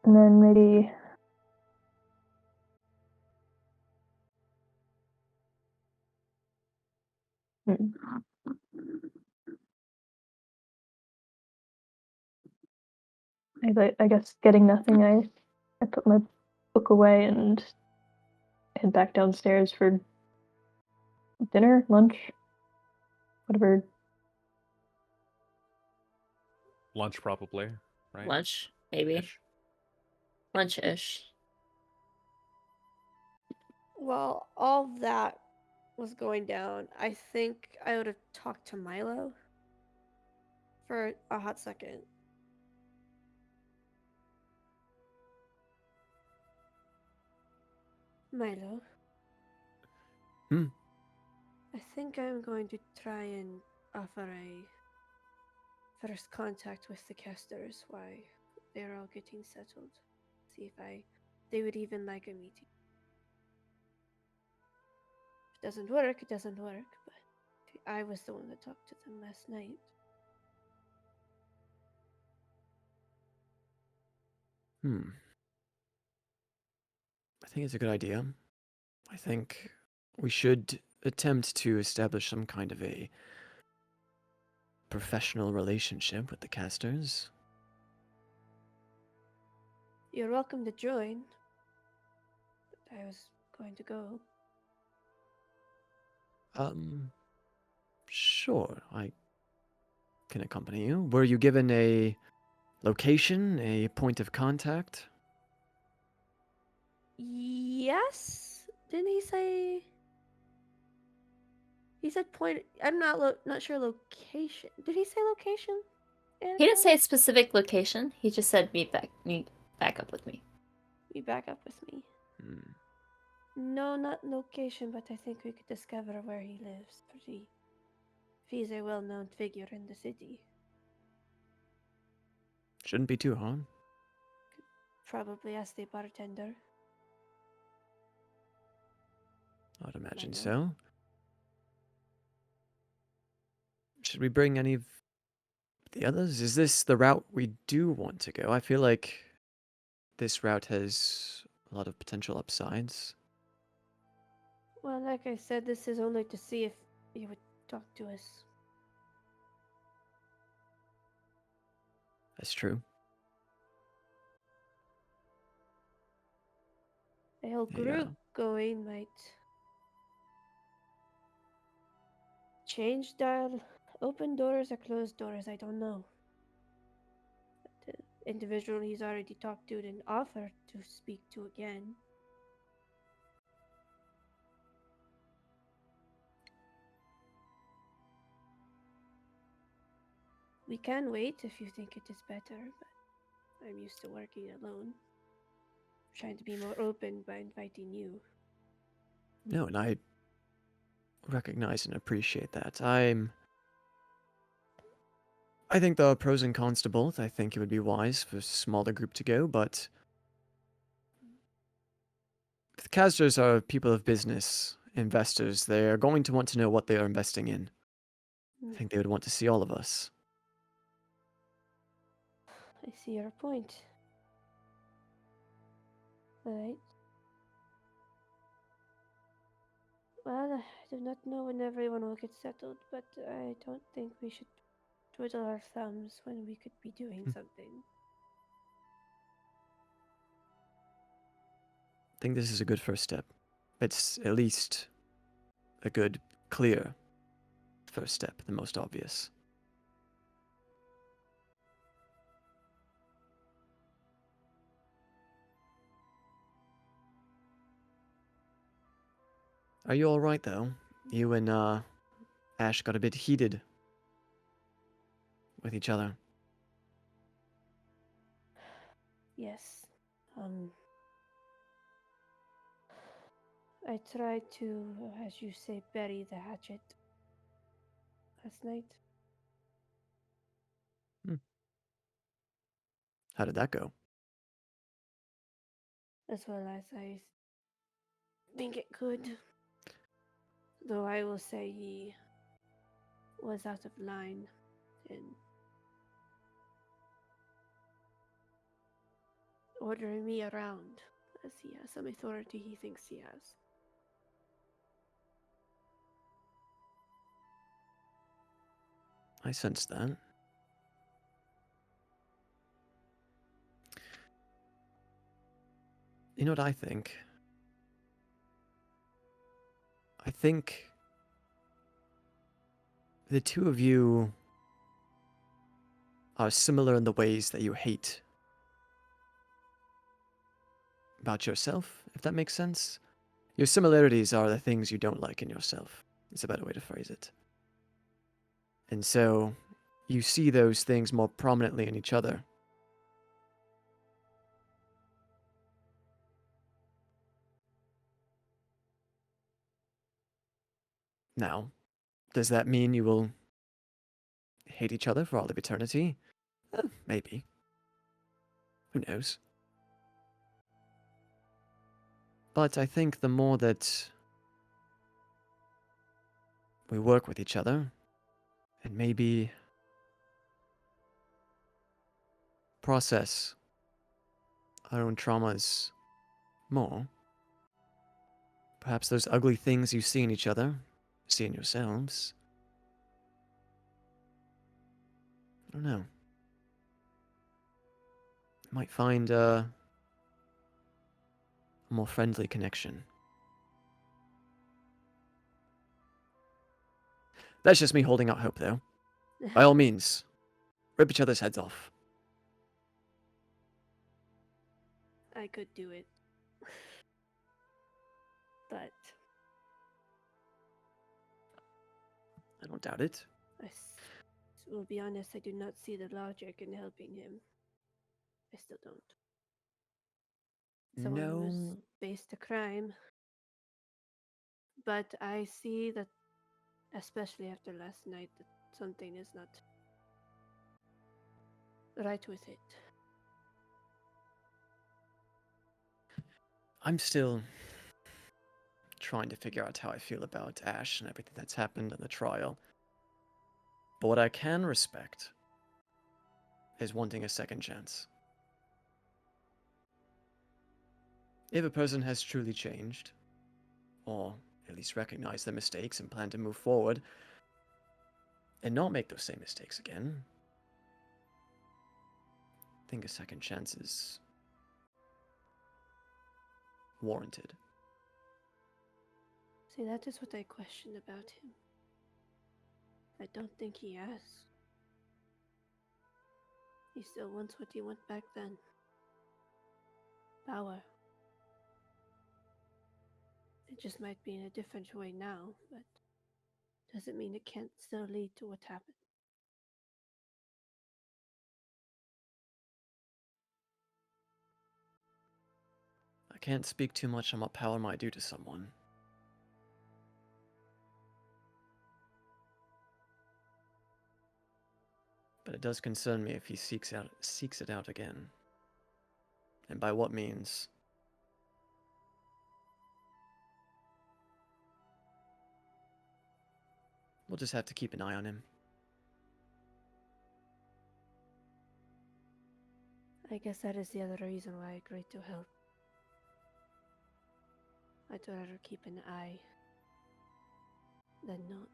And then maybe I guess getting nothing, I put my book away and head back downstairs for dinner, lunch, whatever. Lunch, probably, right? Lunch, maybe. Ish. Lunch-ish. While all that was going down, I think I would have talked to Milo for a hot second. Milo. Hmm. I think I'm going to try and offer a first contact with the casters while they're all getting settled. See if they would even like a meeting. If it doesn't work, it doesn't work, but I was the one that talked to them last night. I think it's a good idea. I think we should attempt to establish some kind of a professional relationship with the casters. You're welcome to join. But I was going to go. Sure, I can accompany you. Were you given a location, a point of contact? Yes? Didn't he say? He said point. I'm not sure location. Did he say location? He didn't say a specific location. He just said meet back up with me. You back up with me. No, not location, but I think we could discover where he lives. If he's a well-known figure in the city. Shouldn't be too hard. Probably ask the bartender. I'd imagine Milo. so. Should we bring any of the others? Is this the route we do want to go? I feel like this route has a lot of potential upsides. Well, like I said, this is only to see if he would talk to us. That's true. A whole group going might change the open doors or closed doors. I don't know. But the individual he's already talked to and offered to speak to again. We can wait if you think it is better, but I'm used to working alone. Trying to be more open by inviting you. No, and I recognize and appreciate that. I think there are pros and cons to both. I think it would be wise for a smaller group to go, but the casters are people of business, investors. They are going to want to know what they are investing in. I think they would want to see all of us. I see your point. Alright. Well, I do not know when everyone will get settled, but I don't think we should twiddle our thumbs when we could be doing something. think this is a good first step. It's at least a good, clear first step, the most obvious. Are you alright, though? You and, Ashe got a bit heated with each other. Yes. I tried to, as you say, bury the hatchet last night. How did that go? As well as I think it could. Though I will say he was out of line in ordering me around, as he has some authority he thinks he has. I sensed that. You know what I think? I think the two of you are similar in the ways that you hate about yourself, if that makes sense. Your similarities are the things you don't like in yourself. It's a better way to phrase it. And so you see those things more prominently in each other. Now, does that mean you will hate each other for all of eternity? Maybe. Who knows? But I think the more that we work with each other, and maybe process our own traumas more, perhaps those ugly things you see in each other, see in yourselves. I don't know. You might find a more friendly connection. That's just me holding out hope, though. By all means, rip each other's heads off. I could do it. But I don't doubt it. will be honest, I do not see the logic in helping him. I still don't. Someone who's No. faced a crime. But I see that, especially after last night, that something is not right with it. I'm still trying to figure out how I feel about Ashe and everything that's happened in the trial. But what I can respect is wanting a second chance. If a person has truly changed, or at least recognized their mistakes and plan to move forward, and not make those same mistakes again, I think a second chance is warranted. See, that is what I question about him. I don't think he has. He still wants what he wanted back then. Power. It just might be in a different way now, but doesn't mean it can't still lead to what happened. I can't speak too much on what power might do to someone. But it does concern me if he seeks it out again. And by what means? We'll just have to keep an eye on him. I guess that is the other reason why I agreed to help. I'd rather keep an eye than not.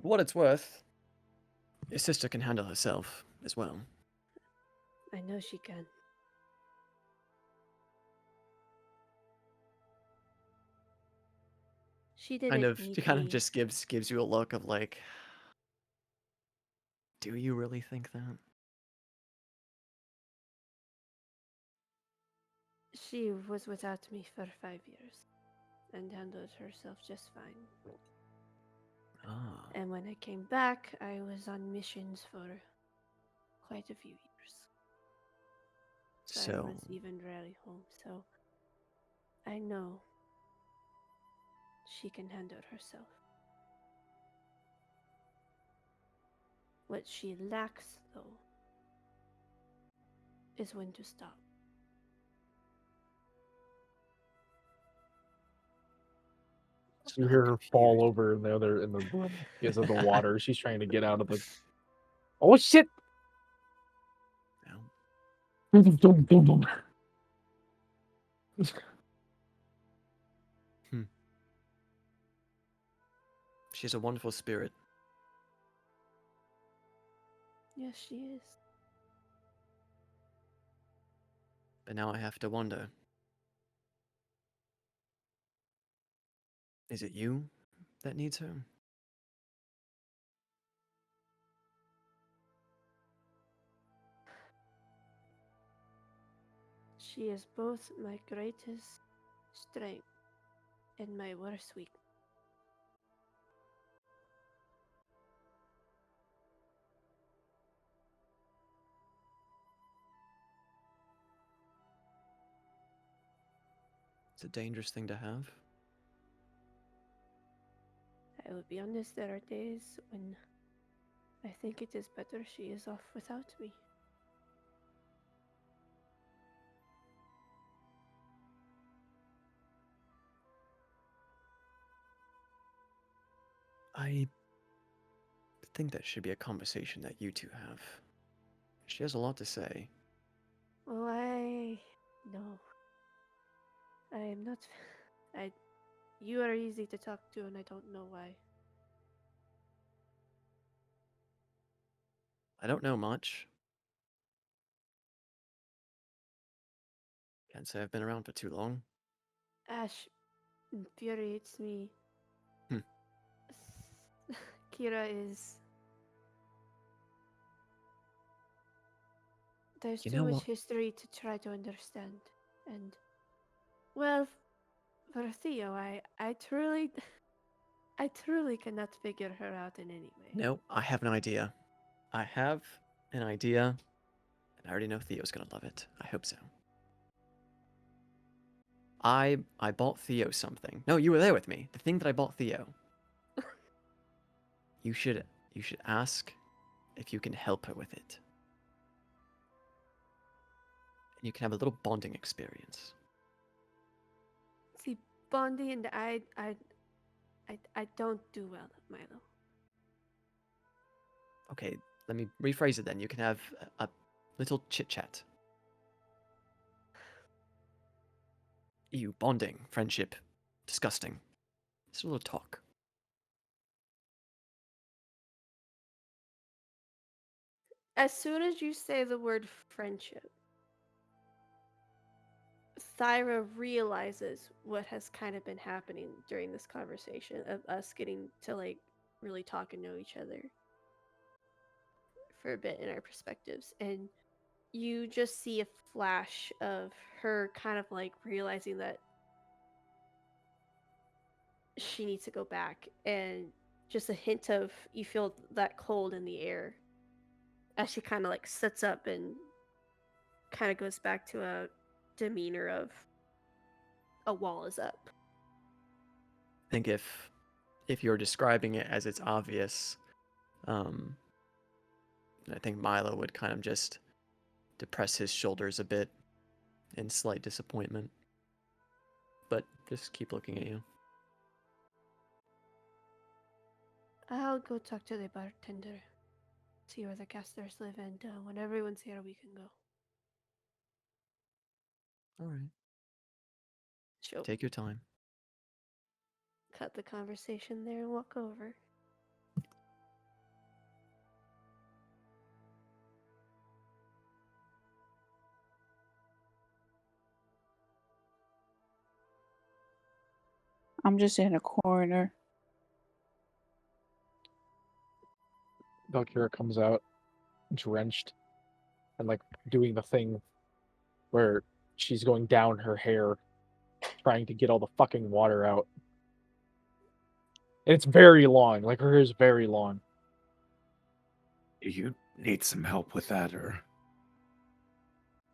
For what it's worth, Your sister can handle herself as well. I know she can. She didn't need She kind of me. just gives you a look of like, do you really think that? She was without me for 5 years and handled herself just fine. Ah, And when I came back, I was on missions for quite a few years. I so was even rarely home, so I know she can handle herself. What she lacks, though, is when to stop. So you hear her fall over in the room because of the water. She's trying to get out of the. Oh shit! no. She's a wonderful spirit. Yes, she is. But now I have to wonder, is it you that needs her? She is both my greatest strength and my worst weakness. It's a dangerous thing to have. I will be honest, there are days when I think it is better she is off without me. I think that should be a conversation that you two have. She has a lot to say. Oh, I no. I am not. I. You are easy to talk to, and I don't know why. I don't know much. Can't say I've been around for too long. Ashe infuriates me. Hmm. Kira is. There's You too know much what? history to try to understand, and well, for Theo, I truly, I truly cannot figure her out in any way. No, I have an idea. I have an idea, and I already know Theo's gonna love it. I hope so. I bought Theo something. No, you were there with me. The thing that I bought Theo. You should ask if you can help her with it. And you can have a little bonding experience. See, Bondi and I don't do well, Milo. Okay, let me rephrase it then. You can have a little chit chat. You bonding, friendship, disgusting. Just a little talk. As soon as you say the word friendship, Thyra realizes what has kind of been happening during this conversation of us getting to like really talk and know each other for a bit in our perspectives. And you just see a flash of her kind of like realizing that she needs to go back, and just a hint of you feel that cold in the air as she kind of like sits up and kind of goes back to a demeanor of a wall is up. I think if you're describing it as it's obvious, I think Milo would kind of just depress his shoulders a bit in slight disappointment. But just keep looking at you. I'll go talk to the bartender, see where the casters live, and when everyone's here, we can go. All right. She'll Take your time. cut the conversation there and walk over. I'm just in a corner. Valkyra comes out, drenched, and like doing the thing where she's going down her hair, trying to get all the fucking water out. And it's very long. Like her hair is very long. Do you need some help with that, or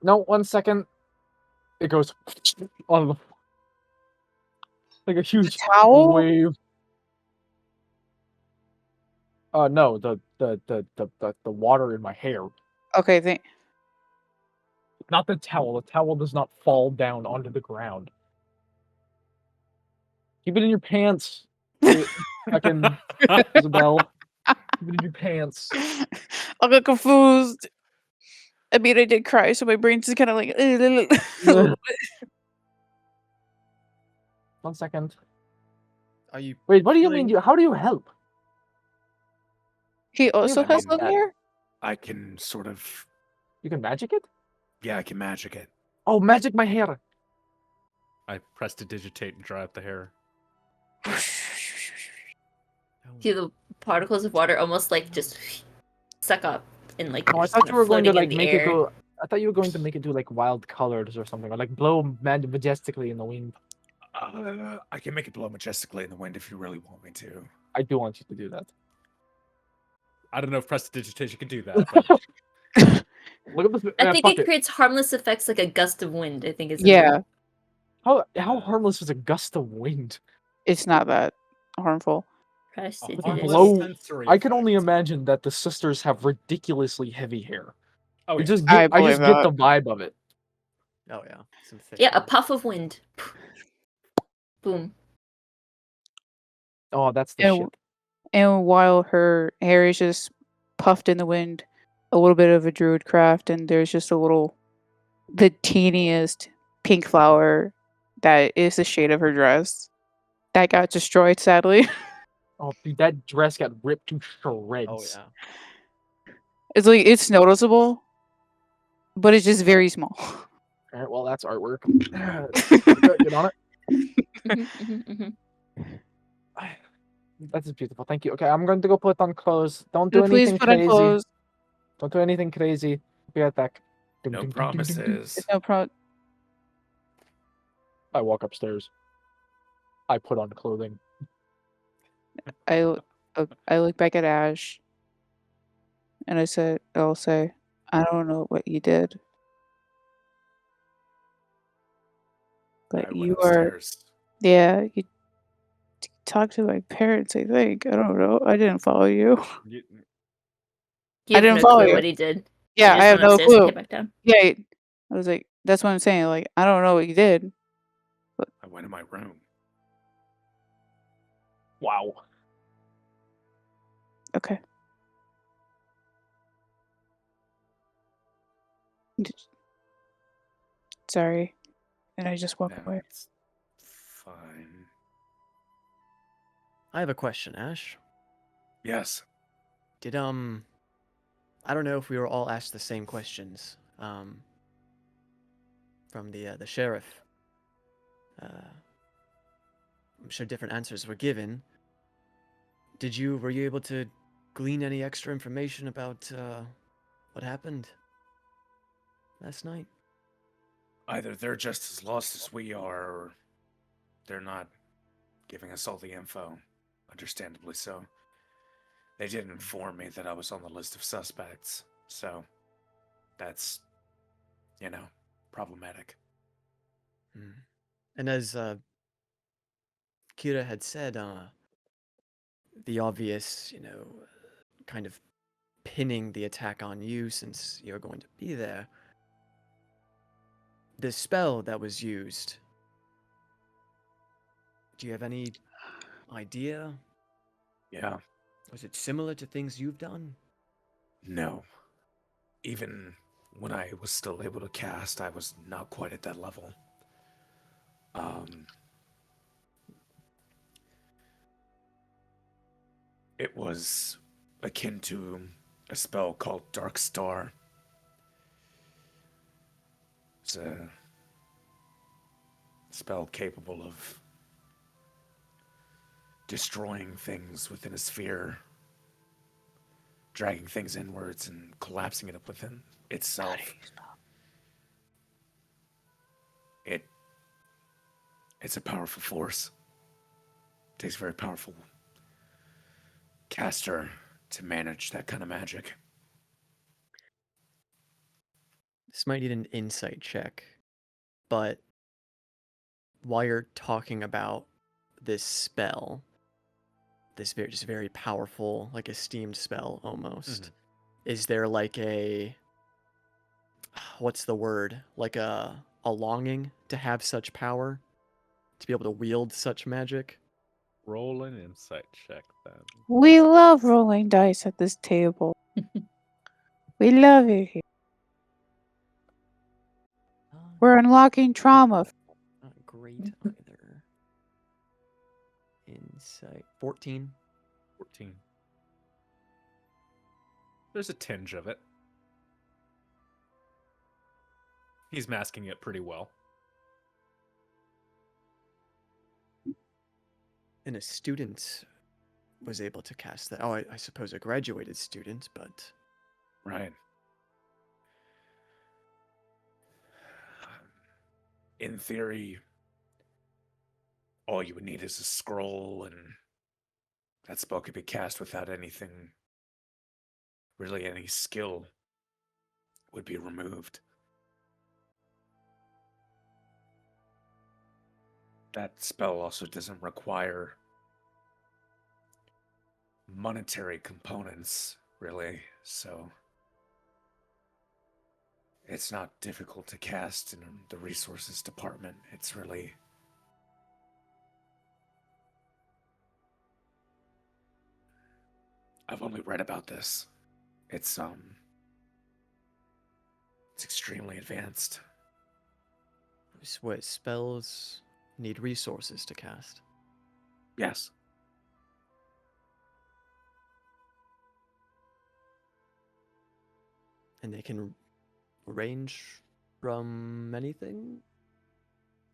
No, 1 second. It goes on the like a huge towel? wave. No, the water in my hair. Okay, Not the towel. The towel does not fall down onto the ground. Keep it in your pants. Fucking Isabel. Keep it in your pants. I got confused. I mean, I did cry, so my brain's just kind of like. A little bit. 1 second. Are you Wait, what do you mean? feeling- How do you help? He also I has mean, long hair? I can sort of, You can magic it? yeah, I can magic it. Oh, magic my hair. I prestidigitate and dry up the hair. See the particles of water almost like just suck up and like Oh, I they're just thought kinda you were going to floating in like the make air. it go. I thought you were going to make it do like wild colors or something, or like blow majestically in the wind. I can make it blow majestically in the wind if you really want me to. I do want you to do that. I don't know if prestidigitation can do that, but Look at this. I think fuck it creates harmless effects like a gust of wind, I think is Yeah, How harmless is a gust of wind? it's not that harmful. blow- sensory I can only effect. imagine that the sisters have ridiculously heavy hair. Oh, I yeah. just I get, I just believe get the that. vibe of it. Oh yeah, some thick Yeah, a hair. puff of wind. Boom. Oh, that's the And, shit. and while her hair is just puffed in the wind, a little bit of a druid craft, and there's just the teeniest pink flower that is the shade of her dress that got destroyed, sadly. Oh, dude, that dress got ripped to shreds. Oh yeah. It's like, it's noticeable, but it's just very small. All right, well, that's artwork. Get on it. Mhm, mhm, mhm. That's beautiful. Thank you. Okay, I'm going to go put on clothes. Don't do Please anything put on crazy. clothes. Don't do anything crazy. Be right back. Dum, No dum, dum, dum, dum, dum. promises. It's no problem. I walk upstairs. I put on clothing. I look back at Ashe, and I'll say, I don't know what you did, but I you went are, upstairs. yeah, you talked to my parents, I think. I don't know. I didn't follow you. You- You I have didn't no follow clue you. what he did. Yeah, He I just have went no upstairs and clue. came back down. Yeah, I was like, that's what I'm saying. Like, I don't know what you did. I went in my room. Wow. Okay. Sorry. And I just walk No, away. it's fine. I have a question, Ash. Yes. Did I don't know if we were all asked the same questions. From the sheriff. I'm sure different answers were given. Were you able to glean any extra information about what happened last night? Either they're just as lost as we are, or they're not giving us all the info. Understandably so. They did inform me that I was on the list of suspects, so that's, problematic. And as Kira had said, the obvious, kind of pinning the attack on you since you're going to be there. The spell that was used, do you have any idea? Yeah. Was it similar to things you've done? No. Even when I was still able to cast, I was not quite at that level. It was akin to a spell called Dark Star. It's a spell capable of destroying things within a sphere, dragging things inwards and collapsing it up within itself. It's a powerful force. It takes a very powerful caster to manage that kind of magic. This might need an insight check, but while you're talking about this spell, this just very powerful, like esteemed spell almost, is there like a, what's the word? Like a longing to have such power? To be able to wield such magic? Roll an insight check then. We love rolling dice at this table. We love it here. We're unlocking trauma. Not great either. Insight 14. 14. There's a tinge of it. He's masking it pretty well. And a student was able to cast that. Oh, I suppose a graduated student, but... Right. In theory, all you would need is a scroll, and that spell could be cast without anything, really any skill would be removed. That spell also doesn't require monetary components, really, so it's not difficult to cast in the resources department. It's really... I've only read about this. It's extremely advanced. What, spells need resources to cast? Yes. And they can range from anything?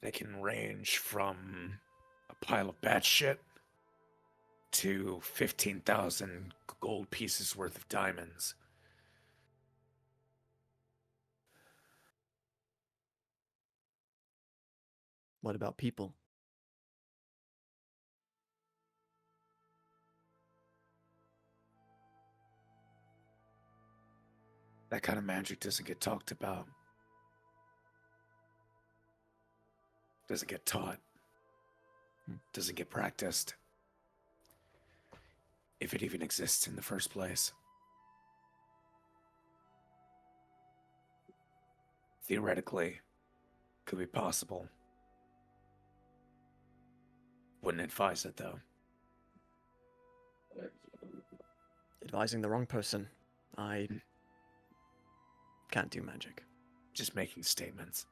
They can range from a pile of bad shit to 15,000 gold pieces worth of diamonds. What about people? That kind of magic doesn't get talked about. Doesn't get taught. Doesn't get practiced. If it even exists in the first place. Theoretically, could be possible. Wouldn't advise it, though. Advising the wrong person. I can't do magic. Just making statements.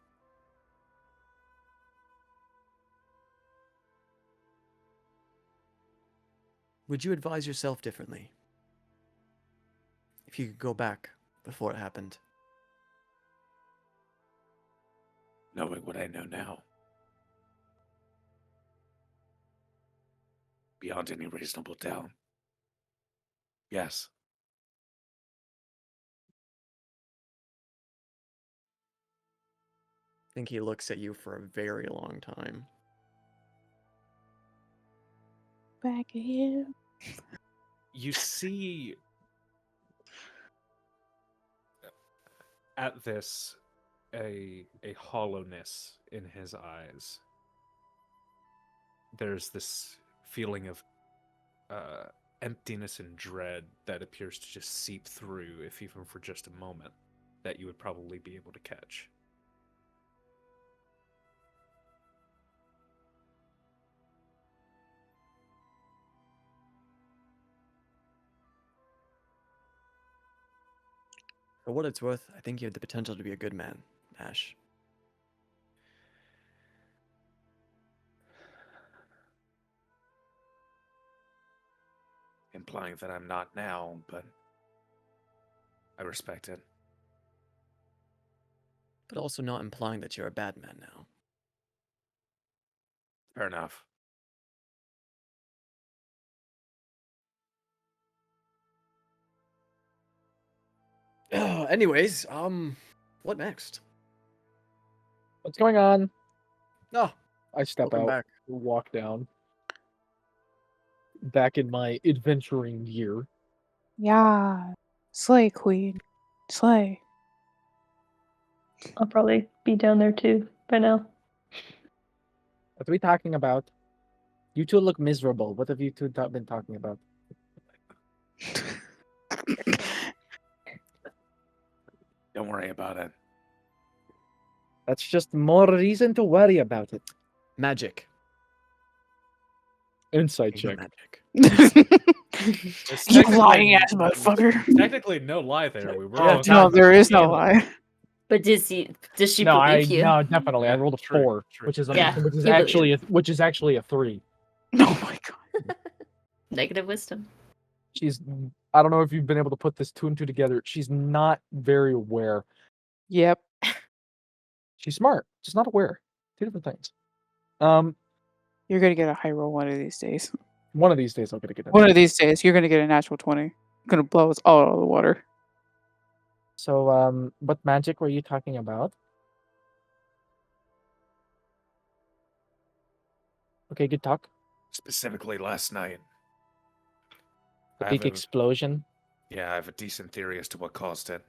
Would you advise yourself differently? If you could go back before it happened. Knowing what I know now. Beyond any reasonable doubt. Yes. I think he looks at you for a very long time. Back here. You see at this a hollowness in his eyes. There's this feeling of emptiness and dread that appears to just seep through, if even for just a moment, that you would probably be able to catch. For what it's worth, I think you have the potential to be a good man, Ashe. Implying that I'm not now, but I respect it. But also not implying that you're a bad man now. Fair enough. Anyways, what next? What's going on? Oh, I step welcome out, back. walk down. Back in my adventuring gear. Yeah. Slay, queen. Slay. I'll probably be down there too by now. What are we talking about? You two look miserable. What have you two been talking about? Don't worry about it. That's just more reason to worry about it. Magic. Insight Ain't check. magic. There's You technically lying ass motherfucker. Technically, no lie there. We were Yeah, all No, talking there about is no Caleb. lie. But does she No, believe you? no, definitely. I Yeah, rolled a true, 4, true. which is Yeah, which is you actually a 3. Oh my god. Negative wisdom. She's I don't know if you've been able to put this 2 and 2 together. She's not very aware. Yep. She's smart, just not aware. 2 different things. You're gonna get a high roll one of these days. One of these days I'm gonna get One it. of these days, you're gonna get a natural 20. You're gonna blow us all out of the water. So what magic were you talking about? Okay, good talk. Specifically last night. The I big have a- explosion. Yeah, I have a decent theory as to what caused it.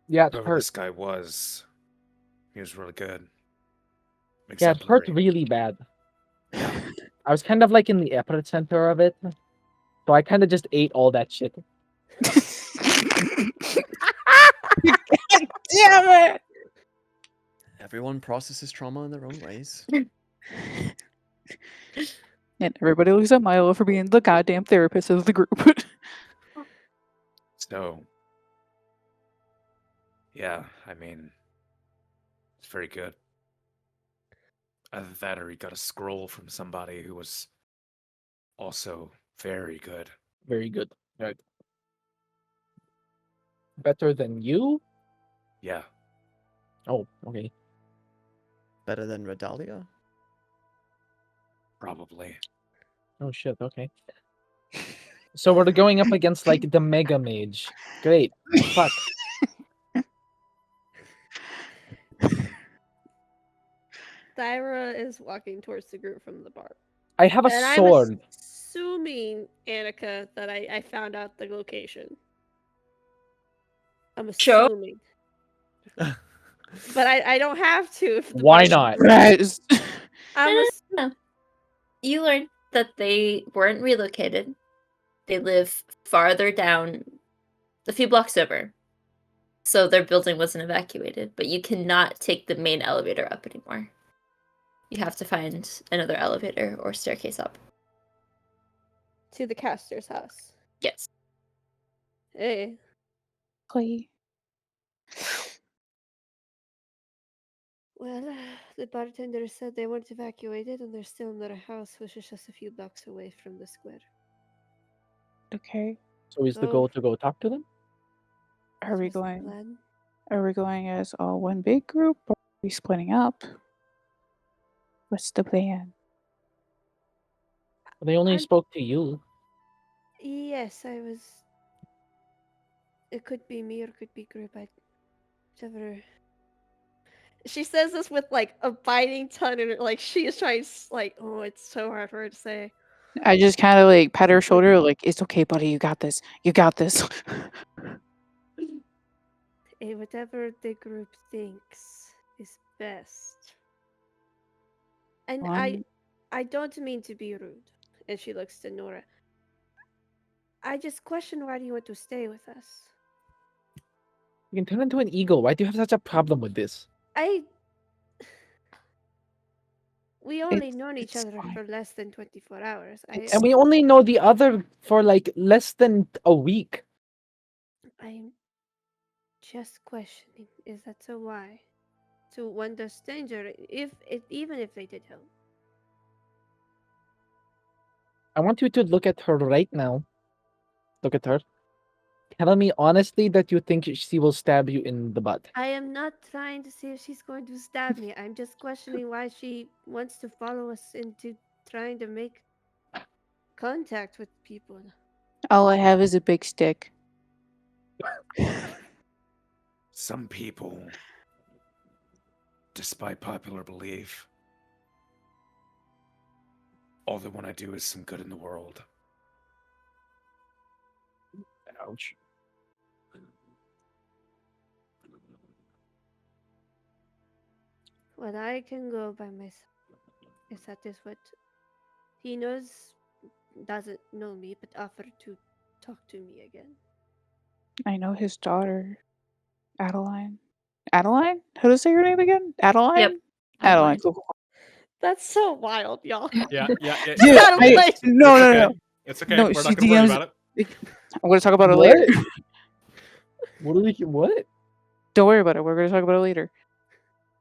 Yeah, it Whoever hurt. this guy was, he was really good. Yeah, it hurt Exemplary. really bad. Yeah. I was kind of like in the epicenter of it. So I kind of just ate all that shit. God damn it! Everyone processes trauma in their own ways. And everybody looks at Milo for being the goddamn therapist of the group. So, yeah, I mean, it's very good. Either that or he got a scroll from somebody who was also very good. Very good. Right. Better than you? Yeah. Oh, okay. Better than Redalia? Probably. Oh shit, okay. So we're going up against like the Mega Mage. Great. Fuck. Thyra is walking towards the group from the bar. I have a And I'm sword. assuming, Anneka, that I found out the location. I'm Sure. assuming. But I don't have to. If the Why bar- not? Res. I'm No, ass- no. You learned that they weren't relocated. They live farther down, a few blocks over. So their building wasn't evacuated, but you cannot take the main elevator up anymore. You have to find another elevator or staircase up. to the caster's house. Yes. Hey. Clay. Well, the bartender said they weren't evacuated and they're still in their house, which is just a few blocks away from the square. Okay. So is the Oh. goal to go talk to them? Are That we was the going? plan. Are we going as all one big group, or are we splitting up? What's the plan? They only I'm- spoke to you. Yes, I was. It could be me or it could be group. Whichever. She says this with like a biting tongue, and like she is trying, like, oh, it's so hard for her to say. I just kind of like pat her shoulder, like, it's okay, buddy. You got this. You got this. Whatever the group thinks is best. And One. I don't mean to be rude. And she looks to Nora. I just question why do you want to stay with us? You can turn into an eagle. Why do you have such a problem with this? We only It's- known each it's other fine. for less than 24 hours. It's- And we only know the other for like less than a week. I'm just questioning. Is that so? Why? To one the stranger, even if they did help. I want you to look at her right now. Look at her. Tell me honestly that you think she will stab you in the butt. I am not trying to see if she's going to stab me. I'm just questioning why she wants to follow us into trying to make contact with people. All I have is a big stick. Some people, despite popular belief, all they want to do is some good in the world. Ouch. Well, I can go by myself. If that is what he knows, doesn't know me, but offered to talk to me again. I know his daughter, Adeline. Adeline? How to say your name again? Adeline? Yep. Adeline. Cool. That's so wild, y'all. Yeah. Yeah, Gotta I- play. no, no, no. It's okay. No, We're she not gonna worry DMs about it. I'm going to talk about it What? later. What are we? What? Don't worry about it. We're going to talk about it later.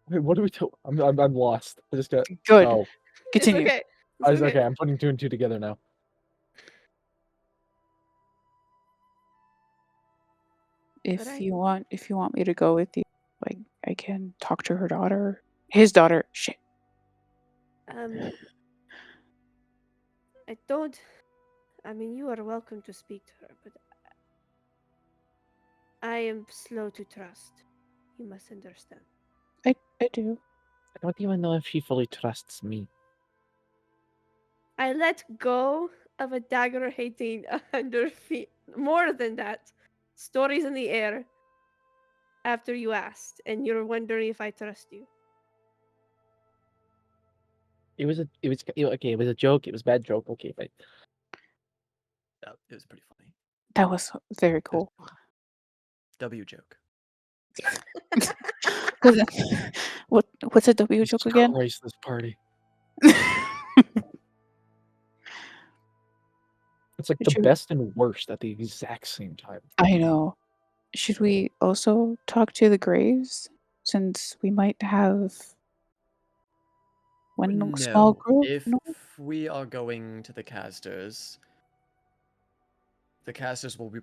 Wait, what do we do? I'm lost. I just got. Good. Oh, Continue. It's okay. I It's was, okay. I'm putting two and two together now. If I- you want me to go with you, like I can talk to her daughter. His daughter. Shit. I don't. I mean, you are welcome to speak to her, but I am slow to trust. You must understand. I do. I don't even know if she fully trusts me. I let go of a dagger hitting 100 feet. More than that. Stories in the air. After you asked, and you're wondering if I trust you. It was okay. It was a joke. It was a bad joke. Okay, but It was pretty funny. That was very cool. W joke. What's a W joke Jesus again? Christ, this party. It's like the Should- best and worst at the exact same time. I know. Should we also talk to the graves? Since we might have one small group? If No? we are going to the casters will be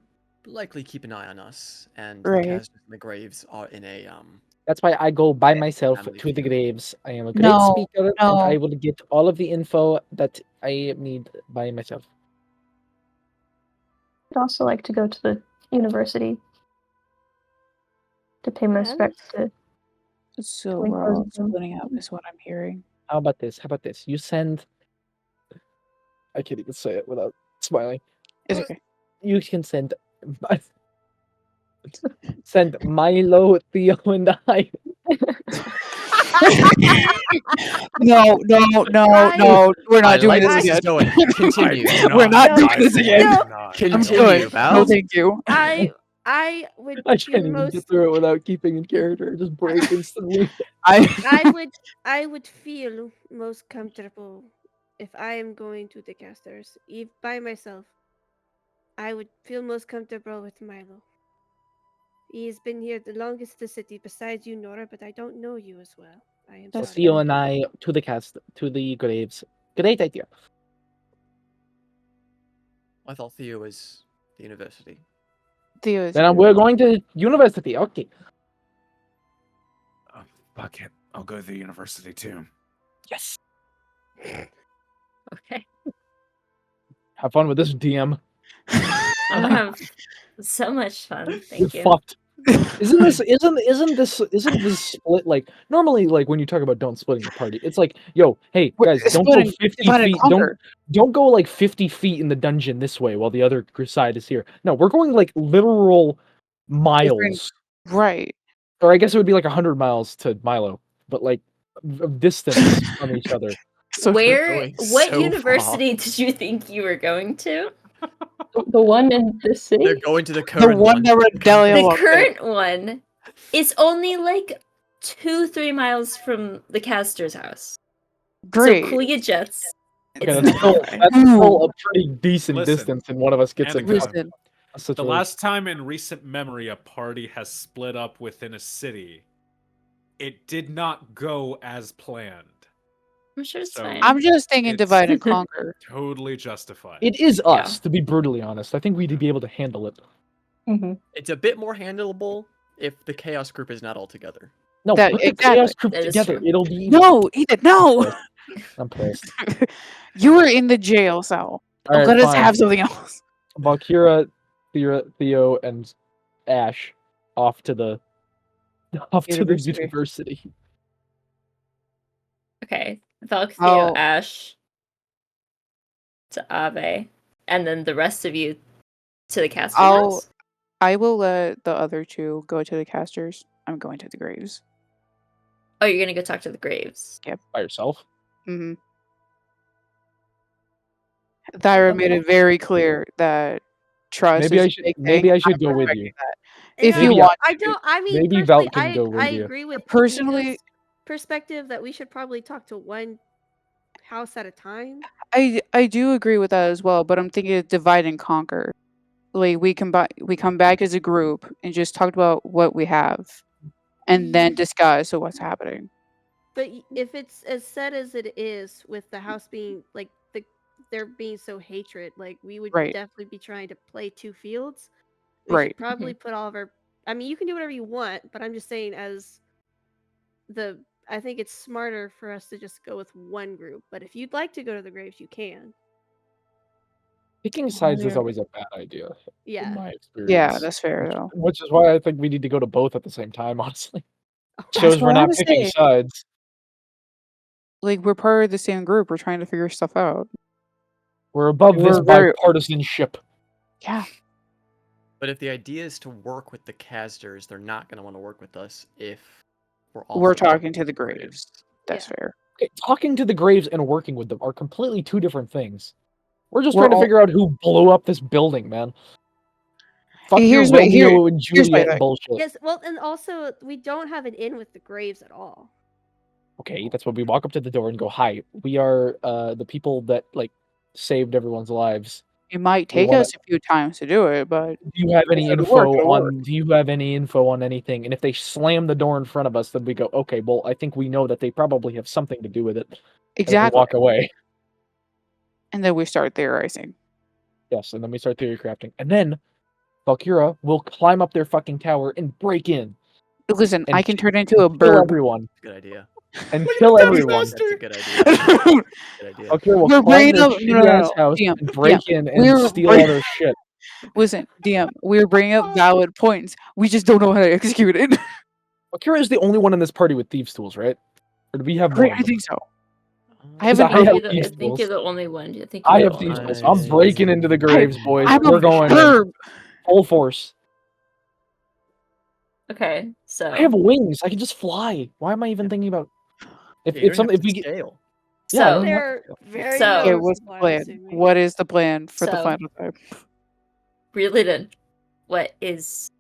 likely keep an eye on us, and Right. the casters and the graves are in a That's why I go by Yeah, myself family to the feud. graves. I am a great No, speaker, and I no. will get all of the info that I need by myself. I'd also like to go to the university to pay my respects to. So Like we're all Prism. splitting up is what I'm hearing. How about this? How about this? You send. I can't even say it without smiling. It's okay. You can send. Send Milo, Theo, and I. No, we're not I doing like this where this again. is going. Continue. We're not No, doing this again. no. I'm Continue, good. Val. No, thank you. I would I feel can't even most get through it without keeping in character. Just break instantly. I would feel most comfortable if I am going to the casters. If by myself, I would feel most comfortable with Milo. He's been here the longest in the city besides you, Nora, but I don't know you as well. I am That's So sorry. Theo and I to the graves. Great idea. I thought Theo was the university. Theo is Then we're going to university. Okay. Oh, fuck it. I'll go to the university too. Yes. Okay. Have fun with this, DM. I'm gonna have so much fun. Thank You're you. fucked. Isn't this split like normally like when you talk about don't splitting the party, it's like, yo, hey We're guys, don't go splitting, 50 divide and feet. conquer. Don't go like 50 feet in the dungeon this way while the other side is here. No, we're going like literal miles. Right. Or I guess it would be like 100 miles to Milo, but like of distance from each other. So going What so university did you think you were going to? The one in the city? They're going to the the current one that Redelia The walked in. current one is only like 2-3 miles from the caster's house. Great. So cool your jets. Okay, It's that's not still, far. that's still a pretty decent Listen, distance, and one of us gets a, Anneka, Listen, a The situation. last time in recent memory a party has split up within a city, it did not go as planned. I'm sure it's So- fine. I'm just thinking It's- divide and conquer. Totally justified. It is Yeah. us, to be brutally honest. I think we'd be able to handle it. Mm-hmm. It's a bit more handleable if the chaos group is not all together. No, That- put the exactly. chaos group That is together. true. It'll be No, Ethan, no. I'm pissed. You were in the jail cell. All right, Let us fine. have something else. Valkyra, Theo, and Ashe off to the university. Okay. Valk, Theo, Oh. Ashe to Ave, and then the rest of you to the caster house? I will let the other two go to the casters. I'm going to the graves. Oh, you're gonna go talk to the graves. By yourself? Mm-hmm. Thyra made Okay. it very clear that trust Maybe is I a should big maybe thing. I should I'm go with respecting you. that. If Yeah, you Maybe want I to. don't. I mean, maybe personally, Valk can go with I you. agree with Personally, Nico's perspective that we should probably talk to one house at a time. I do agree with that as well, but I'm thinking of divide and conquer. Like we come back as a group and just talk about what we have, and then discuss what's happening. But if it's as said as it is, with the house being like there being so hatred, like we would Right. definitely be trying to play two fields. We Right. should probably put all of our. I mean, you can do whatever you want, but I'm just saying I think it's smarter for us to just go with one group. But if you'd like to go to the graves, you can. Picking sides is always a bad idea, in Yeah. my experience. Yeah, that's fair though. Which is why I think we need to go to both at the same time, honestly. That's Shows we're what not I'm picking saying. sides. Like we're part of the same group. We're trying to figure stuff out. We're above this We're very bipartisanship. yeah. But if the idea is to work with the casters, they're not going to want to work with us if we're also We're talking to the graves. That's Yeah. fair. Okay, talking to the graves and working with them are completely two different things. We're just We're trying to all- figure out who blew up this building, man. Fuck your Here's my- here- Romeo and here's my Juliet thing. bullshit. Yes. Well, and also we don't have an in with the graves at all. Okay, that's when we walk up to the door and go, "Hi, we are the people that like saved everyone's lives. It might We take wanna- us a few times to do it, but Do you have any It'll info work, it'll on? work. Do you have any info on anything?" And if they slam the door in front of us, then we go, "Okay, well, I think we know that they probably have something to do with it." And we exactly. walk away. And then we start theorizing. Yes, and then we start theory crafting, and then Valkyra will climb up their fucking tower and break in Listen, and I can turn into a kill bird. everyone Good idea. and kill everyone. That's a good idea. Good idea. Valkyra will We're climb bringing their up shitty-ass house DM, and break in and steal all their shit. Listen, DM, we're bringing up valid points. We just don't know how to execute it. Valkyra is the only one in this party with thieves' tools, right? Or do we have more? Great, I think so. I Because haven't. I have I thieves' think tools. you're the only one. I think I you're have the thieves' only tools. one. I'm breaking into the graves, boys. I'm We're a going in herb. full force. Okay, so I have wings. I can just fly. Why am I even thinking about Yeah, if don't something have if we to get scale. Yeah, I so don't have They're very So- Okay, what's the noticeable, I'm plan? assuming. What is the plan for the So- final time? really then, what is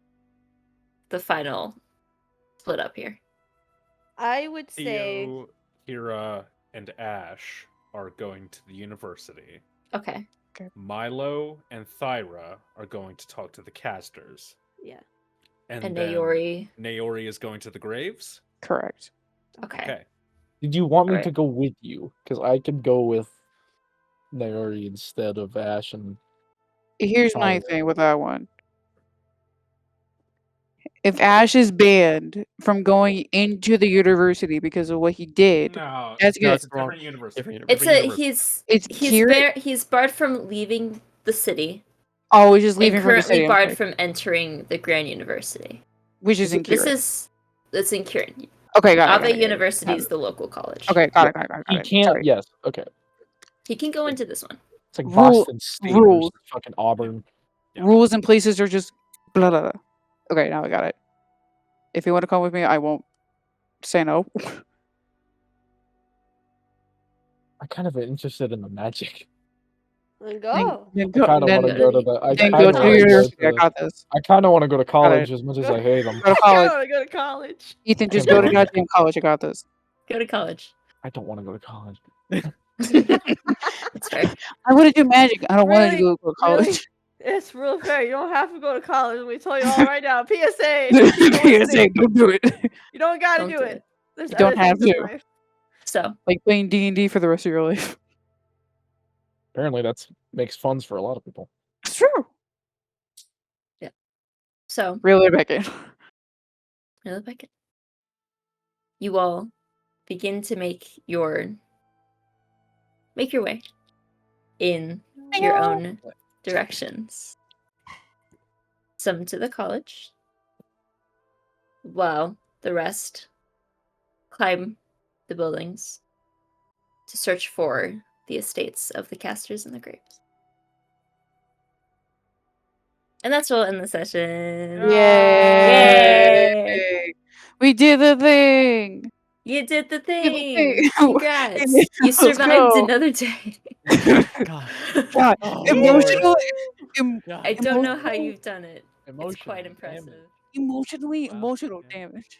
the final split up here? I would say Theo, Kira, and Ashe are going to the university. Okay. Milo and Thyra are going to talk to the casters. yeah. And then Naori. Naori is going to the graves. Correct. Okay. Okay. Did you want me Alright. to go with you? Because I could go with Naori instead of Ashe and Here's my Thyra. thing with that one. If Ashe is banned from going into the university because of what he did, No, that's no, good. it's a different university. Different It's Different a university. It's Kira he's barred from leaving the city always just and leaving from the currently city, I'm barred sorry. from entering the Grand University. Which is in This Kira. it's in Kirin. Okay, got it. Ave got it. University is the local college. Okay, got it. Got He it. can't. Sorry. Yes. Okay. He can go into this one. It's like Rule- Boston State rules. versus fucking Auburn. Yeah. Rules and places are just blah blah blah. Okay, now I got it. If you want to come with me, I won't say no. I'm kind of interested in the magic. Then go. Then I go, kind of then, want to go to the. I then kind go of to want to go university. I to. got this. I kind of want to go to college it. as much as I hate them. Go to college. I go to college. Ethan, just can't go to believe it. goddamn college. I got this. Go to college. I don't want to go to college. That's fair. I want to do magic. I don't want to Really? go to college. Really? It's real fair. You don't have to go to college. We tell you all right now. PSA. PSA, don't do it. You don't got to Don't do do it. it. There's You don't other have things in to. life. So Like playing D&D for the rest of your life. Apparently, that's makes funds for a lot of people. It's true. so Really, Beckett. really like it. You all begin to make your way in your own directions. Some to the college, while the rest climb the buildings to search for the estates of the casters and the grapes. And that's what'll end the session. Yay! We did the thing! You did the We did the thing! thing! Congrats! You Let's survived go. another day. God. God, Oh, emotional, God. I don't know how emotional- you've done it. It's quite Emotional damage. impressive. emotionally Wow. emotional Yeah. damage.